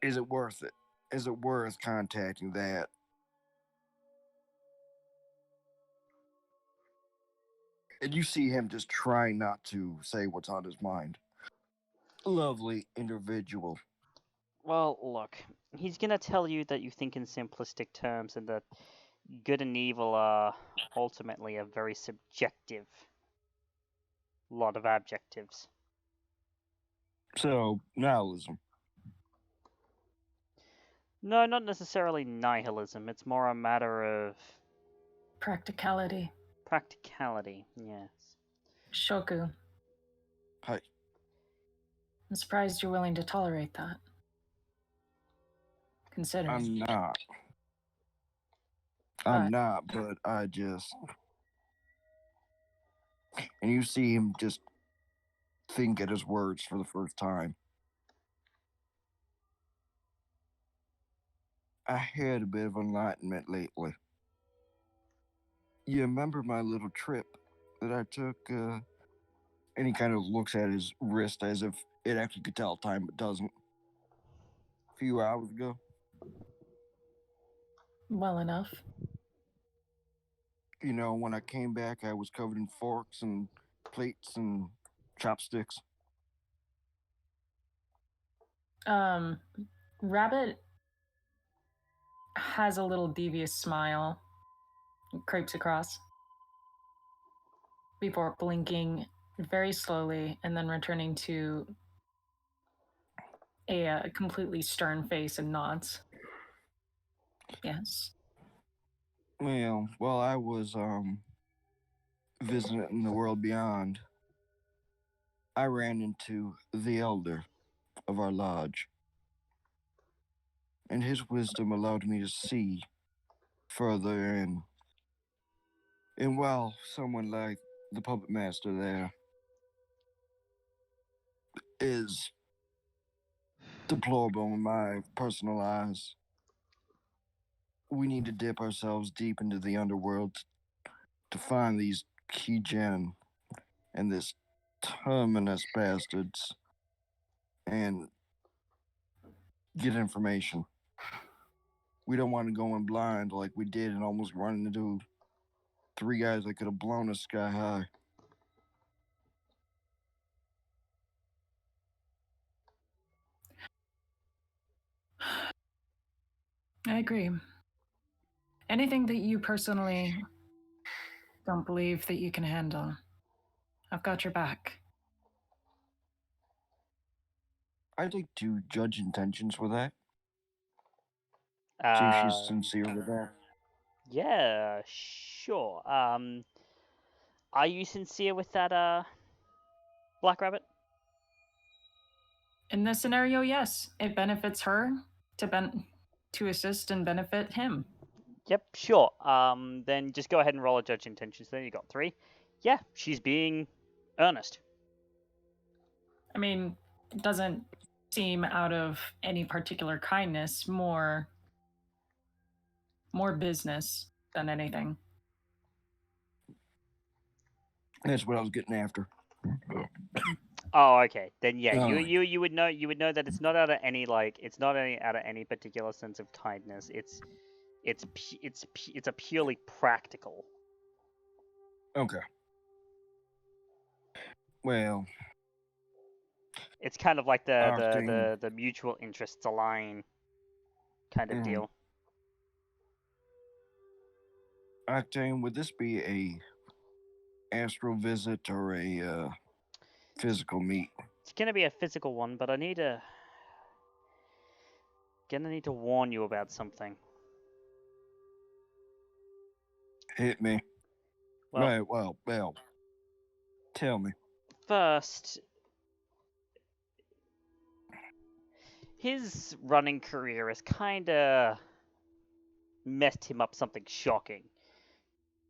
is it worth it? Is it worth contacting that? And you see him just trying not to say what's on his mind. Lovely individual. Well, look, he's gonna tell you that you think in simplistic terms and that good and evil are ultimately a very subjective lot of adjectives. So, nihilism. No, not necessarily nihilism. It's more a matter of Practicality. practicality, yes. Shoku, Hi. I'm surprised you're willing to tolerate that. Considering. I'm not. But- I'm not, but I just. And you see him just think at his words for the first time. I had a bit of enlightenment lately. You remember my little trip that I took? And he kind of looks at his wrist as if it actually could tell time, but doesn't. A few hours ago. Well enough. You know, when I came back, I was covered in forks and plates and chopsticks. Rabbit has a little devious smile, creeps across, before blinking very slowly and then returning to a completely stern face and nods. Yes. Well, while I was visiting the world beyond, I ran into the elder of our lodge, and his wisdom allowed me to see further and while someone like the puppet master there is deplorable in my personal eyes, we need to dip ourselves deep into the underworld to find these key gen and this terminus bastards and get information. We don't want to go in blind like we did and almost run into 3 guys that could have blown us sky high. I agree. Anything that you personally don't believe that you can handle, I've got your back. I'd like to judge intentions with that. See if she's sincere with that. Yeah, sure. Are you sincere with that, Black Rabbit? In this scenario, yes, it benefits her to assist and benefit him. Yep, sure. Then just go ahead and roll a judge intentions. Then you got 3. Yeah, she's being earnest. I mean, it doesn't seem out of any particular kindness, more business than anything. That's what I was getting after. Oh, okay. Then yeah, Alright. you would know that it's not out of any out of any particular sense of kindness. It's a purely practical. Okay. Well, It's kind of like Octane. the mutual interests align kind of Mhm. deal. Octane, would this be a astral visit or a physical meet? It's gonna be a physical one, but gonna need to warn you about something. Hit me. Well, Well. Tell me. first, his running career has kinda messed him up something shocking.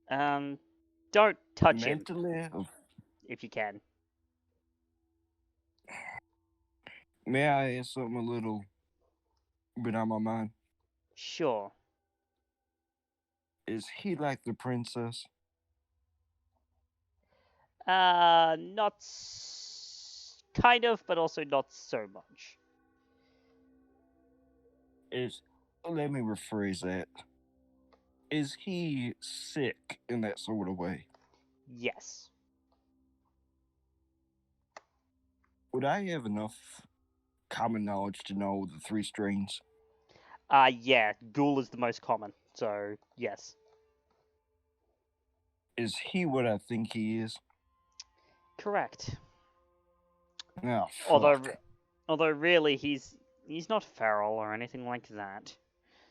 Don't touch him Mentally? if you can. May I ask something a little bit on my mind? Sure. Is he like the princess? Not kind of, but also not so much. Let me rephrase that. Is he sick in that sort of way? Yes. Would I have enough common knowledge to know the 3 strains? Yeah, ghoul is the most common, so yes. Is he what I think he is? Correct. Oh, Although, fuck. although really, he's not feral or anything like that.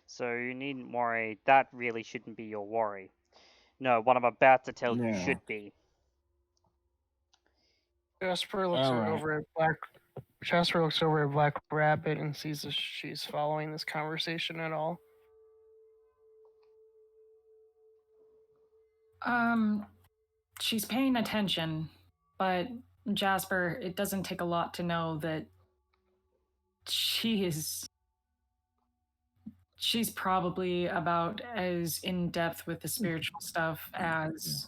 So you needn't worry. That really shouldn't be your worry. No, what I'm about to tell you Yeah. should be. Jasper looks Alright. over at Black. Jasper looks over at Black Rabbit and sees if she's following this conversation at all. She's paying attention, but Jasper, it doesn't take a lot to know that she's probably about as in depth with the spiritual stuff as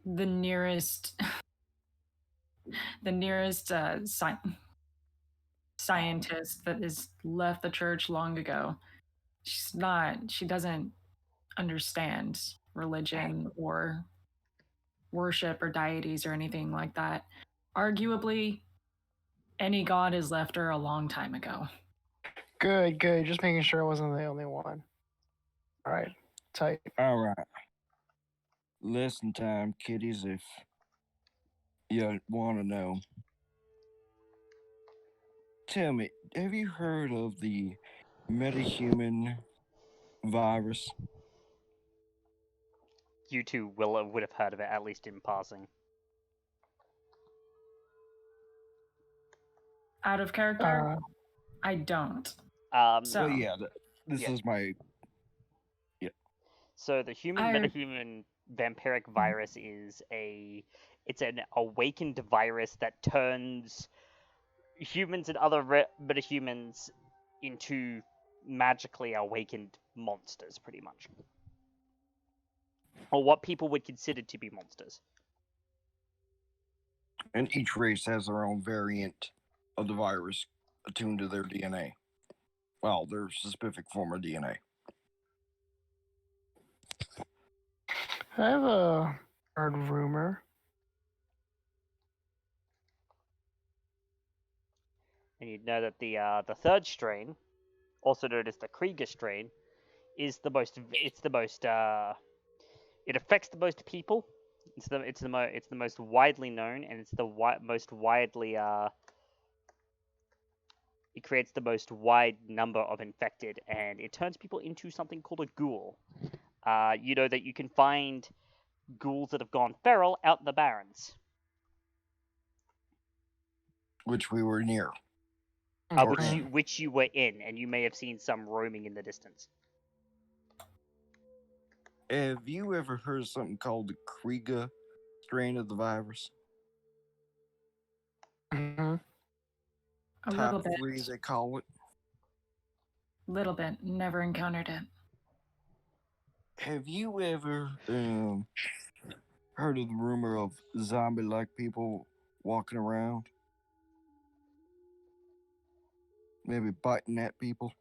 the nearest scientist that has left the church long ago. She doesn't understand religion or worship or deities or anything like that. Arguably, any god has left her a long time ago. Good, good. Just making sure I wasn't the only one. All right, tight. Alright. Lesson time, kiddies, if you want to know. Tell me, have you heard of the metahuman virus? You two would have heard of it, at least in passing. Out of character, I don't. So Well, yeah, this yeah. is my. So the human I- metahuman vampiric virus is it's an awakened virus that turns humans and other metahumans into magically awakened monsters, pretty much. Or what people would consider to be monsters. And each race has their own variant of the virus attuned to their DNA. Well, their specific form of DNA. I have a heard rumor. And you'd know that the third strain, also known as the Krieger strain, is the most. It affects the most people. It's the most widely known, and it's the most widely It creates the most wide number of infected, and it turns people into something called a ghoul. You know that you can find ghouls that have gone feral out in the barrens. Which we were near. Which you were in, and you may have seen some roaming in the distance. Have you ever heard of something called the Krieger strain of the virus? Mm-hmm. a Top little bit. 3, they call it. Little bit. Never encountered it. Have you ever heard of the rumor of zombie-like people walking around? Maybe biting at people?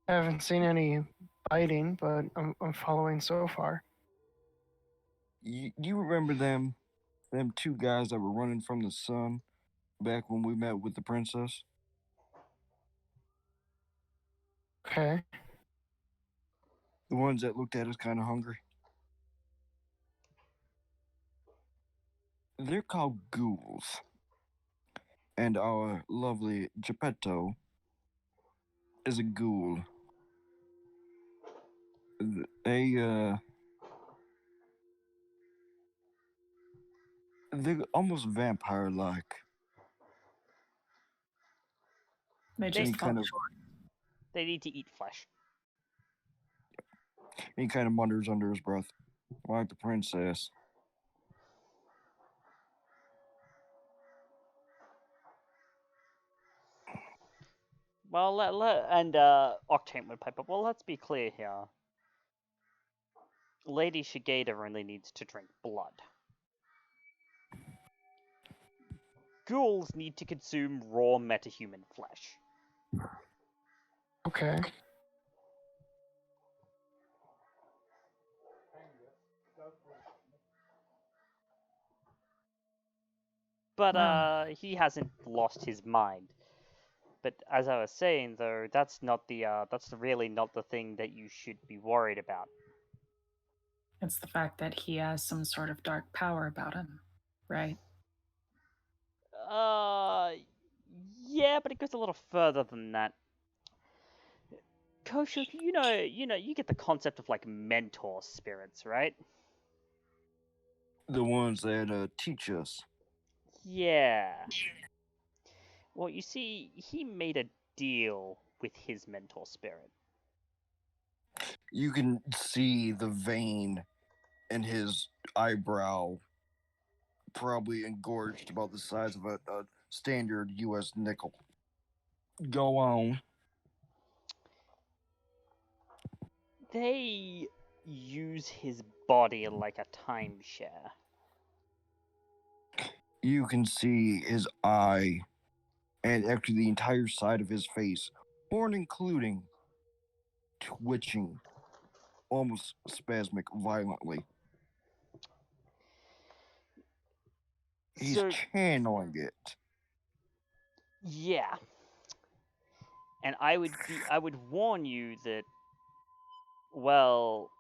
I haven't seen any biting, but I'm following so far. You remember them two guys that were running from the sun back when we met with the princess? Okay. The ones that looked at us kind of hungry? They're called ghouls. And our lovely Geppetto is a ghoul. They're almost vampire-like. They just fall short. They need to eat flesh. He kind of mutters under his breath, like the princess. Well, and Octane would pipe up. Well, let's be clear here. Lady Shigeda only needs to drink blood. Ghouls need to consume raw metahuman flesh. Okay. But he hasn't lost his mind. But as I was saying, though, that's really not the thing that you should be worried about. It's the fact that he has some sort of dark power about him, right? Yeah, but it goes a little further than that. Koshuk, you get the concept of like mentor spirits, right? The ones that teach us. Yeah. Well, you see, he made a deal with his mentor spirit. You can see the vein in his eyebrow, probably engorged about the size of a standard U.S. nickel. Go on. They use his body like a timeshare. You can see his eye, and actually the entire side of his face, horn including, twitching, almost spasmic, violently. He's So, channeling it. yeah. And I would warn you that, well,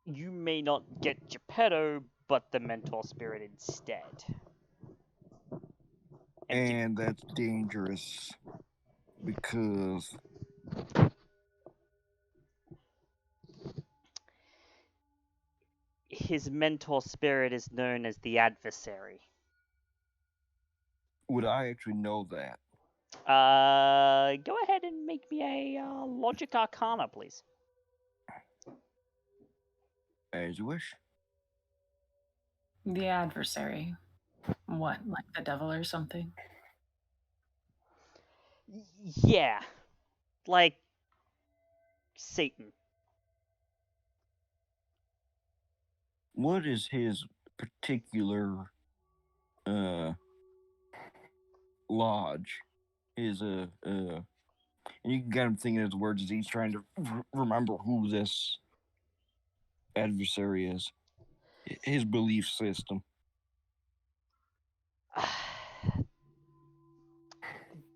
you may not get Geppetto, but the mentor spirit instead. And that's dangerous because his mentor spirit is known as the adversary. would I actually know that? Go ahead and make me a logic arcana, please. As you wish. The adversary. What, like the devil or something? Yeah, like Satan. What is his particular lodge? His and you can get him thinking his words as he's trying to remember who this adversary is. His belief system.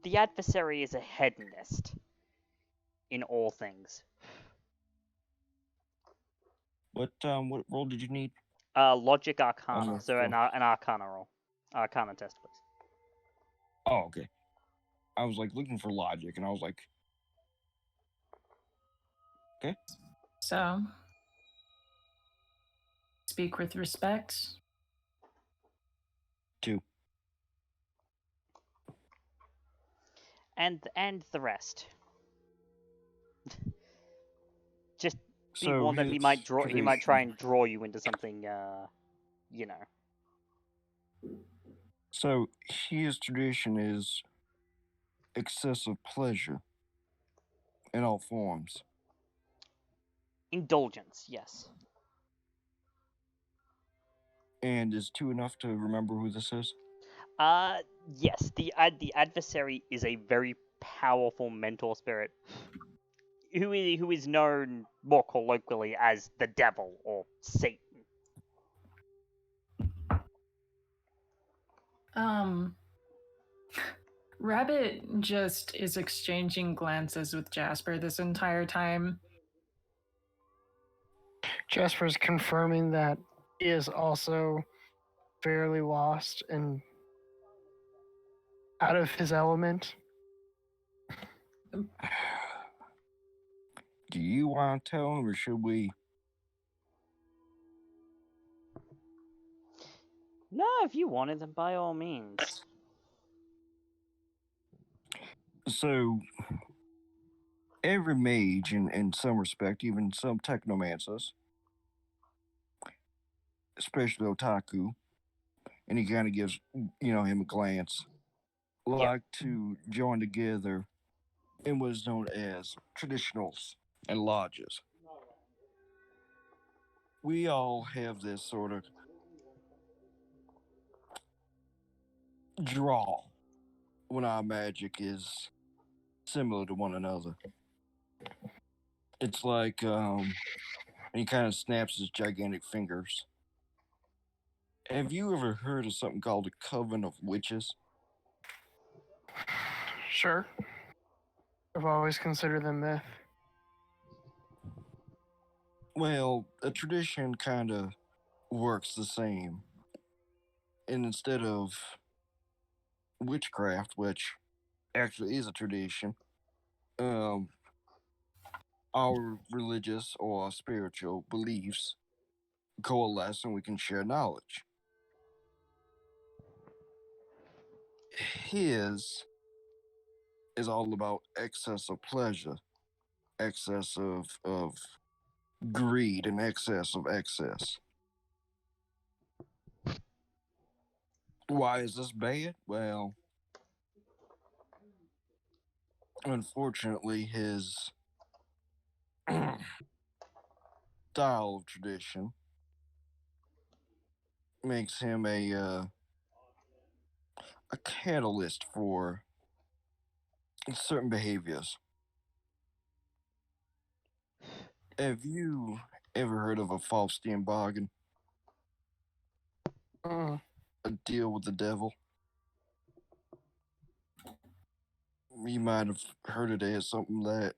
The adversary is a hedonist in all things. What role did you need? Logic arcana. Oh, So an arcana roll. Arcana test, please. Oh, okay. I was like looking for logic, and I was like, okay. So, speak with respect. 2. And the rest. Just be So warned that he his might try tradition- and draw you into something. So his tradition is excessive pleasure in all forms. Indulgence. Yes. And is 2 enough to remember who this is? Yes. The adversary is a very powerful mentor spirit who is known more colloquially as the devil or Satan. Rabbit just is exchanging glances with Jasper this entire time. Jasper's confirming that he is also fairly lost and out of his element. Do you want to tell him, or should we? No, if you wanted them, by all means. So, every mage, in some respect, even some technomancers, especially Otaku, and he kind of gives, him a glance, like to join together in what is known as traditionals and lodges. We all have this sort of draw when our magic is similar to one another. It's like, and he kind of snaps his gigantic fingers. Have you ever heard of something called a coven of witches? Sure. I've always considered them myth. Well, a tradition kind of works the same. And instead of witchcraft, which actually is a tradition, um, our religious or spiritual beliefs coalesce and we can share knowledge. His is all about excess of pleasure, excess of greed, and excess of excess. Why is this bad? Well, unfortunately, his style of tradition makes him a catalyst for certain behaviors. Have you ever heard of a Faustian bargain? Mm. A deal with the devil? You might have heard it as something that,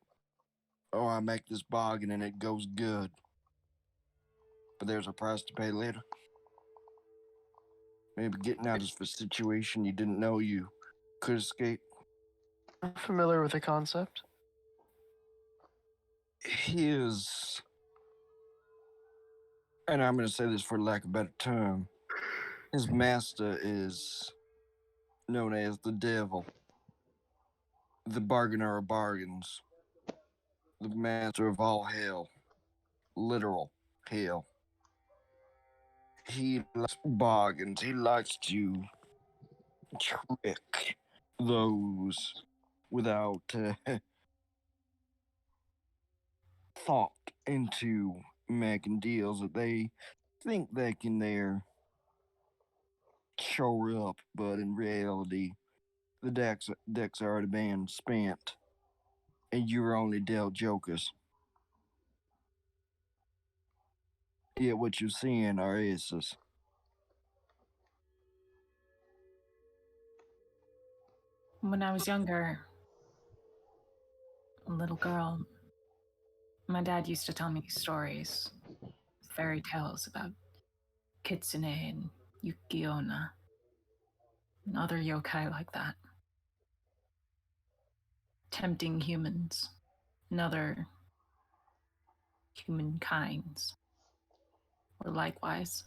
oh, I make this bargain and it goes good, but there's a price to pay later. Maybe getting out of a situation you didn't know you could escape. I'm familiar with the concept. His, and I'm going to say this for lack of a better term, his master is known as the devil, the bargainer of bargains, the master of all hell, literal hell. He likes bargains. He likes to trick those without thought into making deals that they think they can there shore up, but in reality, the decks already been spent, and you're only dealt jokers. Yet what you're seeing are aces. When I was younger, a little girl, my dad used to tell me stories, fairy tales about Kitsune and Yukiona and other yokai like that. Tempting humans and other humankinds, or likewise,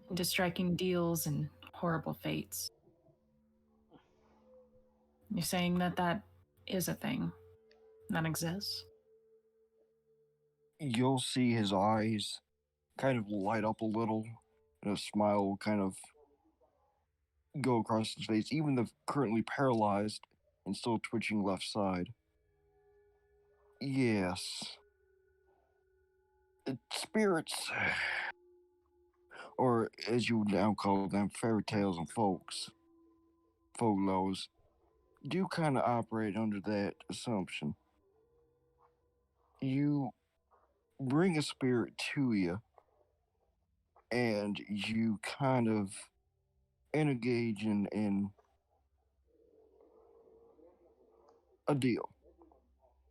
into striking deals and horrible fates. You're saying that that is a thing that exists? You'll see his eyes kind of light up a little, and a smile will kind of go across his face, even the currently paralyzed and still twitching left side. Yes. Spirits, or as you would now call them, fairy tales and folklores, do kind of operate under that assumption. You bring a spirit to you, and you kind of engage in a deal.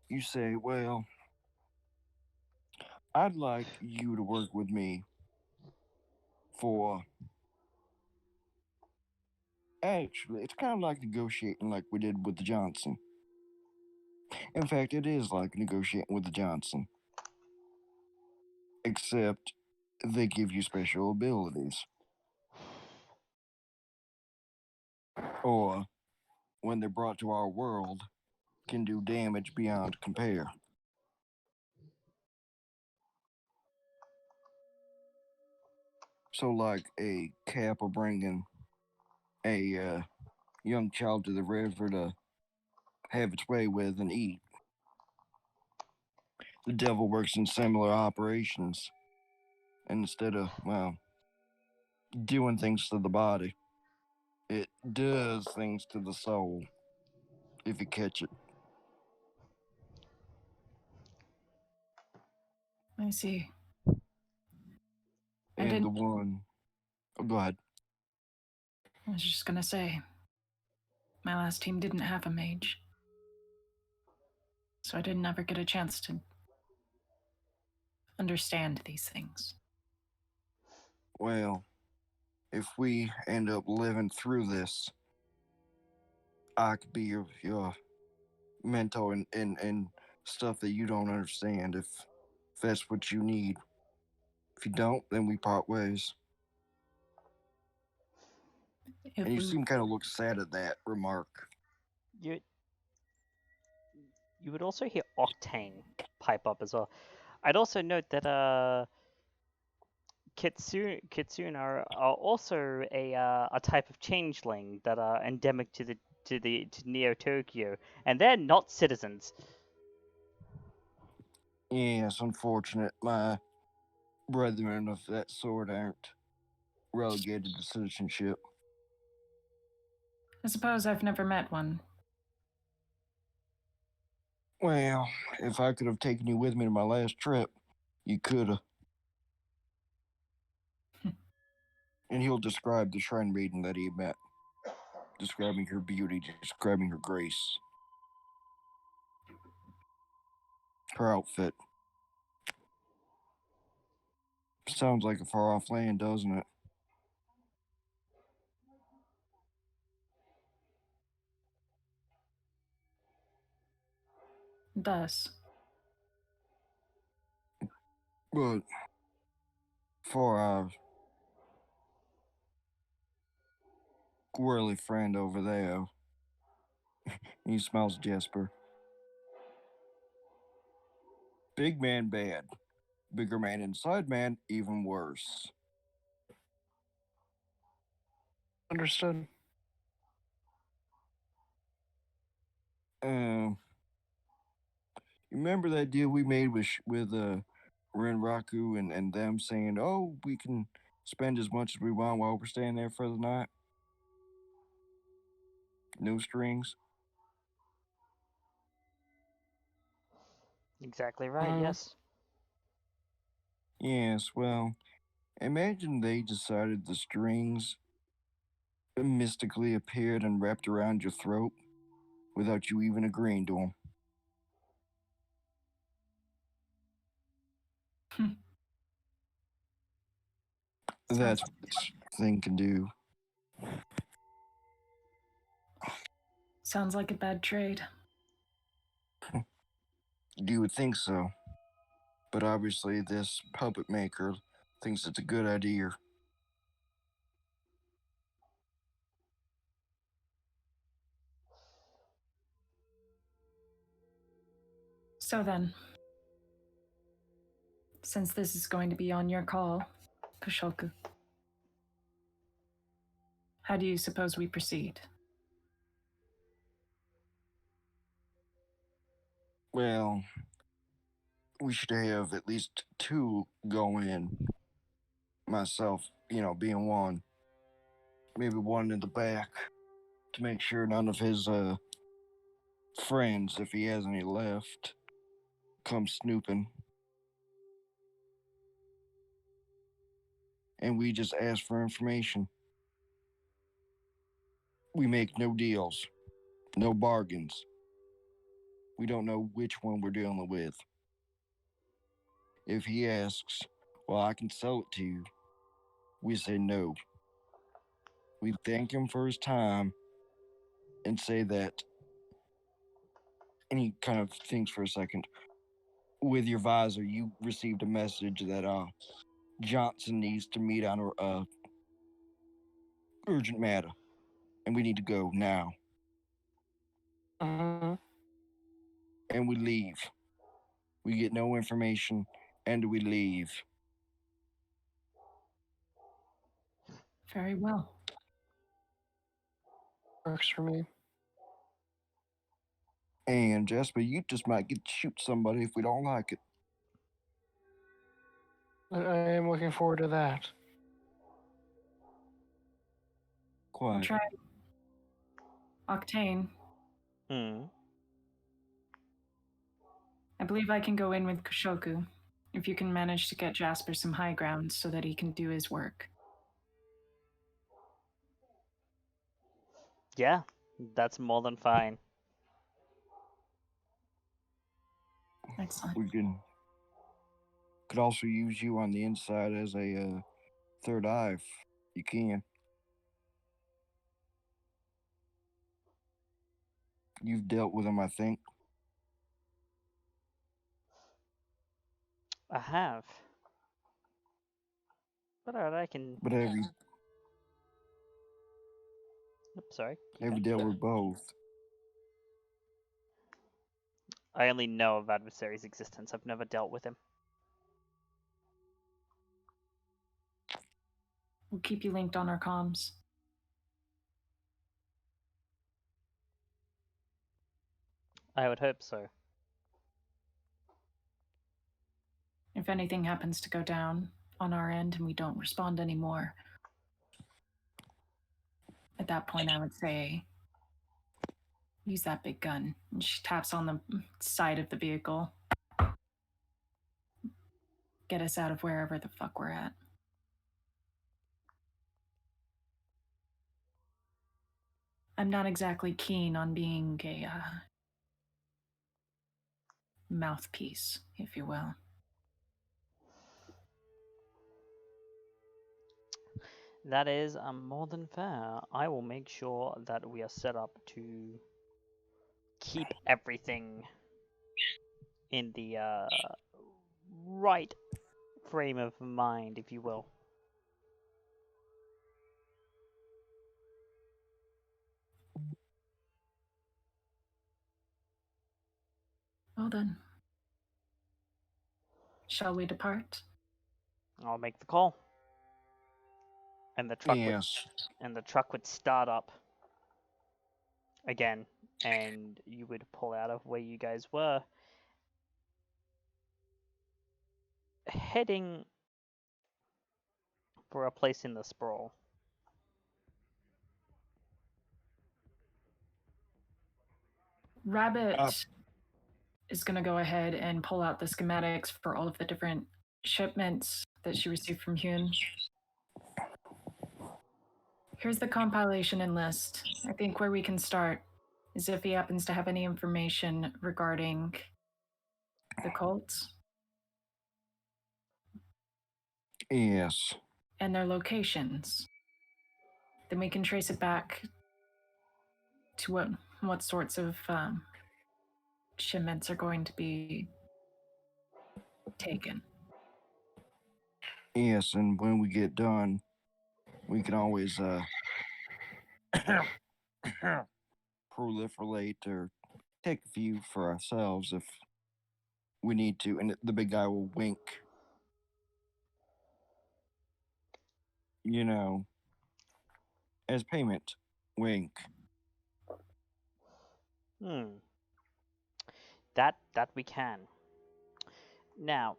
You say, well, I'd like you to work with me for. Actually, it's kind of like negotiating like we did with the Johnson. In fact, it is like negotiating with the Johnson. Except they give you special abilities. Or, when they're brought to our world, can do damage beyond compare. So, like a Kappa bringing a young child to the river to have its way with and eat. The devil works in similar operations. And instead of, well, doing things to the body, it does things to the soul, if you catch it. I see. I And the didn't. one Oh, go ahead. I was just gonna say, my last team didn't have a mage. So I didn't ever get a chance to understand these things. Well, if we end up living through this, I could be your mentor and stuff that you don't understand if that's what you need. If you don't, then we part ways. If And you we, seem kind of look sad at that remark. You would also hear Octane pipe up as well. I'd also note that Kitsune are also a type of changeling that are endemic to Neo Tokyo, and they're not citizens. Yes, unfortunate. My brethren of that sort aren't relegated to citizenship. I suppose I've never met one. Well, if I could have taken you with me to my last trip, you could have. And he'll describe the shrine maiden that he met, describing her beauty, describing her grace, her outfit. Sounds like a far off land, doesn't it? Thus, But for our squirrely friend over there, he smells Jesper. Big man bad. Bigger man inside man, even worse. Understood. You remember that deal we made with Renraku and them saying, "Oh, we can spend as much as we want while we're staying there for the night. No strings." Exactly right. Mhm. Yes. Yes, well, imagine they decided the strings mystically appeared and wrapped around your throat without you even agreeing to them. That's what this thing can do. sounds like a bad trade. You would think so. But obviously, this puppet maker thinks it's a good idea. So then, since this is going to be on your call, Kushoku, how do you suppose we proceed? Well, we should have at least two go in. Myself, being one. Maybe one in the back to make sure none of his friends, if he has any left, come snooping. And we just ask for information. We make no deals, no bargains. We don't know which one we're dealing with. If he asks, "Well, I can sell it to you," we say no. We thank him for his time and say that. And he kind of thinks for a second. With your visor, you received a message that Johnson needs to meet on a urgent matter, and we need to go now. Mhm. And we leave. We get no information, and we leave. Very well. Works for me. And Jasper, you just might get to shoot somebody if we don't like it. I am looking forward to that. I'll Quiet. try. Octane, Hmm. I believe I can go in with Kushoku if you can manage to get Jasper some high ground so that he can do his work. Yeah, that's more than fine. Excellent. We could also use you on the inside as a third eye if you can. You've dealt with him, I think. I have. But alright, I can. But have you Oops, sorry. Keep have you going. dealt with both? I only know of Adversary's existence. I've never dealt with him. We'll keep you linked on our comms. I would hope so. If anything happens to go down on our end and we don't respond anymore, at that point I would say use that big gun. And she taps on the side of the vehicle. Get us out of wherever the fuck we're at. I'm not exactly keen on being a mouthpiece, if you will. That is more than fair. I will make sure that we are set up to keep everything in the right frame of mind, if you will. Well then, shall we depart? I'll make the call. And the truck Yes. would start up again, and you would pull out of where you guys were, heading for a place in the sprawl. Rabbit is going to go ahead and pull out the schematics for all of the different shipments that she received from Hyun. Here's the compilation and list. I think where we can start is if he happens to have any information regarding the cults Yes. and their locations. Then we can trace it back to what sorts of shipments are going to be taken. Yes, and when we get done, we can always proliferate or take a few for ourselves if we need to. And the big guy will wink. You know, as payment. Wink. That we can. Now,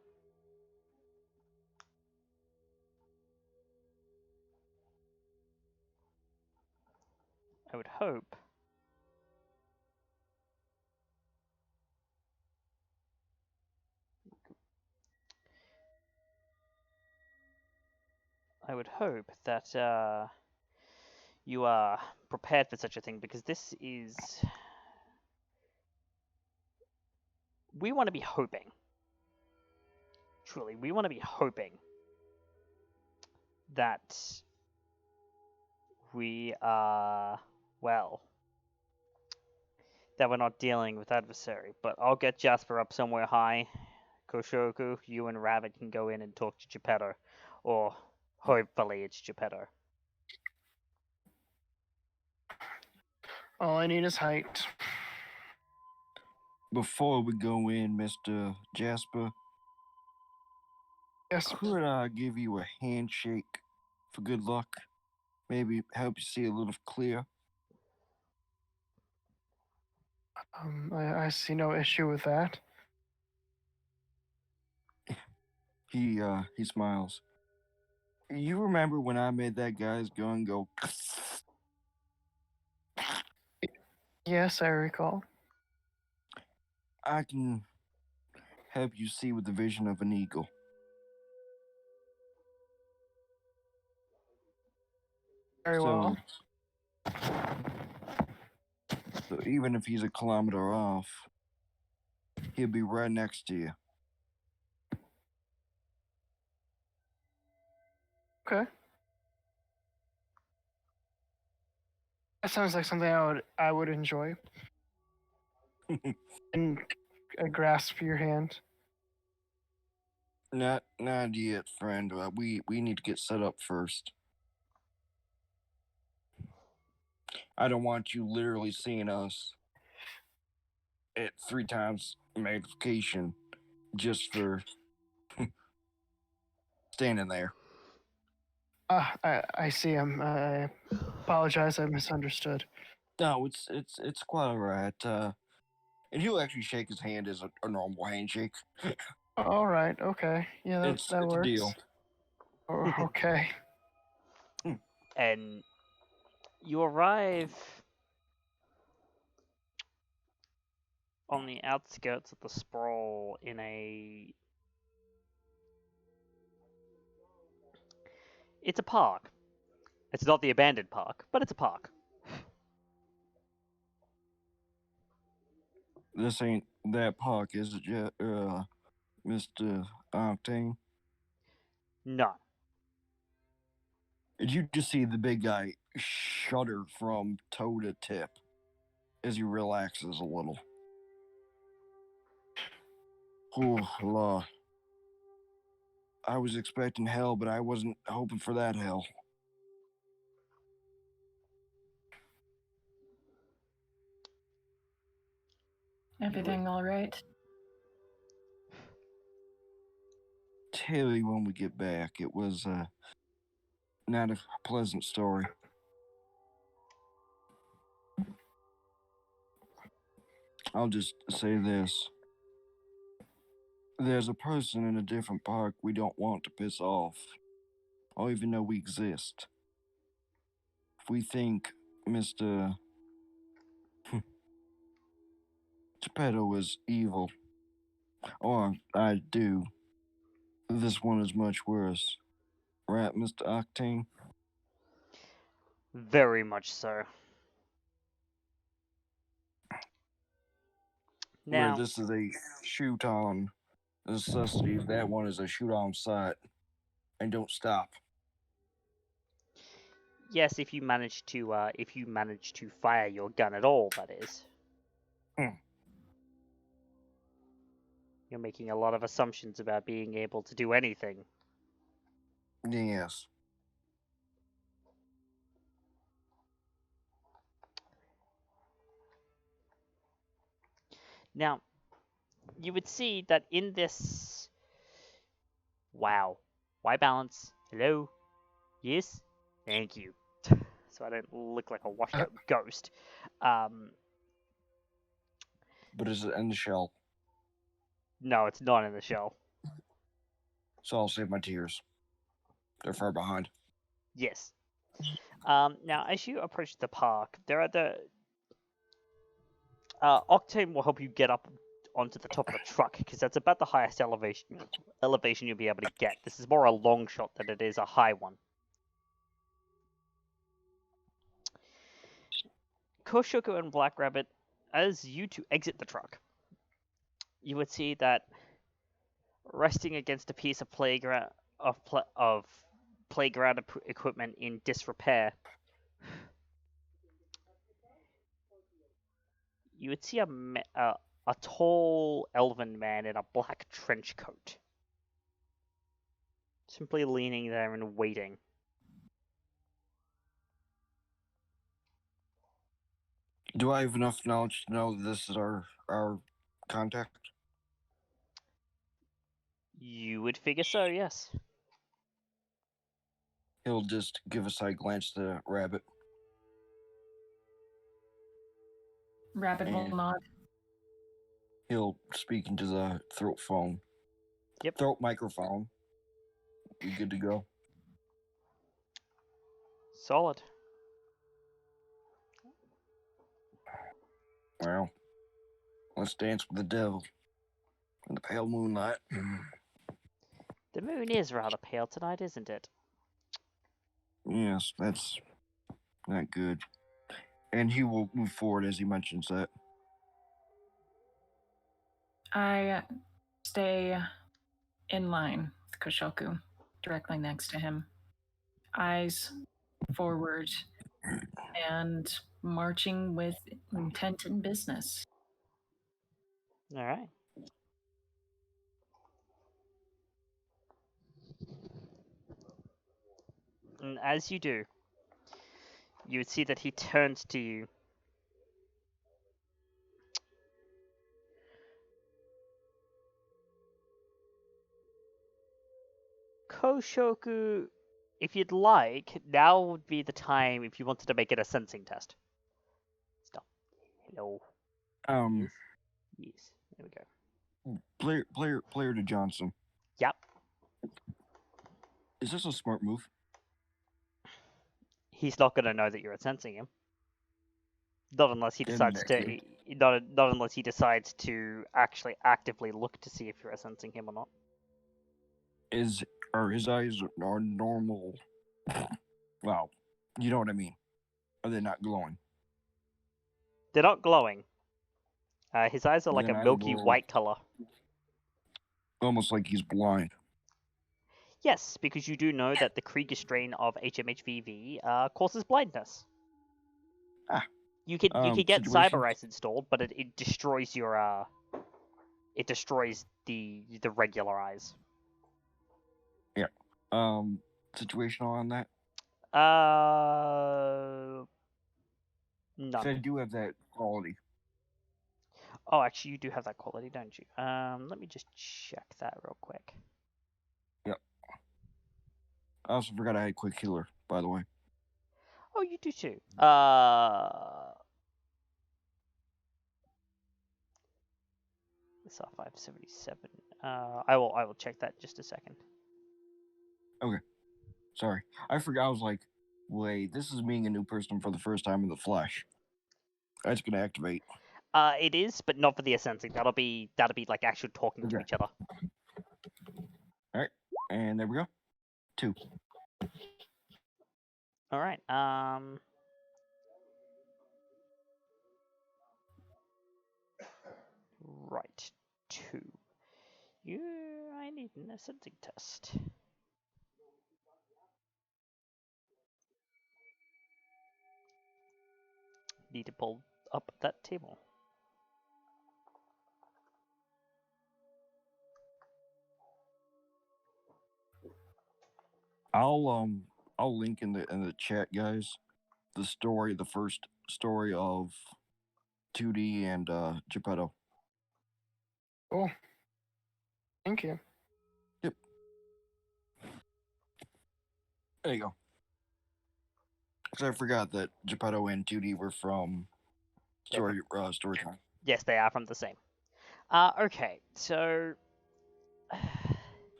I would hope that you are prepared for such a thing, because this is... We want to be hoping. Truly, we want to be hoping that we are, well, that we're not dealing with Adversary. But I'll get Jasper up somewhere high. Koshoku, you and Rabbit can go in and talk to Geppetto. Or, hopefully it's Geppetto. All I need is height. Before we go in, Mr. Jasper, Yes. could I give you a handshake for good luck? Maybe help you see a little clear? I see no issue with that. He smiles. You remember when I made that guy's gun go? Yes, I recall. I can help you see with the vision of an eagle. Very well. So even if he's a kilometer off, he'll be right next to you. Okay. That sounds like something I would enjoy. And I grasp your hand. Not yet, friend. We need to get set up first. I don't want you literally seeing us at 3 times magnification just for standing there. I see. I apologize. I misunderstood. No, it's quite alright. And he'll actually shake his hand as a normal handshake. All right. Okay. Yeah, It's that a works. deal. Okay. And you arrive on the outskirts of the sprawl in a... It's a park. It's not the abandoned park, but it's a park. This ain't that park, is it, Mr. Octane? No. Did you just see the big guy shudder from toe to tip as he relaxes a little? Oh, Lord. I was expecting hell, but I wasn't hoping for that hell. Everything all right? Tell you when we get back, it was not a pleasant story. I'll just say this. There's a person in a different park we don't want to piss off, or even know we exist. If we think Mr. Geppetto is evil, or I do, this one is much worse. Right, Mr. Octane? Very much so. Where Now, this is a shoot on necessity, that one is a shoot on sight. And don't stop. yes, if you manage to fire your gun at all, that is. You're making a lot of assumptions about being able to do anything. Yes. Now, you would see that in this... Wow. Why balance? Hello? Yes? Thank you. So I don't look like a washed out ghost. But is it in the shell? No, it's not in the shell. So I'll save my tears. They're far behind. Yes. Now, as you approach the park, there are the... Octane will help you get up onto the top of the truck, because that's about the highest elevation you'll be able to get. This is more a long shot than it is a high one. Koshoku and Black Rabbit, as you two exit the truck, you would see that resting against a piece of playground equipment in disrepair, you would see a tall elven man in a black trench coat, simply leaning there and waiting. Do I have enough knowledge to know that this is our contact? You would figure so, yes. He'll just give a side glance to Rabbit. Rabbit will And nod. he'll speak into the throat phone. Yep. Throat microphone. We good to go? Solid. Well, let's dance with the devil in the pale moonlight. The moon is rather pale tonight, isn't it? Yes, that's not good. And he will move forward as he mentions that. I stay in line with Koshoku, directly next to him. Eyes forward and marching with intent and business. All right. And as you do, you would see that he turns to you. Koshoku, if you'd like, now would be the time if you wanted to make it a sensing test. Stop. Hello. Yes. Yes. There we go. Player to Johnson. Yep. Is this a smart move? He's not gonna know that you're sensing him. Not unless he In decides that to. case. Not unless he decides to actually actively look to see if you're sensing him or not. Are his eyes are normal? Well, you know what I mean. Are they not glowing? They're not glowing. His eyes are like Then a I milky will- white color. Almost like he's blind. Yes, because you do know that the Krieger strain of HMHVV causes blindness. Ah. You could get Situation? Cyber Eyes installed, but it destroys your it destroys the regular eyes. Situational on that? None. So I do have that quality. Oh, actually, you do have that quality, don't you? Let me just check that real quick. Yep. I also forgot I had quick healer, by the way. Oh, you do too. It's our 577. I will check that just a second. Sorry. I forgot. I was like, wait, this is being a new person for the first time in the flesh. That's gonna activate. It is, but not for the sensing. That'll be like actual talking to Okay. each other. Alright. And there we go. 2. All right. Right. 2. I need a sensing test. Need to pull up that table. I'll link in the chat, guys, the first story of 2D and Geppetto. Cool. Thank you. There you go. Because I forgot that Geppetto and 2D were from story time. Yes, they are from the same. Okay, so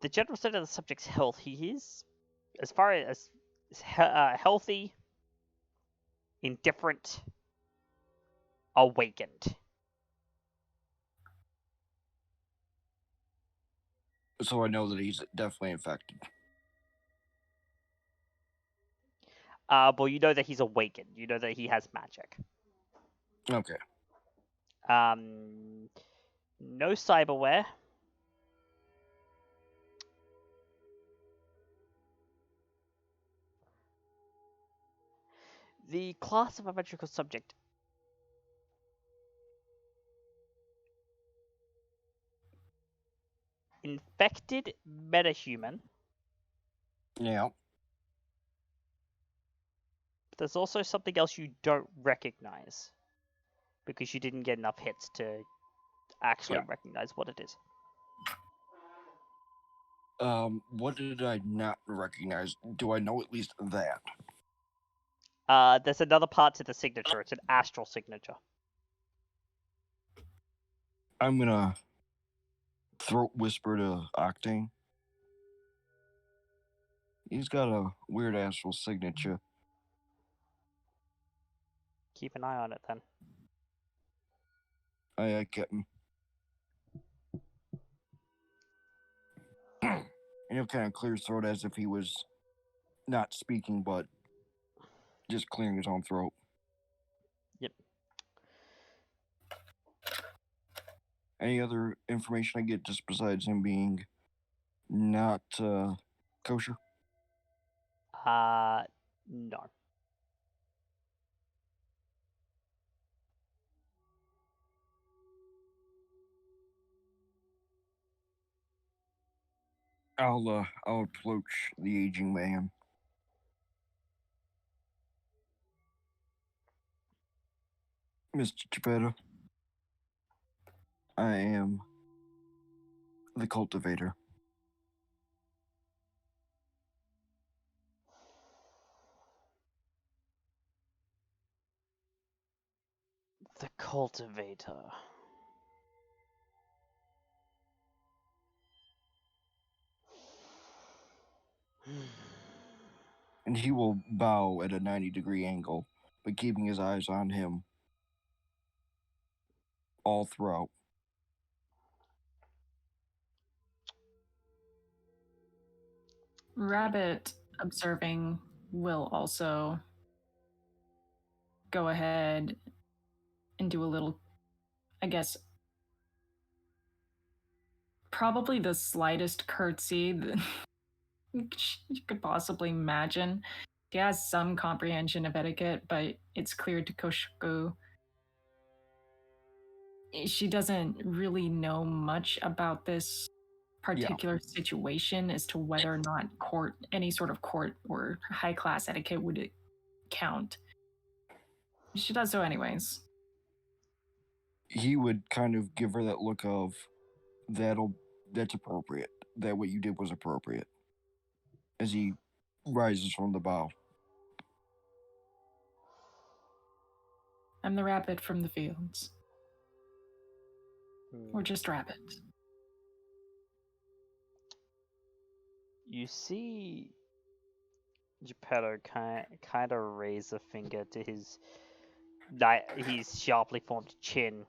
the general state of the subject's health, he is, as far as healthy, indifferent, awakened. So I know that he's definitely infected. Well, you know that he's awakened. You know that he has magic. Okay. No cyberware. The class of a magical subject infected metahuman. Yeah. But there's also something else you don't recognize because you didn't get enough hits to actually recognize what it is. What did I not recognize? Do I know at least that? There's another part to the signature. It's an astral signature. I'm gonna throat whisper to Octane. He's got a weird astral signature. Keep an eye on it then. I get him. And he'll kind of clear his throat as if he was not speaking, but just clearing his own throat. Yep. Any other information I get just besides him being not kosher? No. I'll approach the aging man. Mr. Geppetto, I am the cultivator. The cultivator. And he will bow at a 90-degree angle, but keeping his eyes on him all throughout. Rabbit, observing, will also go ahead and do a little, I guess, probably the slightest curtsy that you could possibly imagine. She has some comprehension of etiquette, but it's clear to Koshoku she doesn't really know much about this particular situation as to whether or not any sort of court or high class etiquette would count. She does so anyways. He would kind of give her that look of that's appropriate. That what you did was appropriate. As he rises from the bow. I'm the rabbit from the fields. Or just rabbit. You see Geppetto kind of raise a finger to his sharply formed chin.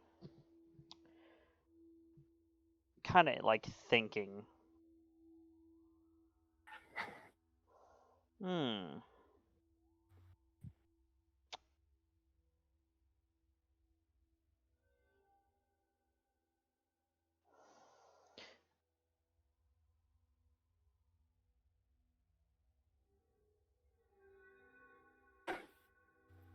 Kind of like thinking.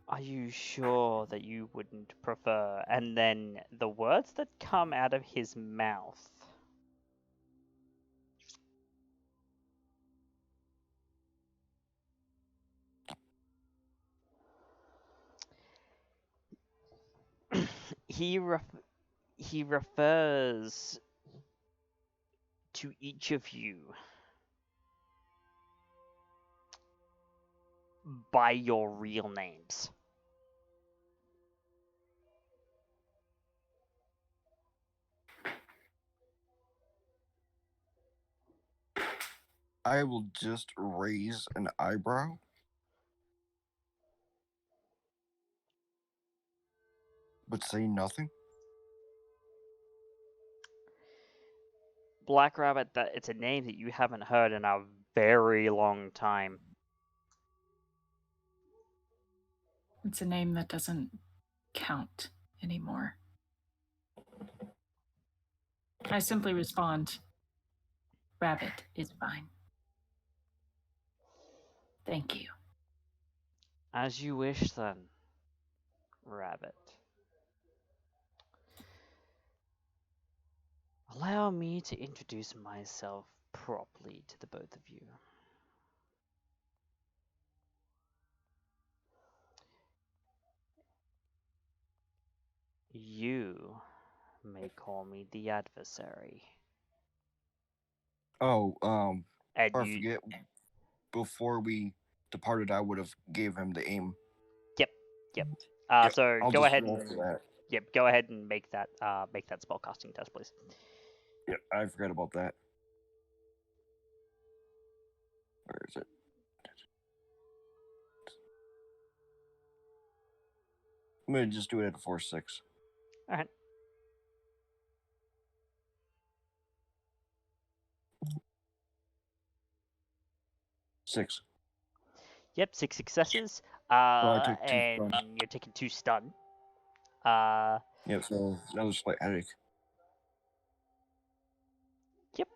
Are you sure that you wouldn't prefer? And then the words that come out of his mouth. He refers to each of you by your real names. I will just raise an eyebrow. But say nothing. Black Rabbit, it's a name that you haven't heard in a very long time. It's a name that doesn't count anymore. I simply respond, Rabbit is fine. Thank you. As you wish, then, Rabbit. Allow me to introduce myself properly to the both of you. You may call me the adversary. Oh, And I forget. Before we departed, I would have gave him the aim. Yep. So I'll go just ahead roll and for that. Yep, go ahead and make that spellcasting test, please. Yep, I forgot about that. Where is it? I'm gonna just do it at a 4-6. All right. Six. Yep, 6 successes. I took 2 And stun. you're taking 2 stun. Yeah, so another slight headache. Yep.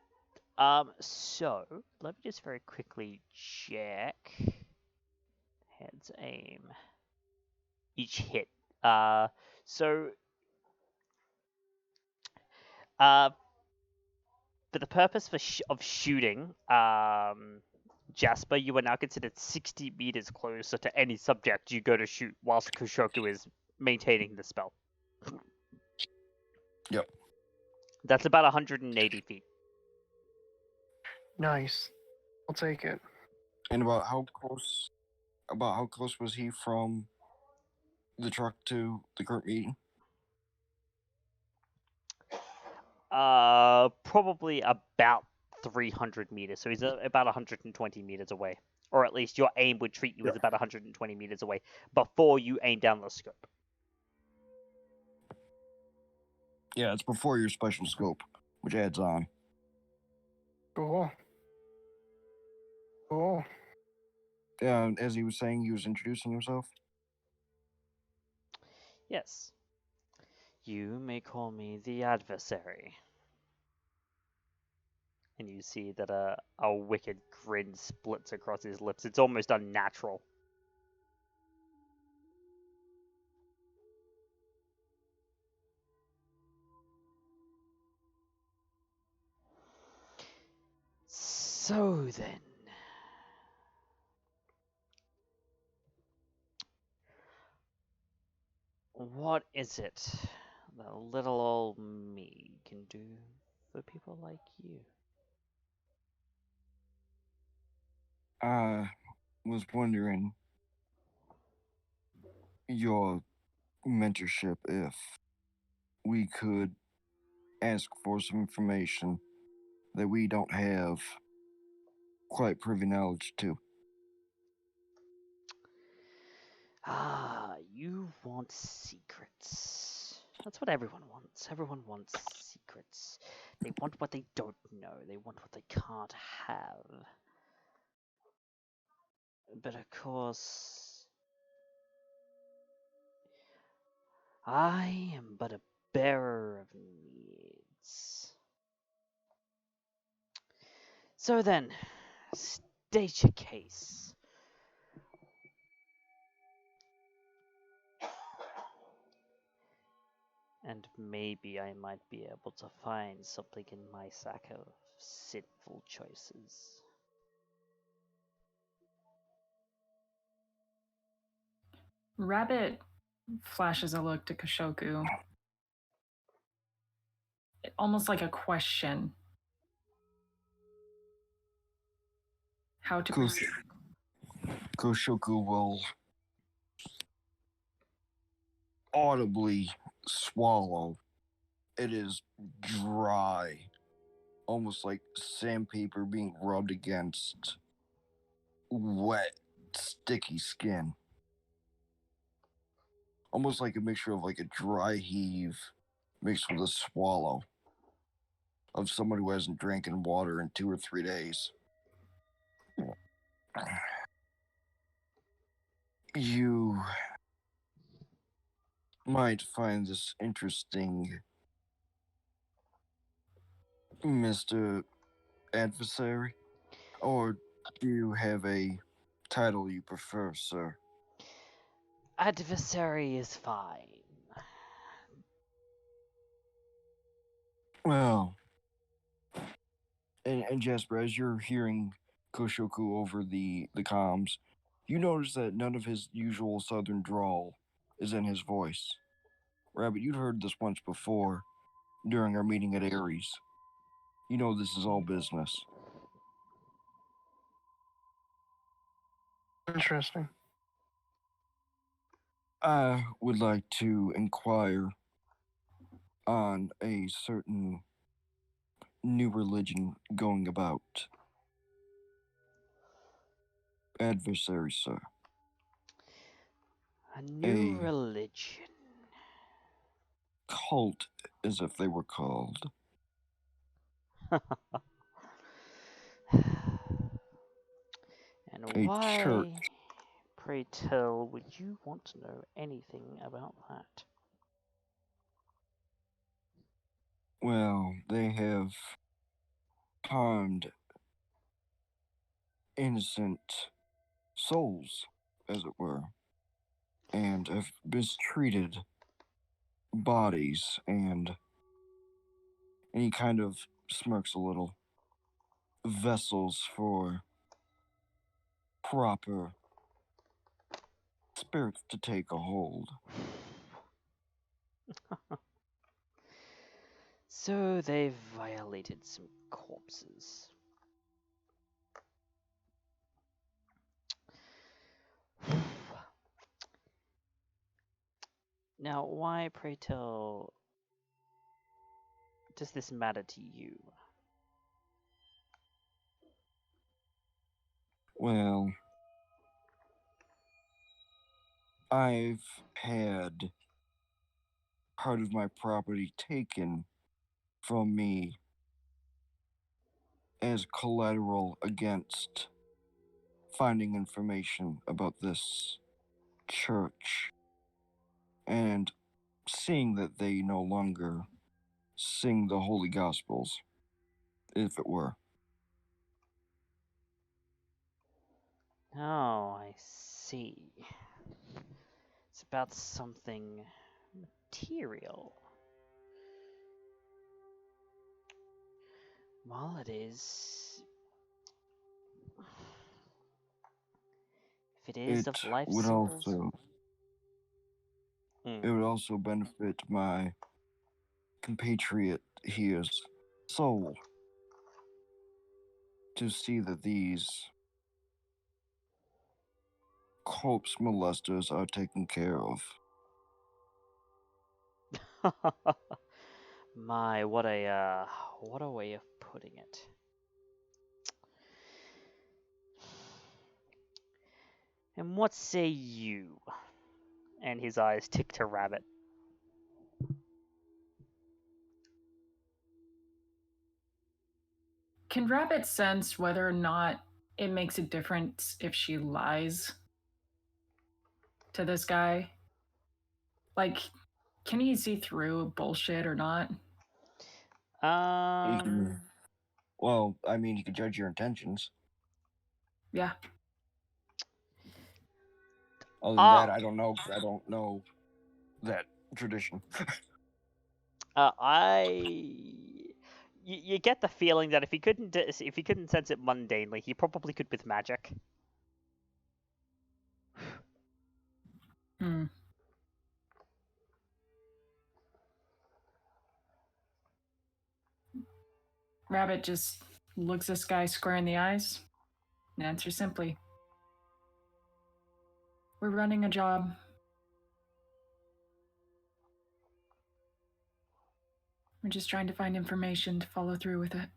So let me just very quickly check. Heads aim. Each hit. So for the purpose of shooting, Jasper, you are now considered 60 meters closer to any subject you go to shoot, whilst Kushoku is maintaining the spell. Yep. That's about 180 feet. Nice. I'll take it. And about how close was he from the truck to the current meeting? Probably about 300 meters. So he's about 120 meters away. Or at least your aim would treat you as about 120 meters away before you aim down the scope. Yeah, it's before your special scope, which adds on. Cool. Cool. Yeah, as he was saying, he was introducing himself. Yes. You may call me the adversary. And you see that a wicked grin splits across his lips. It's almost unnatural. So then, what is it that little old me can do for people like you? I was wondering your mentorship if we could ask for some information that we don't have quite privy knowledge to. Ah, you want secrets. That's what everyone wants. Everyone wants secrets. They want what they don't know. They want what they can't have. But of course, I am but a bearer of needs. So then, state your case. And maybe I might be able to find something in my sack of sinful choices. Rabbit flashes a look to Kashoku, almost like a question. How to proceed? Koshoku will audibly swallow. It is dry, almost like sandpaper being rubbed against wet, sticky skin. Almost like a mixture of like a dry heave mixed with a swallow of someone who hasn't drank water in 2 or 3 days. You might find this interesting, Mr. Adversary. Or do you have a title you prefer, sir? Adversary is fine. Well, and Jasper, as you're hearing Koshoku over the comms, you notice that none of his usual southern drawl is in his voice. Rabbit, you'd heard this once before during our meeting at Ares. You know this is all business. Interesting. I would like to inquire on a certain new religion going about. Adversary, sir. A new A religion. cult, as if they were called. And A why? church. Pray tell, would you want to know anything about that? Well, they have harmed innocent souls, as it were, and have mistreated bodies, and he kind of smirks a little, vessels for proper spirits to take a hold. So they've violated some corpses. Now, why, pray tell, does this matter to you? Well, I've had part of my property taken from me as collateral against finding information about this church and seeing that they no longer sing the Holy Gospels, if it were. Oh, I see. It's about something material. Well, it is. If it is of It life would symbols. also Mm. it would also benefit my compatriot here's soul to see that these corpse molesters are taken care of. My, what a way of putting it. And what say you? And his eyes tick to Rabbit. Can Rabbit sense whether or not it makes a difference if she lies to this guy? Like, can he see through bullshit or not? Well, I mean, you could judge your intentions. Yeah. Other than that, I don't know. 'Cause I don't know that tradition. You get the feeling that if he couldn't sense it mundanely, he probably could with magic. Hmm. Rabbit just looks this guy square in the eyes and answers simply, "We're running a job. We're just trying to find information to follow through with it."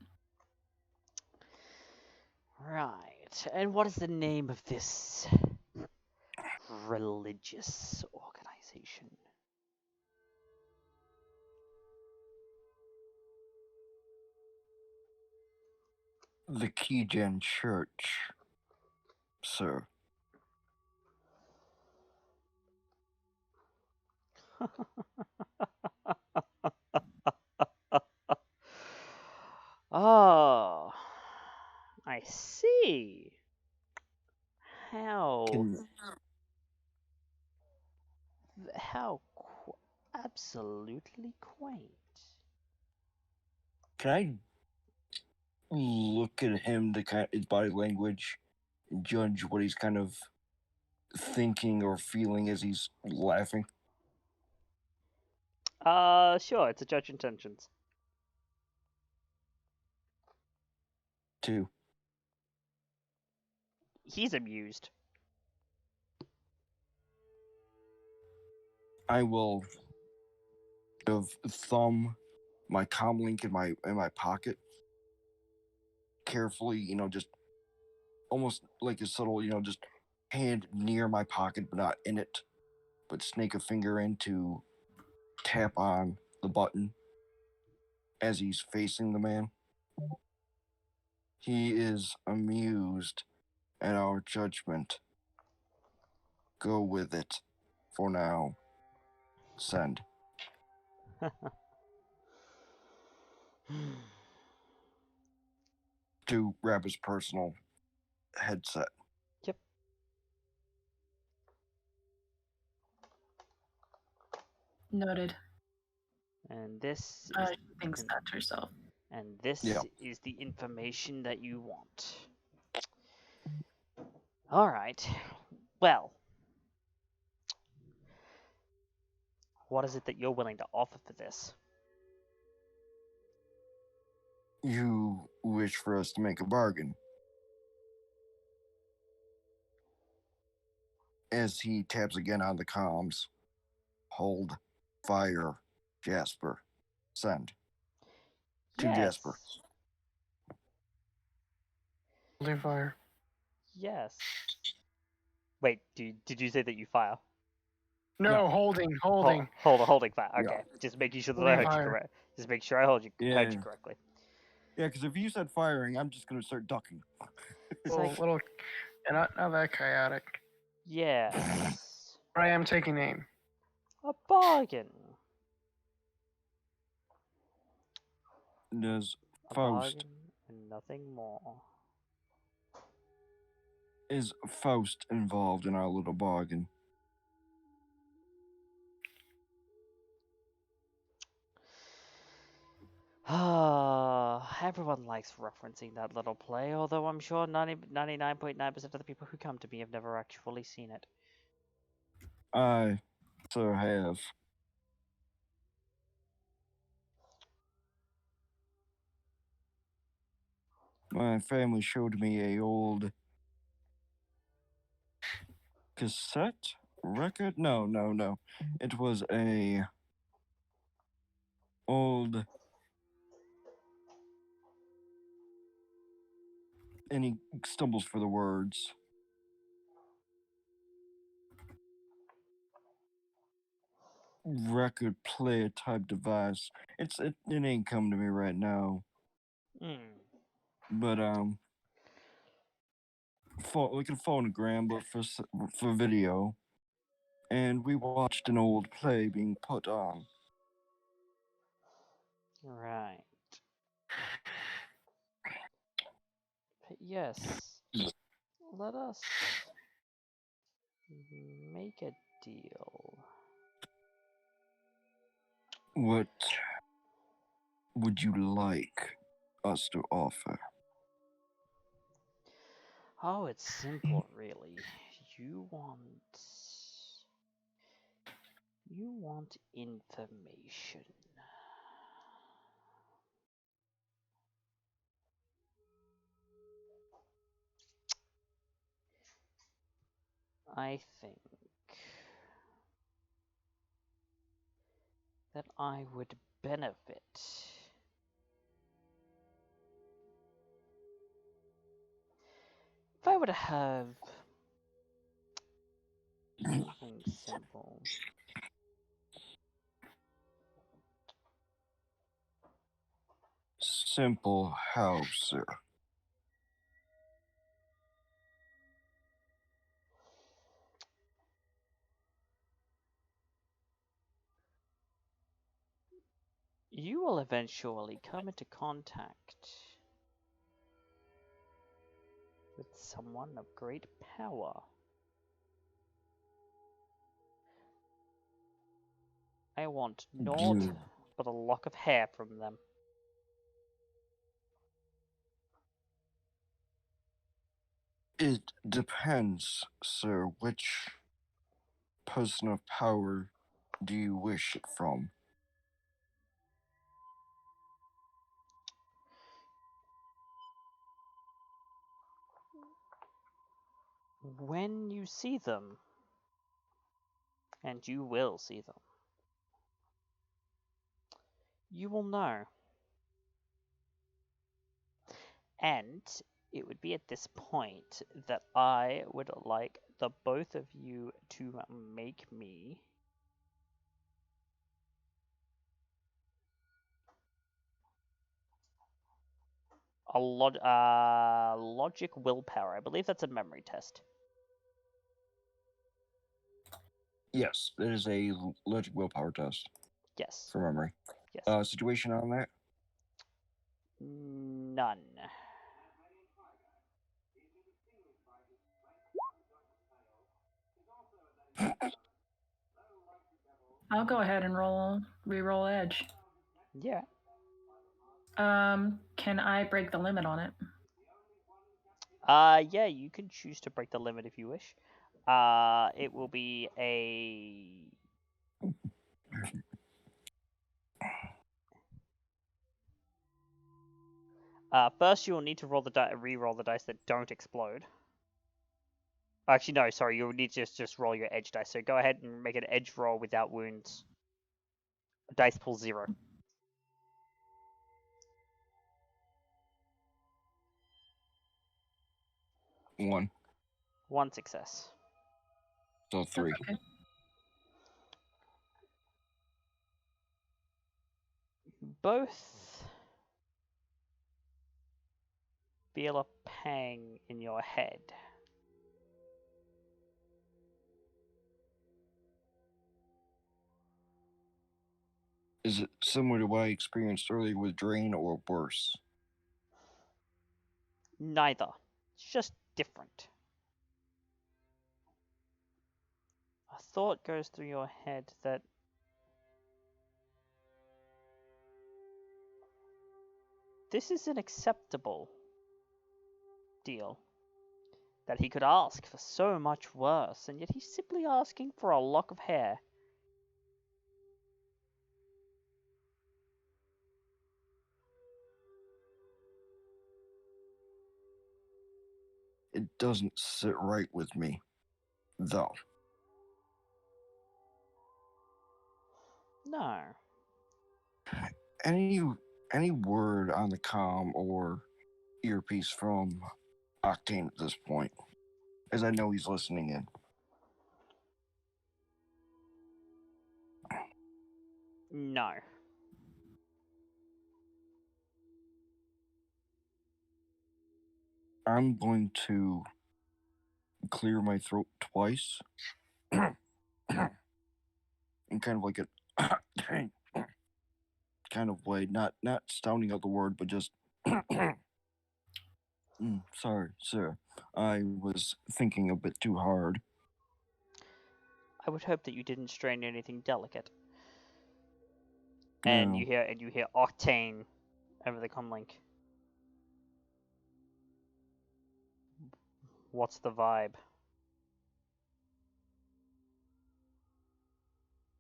Right. And what is the name of this religious organization? The Keygen Church, sir. Oh, I see. How absolutely quaint. Can I look at him to kind of his body language and judge what he's kind of thinking or feeling as he's laughing? Sure, it's a judge intentions. 2. He's amused. I will thumb my comm link in my pocket carefully, just almost like a subtle, just hand near my pocket but not in it, but snake a finger in to tap on the button as he's facing the man. He is amused at our judgment go with it for now. Send. To Rabbit's personal headset. Yep. Noted. And this She is thinks that to herself. and this Yeah. is the information that you want. All right. Well, what is it that you're willing to offer for this? You wish for us to make a bargain. As he taps again on the comms. Hold. Fire. Jasper. Send. To Yes. Jasper. Holding fire. Yes. Wait, did you say that you fire? No, No. holding. Holding fire. Yeah. Okay, just making sure that I Holding heard you fire. correct. Just make sure I heard you Yeah. correctly. Yeah, because if you said firing, I'm just going to start ducking. It's like, Little, and not that chaotic. yes, But I am taking aim. a bargain. Does A Faust, bargain and nothing more. is Faust involved in our little bargain? Everyone likes referencing that little play, although I'm sure 99.9% of the people who come to me have never actually seen it. I, sir, have. My family showed me a old cassette record. No. It was a old. And he stumbles for the words. Record player type device. It ain't come to me right now. But like a phonogram, but for video. And we watched an old play being put on. Right. But yes, let us make a deal. What would you like us to offer? Oh, it's simple, really. You want information. I think that I would benefit if I were to have something simple. Simple how, sir? You will eventually come into contact with someone of great power. I want naught You- but a lock of hair from them. It depends, sir. Which person of power do you wish it from? When you see them, and you will see them, you will know. And it would be at this point that I would like the both of you to make me a logic willpower. I believe that's a memory test. Yes, it is a logic willpower test Yes. for memory. Yes. Situation on that? None. I'll go ahead and re-roll edge. Yeah. Can I break the limit on it? Yeah, you can choose to break the limit if you wish. It will be a. First, you'll need to roll the re-roll the dice that don't explode. Actually, no, sorry. You'll need to just roll your edge dice. So go ahead and make an edge roll without wounds. Dice pool 0. 1. 1 success. So 3. Okay. Both feel a pang in your head. Is it similar to what I experienced earlier with Drain or worse? Neither. It's just different. A thought goes through your head that this is an acceptable deal. That he could ask for so much worse, and yet he's simply asking for a lock of hair. It doesn't sit right with me, though. No. Any word on the comm or earpiece from Octane at this point, as I know he's listening in. No. I'm going to clear my throat twice. And kind of like a kind of way, not sounding out the word, but just sorry, sir. I was thinking a bit too hard. I would hope that you didn't strain anything delicate. And No. you hear Octane over the comlink. What's the vibe?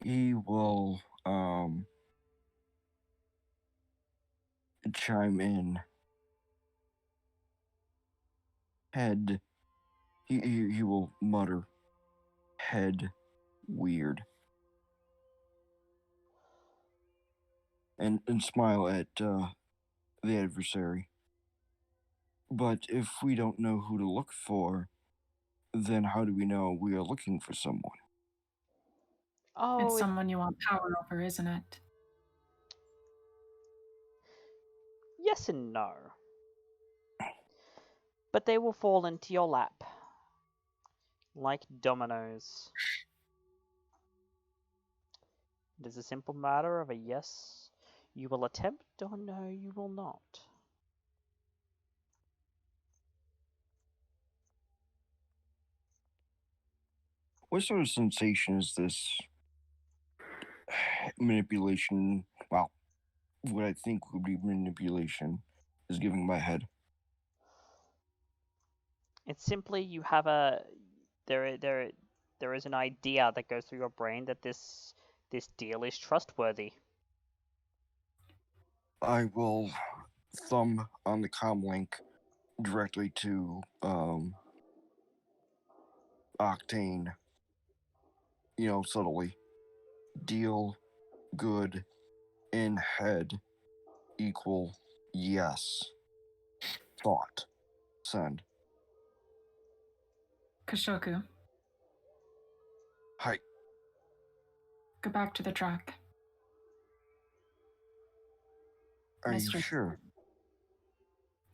He will chime in. Head. He will mutter. Head weird. And smile at the adversary. But if we don't know who to look for, then how do we know we are looking for someone? Oh, It's someone you want power over, isn't it? yes and no. But they will fall into your lap. Like dominoes. It is a simple matter of a yes, you will attempt, or no, you will not. What sort of sensation is this manipulation? Well, what I think would be manipulation is giving my head. It's simply you have there is an idea that goes through your brain that this deal is trustworthy. I will thumb on the comm link directly to Octane, subtly. Deal good in head equal yes. Thought. Send. Kashoku, Hi. go back to the track. Are you Mr. sure?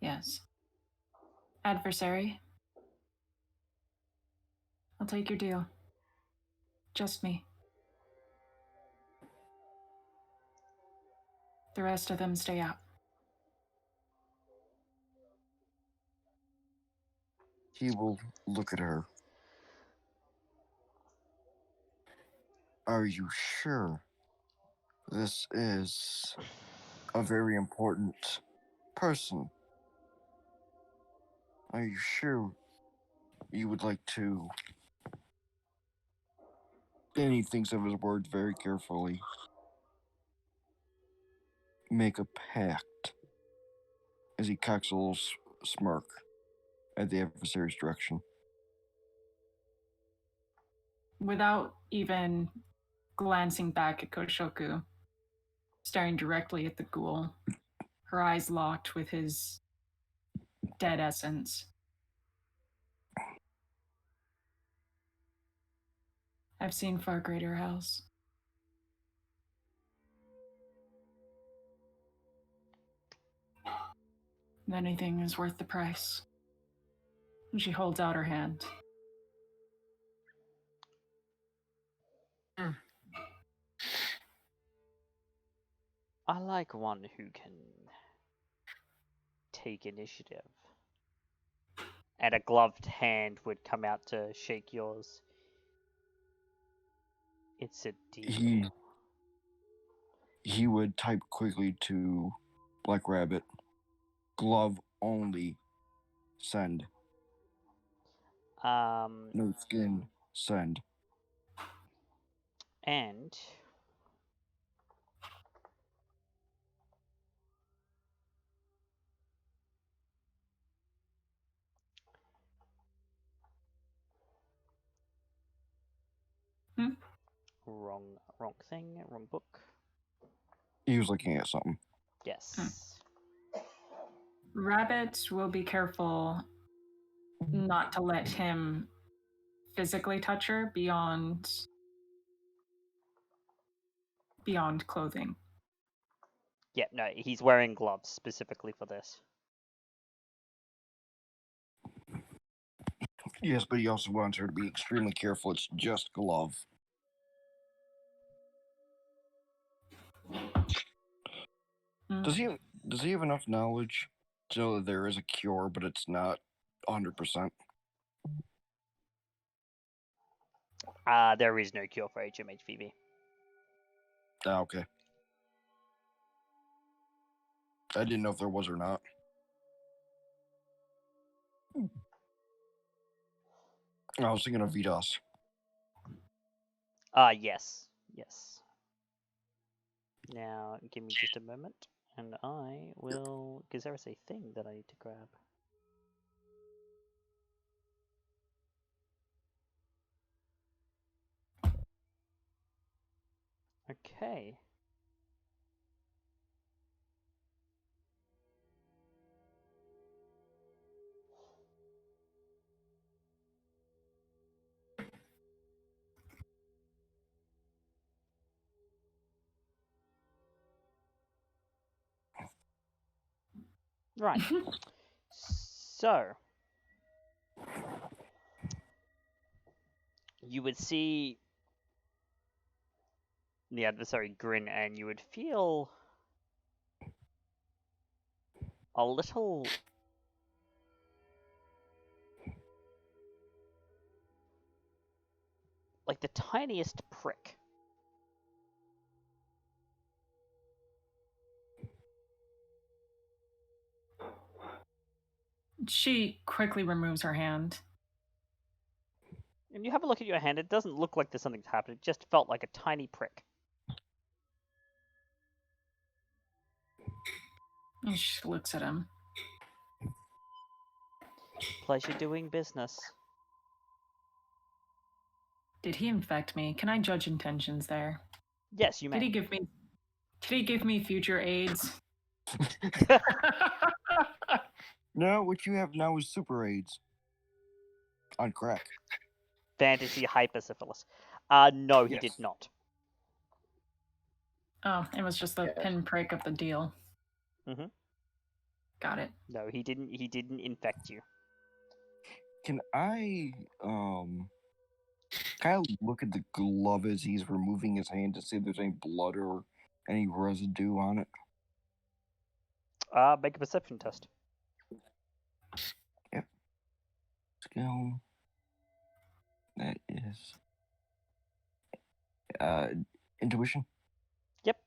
Yes. Adversary, I'll take your deal. Just me. The rest of them stay out. He will look at her. Are you sure? This is a very important person. Are you sure you would like to? And he thinks of his words very carefully. Make a pact. As he cocks a little smirk at the adversary's direction. Without even glancing back at Koshoku, staring directly at the ghoul, her eyes locked with his dead essence. I've seen far greater hells. And anything is worth the price. And she holds out her hand. I like one who can take initiative. And a gloved hand would come out to shake yours. It's a deal. He would type quickly to Black Rabbit. Glove only. Send. No skin. Send. And wrong thing, wrong book. He was looking at something. Yes. Rabbit will be careful not to let him physically touch her beyond clothing. Yeah, no, he's wearing gloves specifically for this. Yes, but he also wants her to be extremely careful. It's just glove. Does he have enough knowledge to know that there is a cure, but it's not 100%? There is no cure for HMHPV. Ah, okay. I didn't know if there was or not. I was thinking of Vitas. Yes. Now, give me just a moment, and I will... Because there is a thing that I need to grab. Okay. Right. So, you would see the adversary grin, and you would feel a little... like the tiniest prick. She quickly removes her hand. And you have a look at your hand, it doesn't look like there's something happened, it just felt like a tiny prick. And she looks at him. Pleasure doing business. Did he infect me? Can I judge intentions there? Yes, you may. Did he give me future AIDS? No, what you have now is super AIDS. On crack. Fantasy hypersyphilis. No, he did Yes. not. Oh, it was just the pinprick of the deal. Mhm. Got it. No, he didn't infect you. Can I Kind of look at the glove as he's removing his hand to see if there's any blood or any residue on it. Make a perception test. Skill. That is intuition. Yep.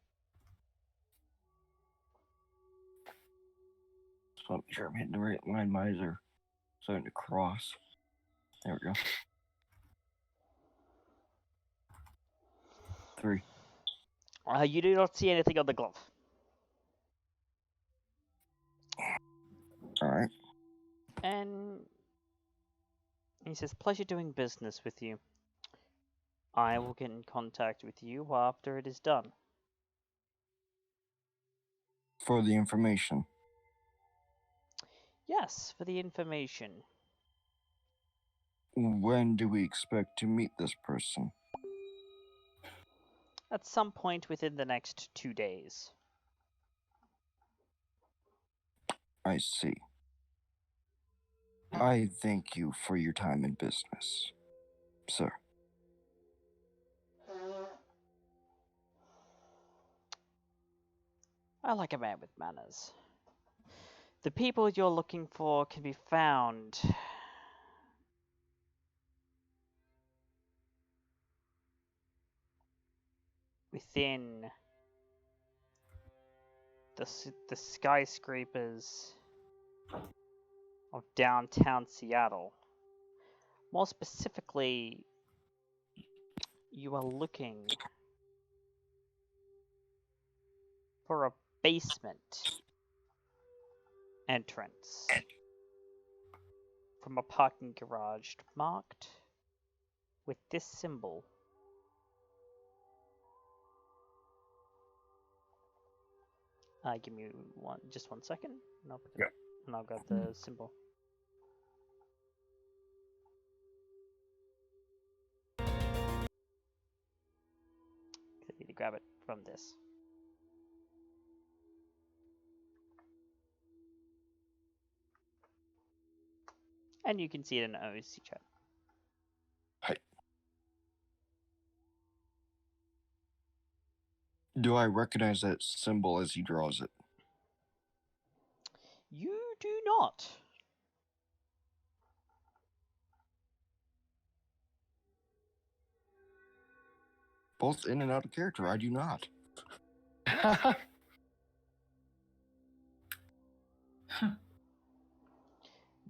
So make sure I'm hitting the right line. My eyes are starting to cross. There we go. 3. You do not see anything on the glove. All right. And he says, pleasure doing business with you. I will get in contact with you after it is done. For the information. Yes, for the information. When do we expect to meet this person? At some point within the next 2 days. I see. I thank you for your time in business, sir. I like a man with manners. The people you're looking for can be found within the skyscrapers of downtown Seattle. More specifically, you are looking for a basement entrance from a parking garage marked with this symbol. Give me just 1 second, and I'll grab the symbol. I need to grab it from this. And you can see it in OC chat. Do I recognize that symbol as he draws it? You do not. Both in and out of character, I do not.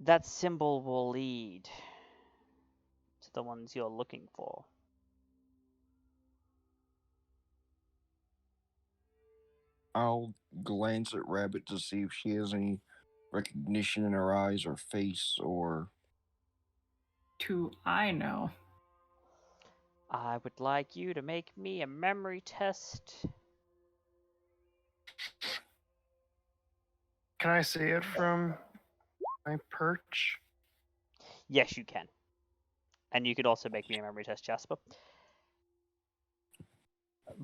That symbol will lead to the ones you're looking for. I'll glance at Rabbit to see if she has any recognition in her eyes or face or... Do I know? I would like you to make me a memory test. Can I see it from my perch? Yes, you can. And you could also make me a memory test, Jasper.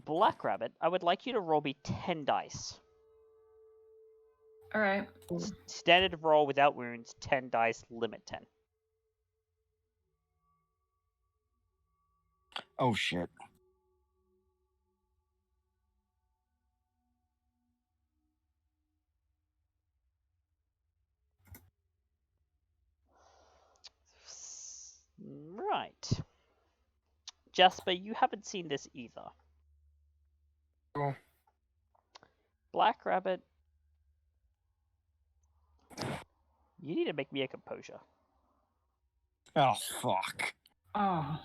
Black Rabbit, I would like you to roll me 10 dice. All right. Standard roll without wounds, 10 dice, limit 10. Oh, shit. Right. Jasper, you haven't seen this either. Cool. Black Rabbit, you need to make me a composure. Oh, fuck. Oh.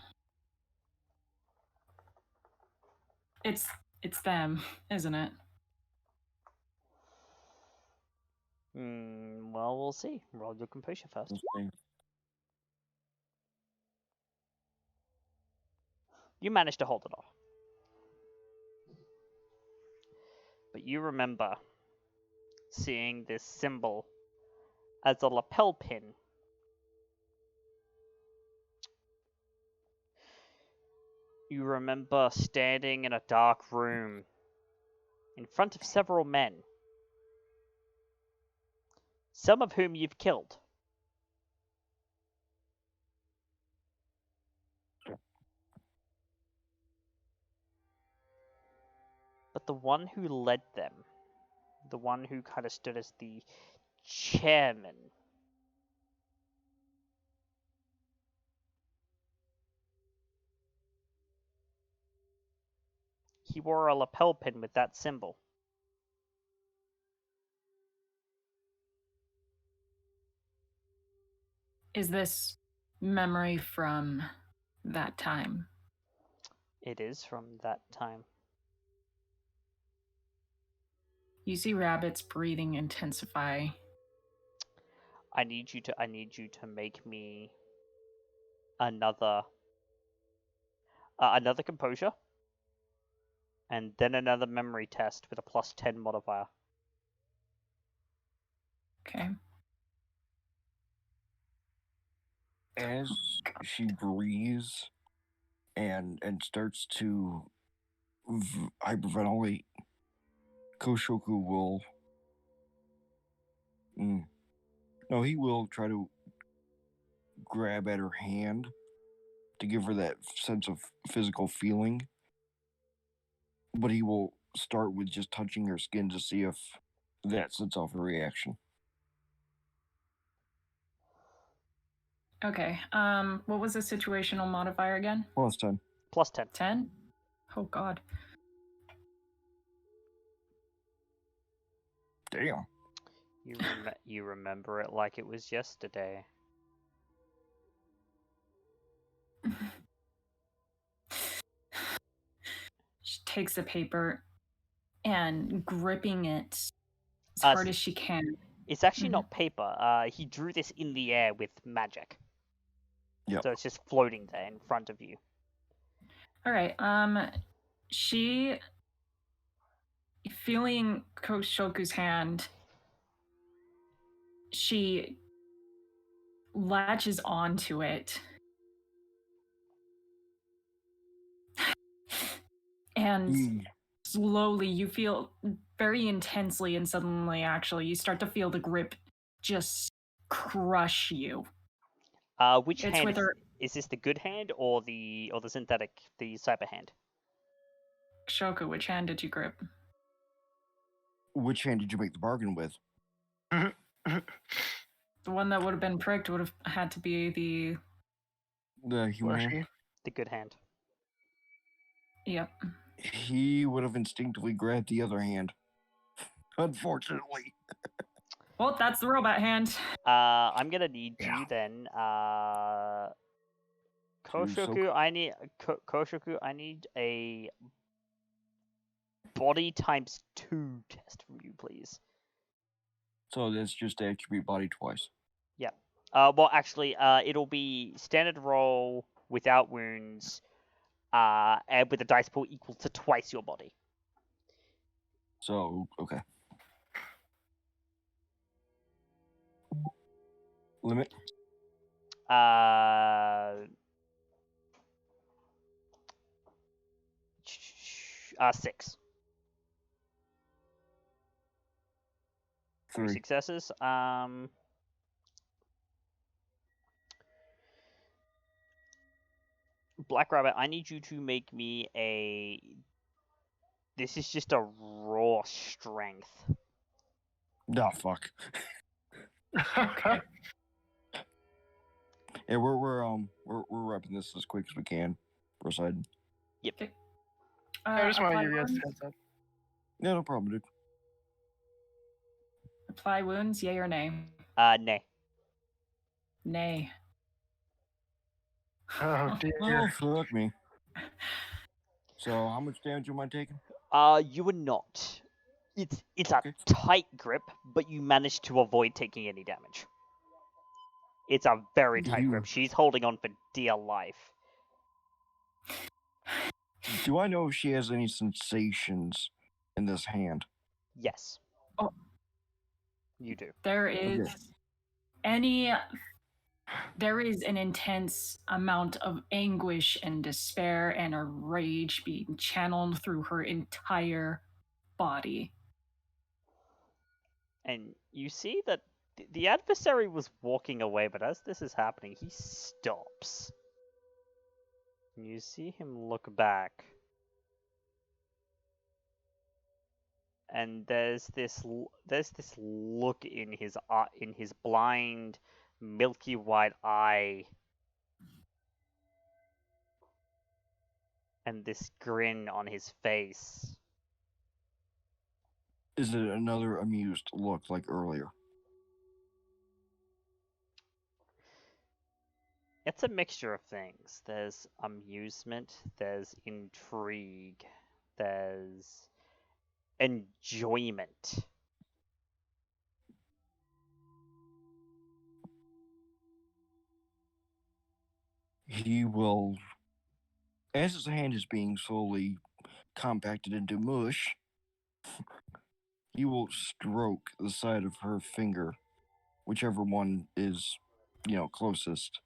It's them, isn't it? Well, we'll see. Roll your composure first. Okay. You managed to hold it off. But you remember seeing this symbol as a lapel pin. You remember standing in a dark room in front of several men, some of whom you've killed. the one who led them. The one who kind of stood as the chairman. He wore a lapel pin with that symbol. Is this memory from that time? It is from that time. You see Rabbit's breathing intensify. I need you to make me another composure, and then another memory test with a +10 modifier. Okay. As she breathes and starts to hyperventilate, Koshoku will. No, he will try to grab at her hand to give her that sense of physical feeling. But he will start with just touching her skin to see if that sets off a reaction. Okay. What was the situational modifier again? +10. +10. 10? Oh god. Damn. You remember it like it was yesterday. She takes the paper and gripping it as Uh, hard as she can. It's actually Mhm. not paper. He drew this in the air with magic. Yep. So it's just floating there in front of you. All right. She, feeling Koshoku's hand, she latches onto it. And slowly you feel very intensely and suddenly actually you start to feel the grip just crush you. Which It's hand with her is this? The good hand or the synthetic, the cyber hand? Shoku, which hand did you grip? Which hand did you make the bargain with? The one that would have been pricked would have had to be The human hand? Fleshy. The good hand. Yep. He would have instinctively grabbed the other hand. Unfortunately. Well, that's the robot hand. I'm gonna need Yeah. you then. So Koshoku, Koshoku, I need a body ×2 test from you, please. So that's just attribute body twice. Yep. Well, actually, it'll be standard roll without wounds, and with a dice pool equal to twice your body. So, okay. Limit? 6. 3 3. successes. Black Rabbit, I need you to make me a. This is just a raw strength. Nah, fuck. Okay. Yeah, we're wrapping this as quick as we can. Proceed. I just want to apply give you guys a wounds? heads up. Yeah, no problem, dude. Apply wounds, yay or nay? Nay. Nay. Oh Oh, dear. fuck me. So, how much damage am I taking? You are not. It's Okay. a tight grip, but you managed to avoid taking any damage. It's a very tight grip. She's holding on for dear life. Do I know if she has any sensations in this hand? Yes. Oh. You do. There is there is an intense amount of anguish and despair and a rage being channeled through her entire body. And you see that the adversary was walking away, but as this is happening, he stops. And you see him look back. and there's this look in his blind, milky white eye, and this grin on his face. Is it another amused look like earlier? It's a mixture of things. There's amusement, there's intrigue, there's enjoyment. He will, as his hand is being slowly compacted into mush, he will stroke the side of her finger, whichever one is, closest,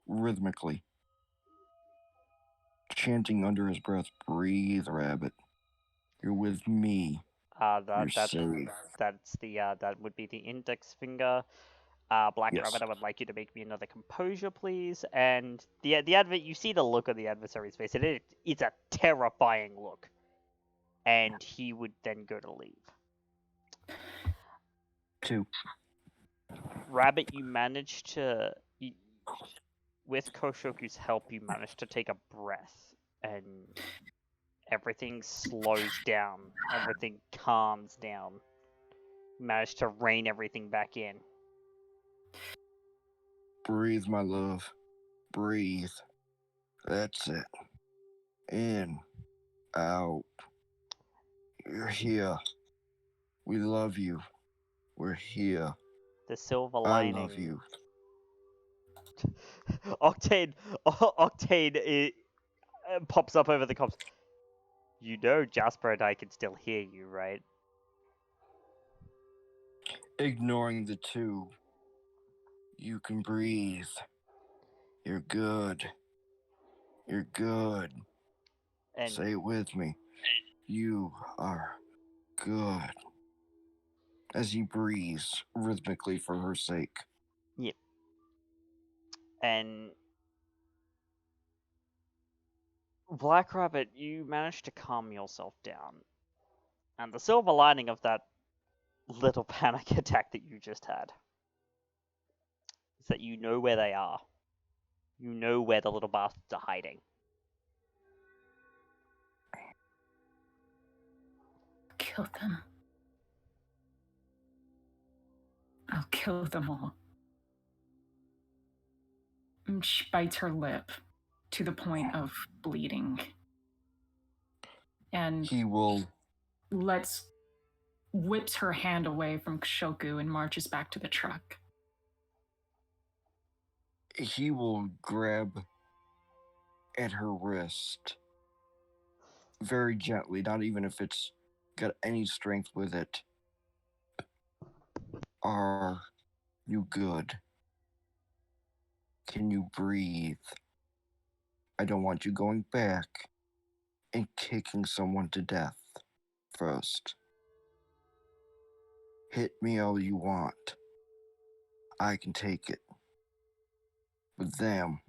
rhythmically, chanting under his breath, "Breathe, rabbit. You're with me. You're safe." That would be the index finger. Black Yes. Rabbit, I would like you to make me another composure, please. And you see the look on the adversary's face. It's a terrifying look. And he would then go to leave. 2. Rabbit, you managed to, with Koshoku's help, you managed to take a breath, and everything slows down. Everything calms down. You managed to rein everything back in. Breathe, my love. Breathe. That's it. In. Out. You're here. We love you. We're here. The silver I lining. love you. Octane pops up over the comms. You know Jasper and I can still hear you, right? Ignoring the 2. You can breathe. You're good. You're good. And Say it with me. You are good. As he breathes rhythmically for her sake. yep. And Black Rabbit, you managed to calm yourself down. And the silver lining of that little panic attack that you just had is that you know where they are. You know where the little bastards are hiding. Kill them. I'll kill them all. And she bites her lip to the point of bleeding. And He will whips her hand away from Shoku and marches back to the truck. He will grab at her wrist very gently, not even if it's got any strength with it. Are you good? Can you breathe? I don't want you going back and kicking someone to death first. Hit me all you want. I can take it. But them,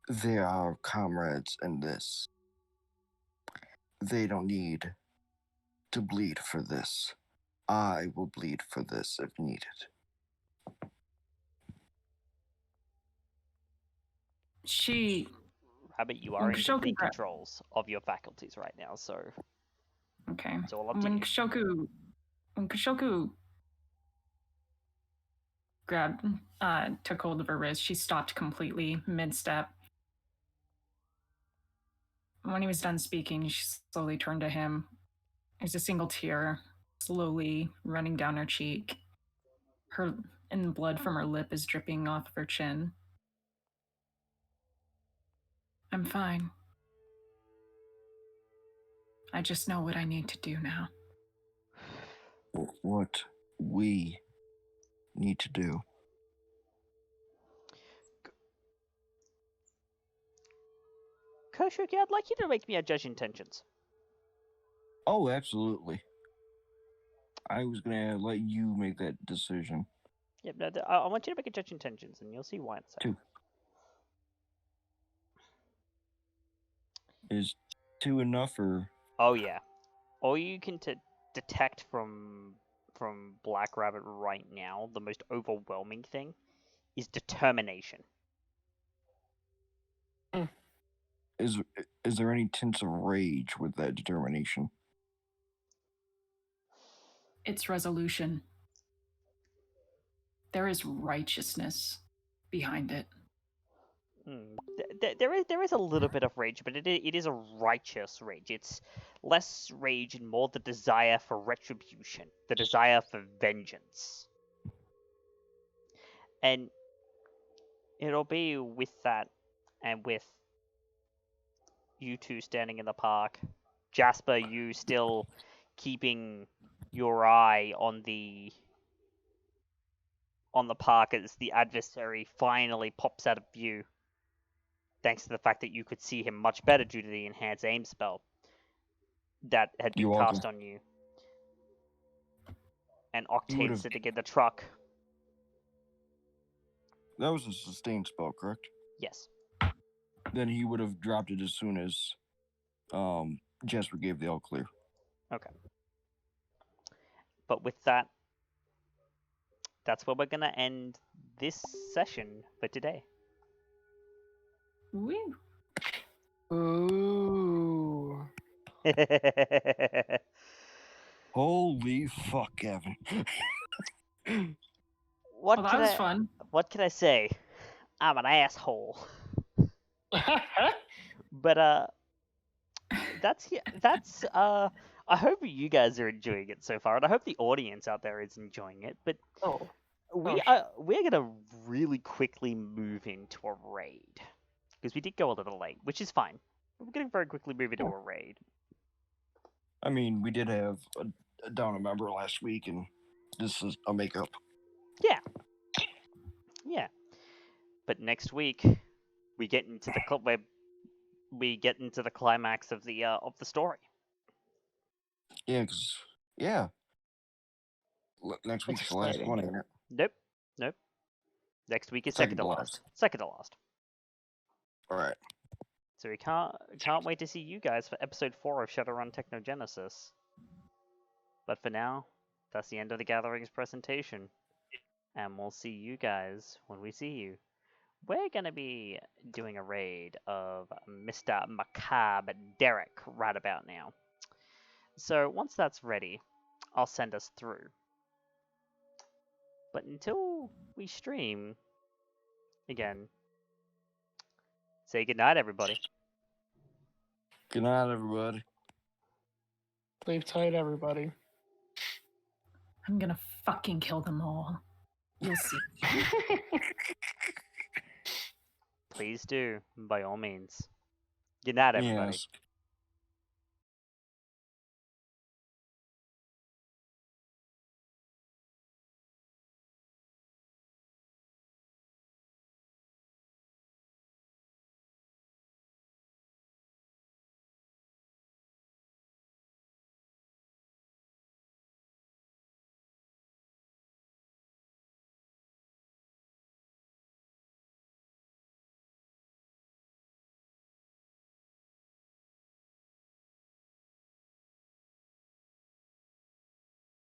they are our comrades in this. They don't need to bleed for this. I will bleed for this if needed. Rabbit, you are in Shoku complete controls of your faculties right now, so Okay. it's all up to When you. Koshoku took hold of her wrist, she stopped completely mid-step. When he was done speaking, she slowly turned to him. There's a single tear slowly running down her cheek. And the blood from her lip is dripping off of her chin. I'm fine. I just know what I need to do now. What we need to do. Koshoku, I'd like you to make me a judge intentions. Oh, absolutely. I was gonna let you make that decision. Yep, no, I want you to make a judge intentions, and you'll see why in a second. 2. Is 2 enough, or? Oh yeah, all you can detect from Black Rabbit right now, the most overwhelming thing is determination. Is there any tints of rage with that determination? It's resolution. There is righteousness behind it. There is a little bit of rage, but it is a righteous rage. It's less rage and more the desire for retribution, the desire for vengeance. And it'll be with that, and with you two standing in the park, Jasper, you still keeping your eye on the park as the adversary finally pops out of view, thanks to the fact that you could see him much better due to the enhanced aim spell that had been You're welcome. cast on you. And You Octane would've- sitting in the truck. That was a sustained spell, correct? Yes. Then he would have dropped it as soon as Jasper gave the all clear. Okay. But with that, that's where we're going to end this session for today. Woo. Ooh. Holy fuck, Kevin. What Well, that can was I, fun. What can I say? I'm an asshole. But that's I hope you guys are enjoying it so far, and I hope the audience out there is enjoying it. But Oh. we're gonna really quickly move into a raid because we did go a little late, which is fine. We're gonna very quickly move into a raid. I mean, we did have a down a member last week, and this is a makeup. Yeah. But next week we get into the climax of the story. Yeah, next week's the last exciting. one, ain't it? Nope. Next week is Second second to to last. Second to last. All right. So we can't wait to see you guys for episode 4 of Shadowrun Technogenesis. But for now, that's the end of the Gathering's presentation. And we'll see you guys when we see you. We're going to be doing a raid of Mr. Macabre Derek right about now. So once that's ready, I'll send us through. But until we stream again, say goodnight, everybody. Good night, everybody. Sleep tight, everybody. I'm gonna fucking kill them all. You'll see. Please do, by all means. Good night, everybody. Yes.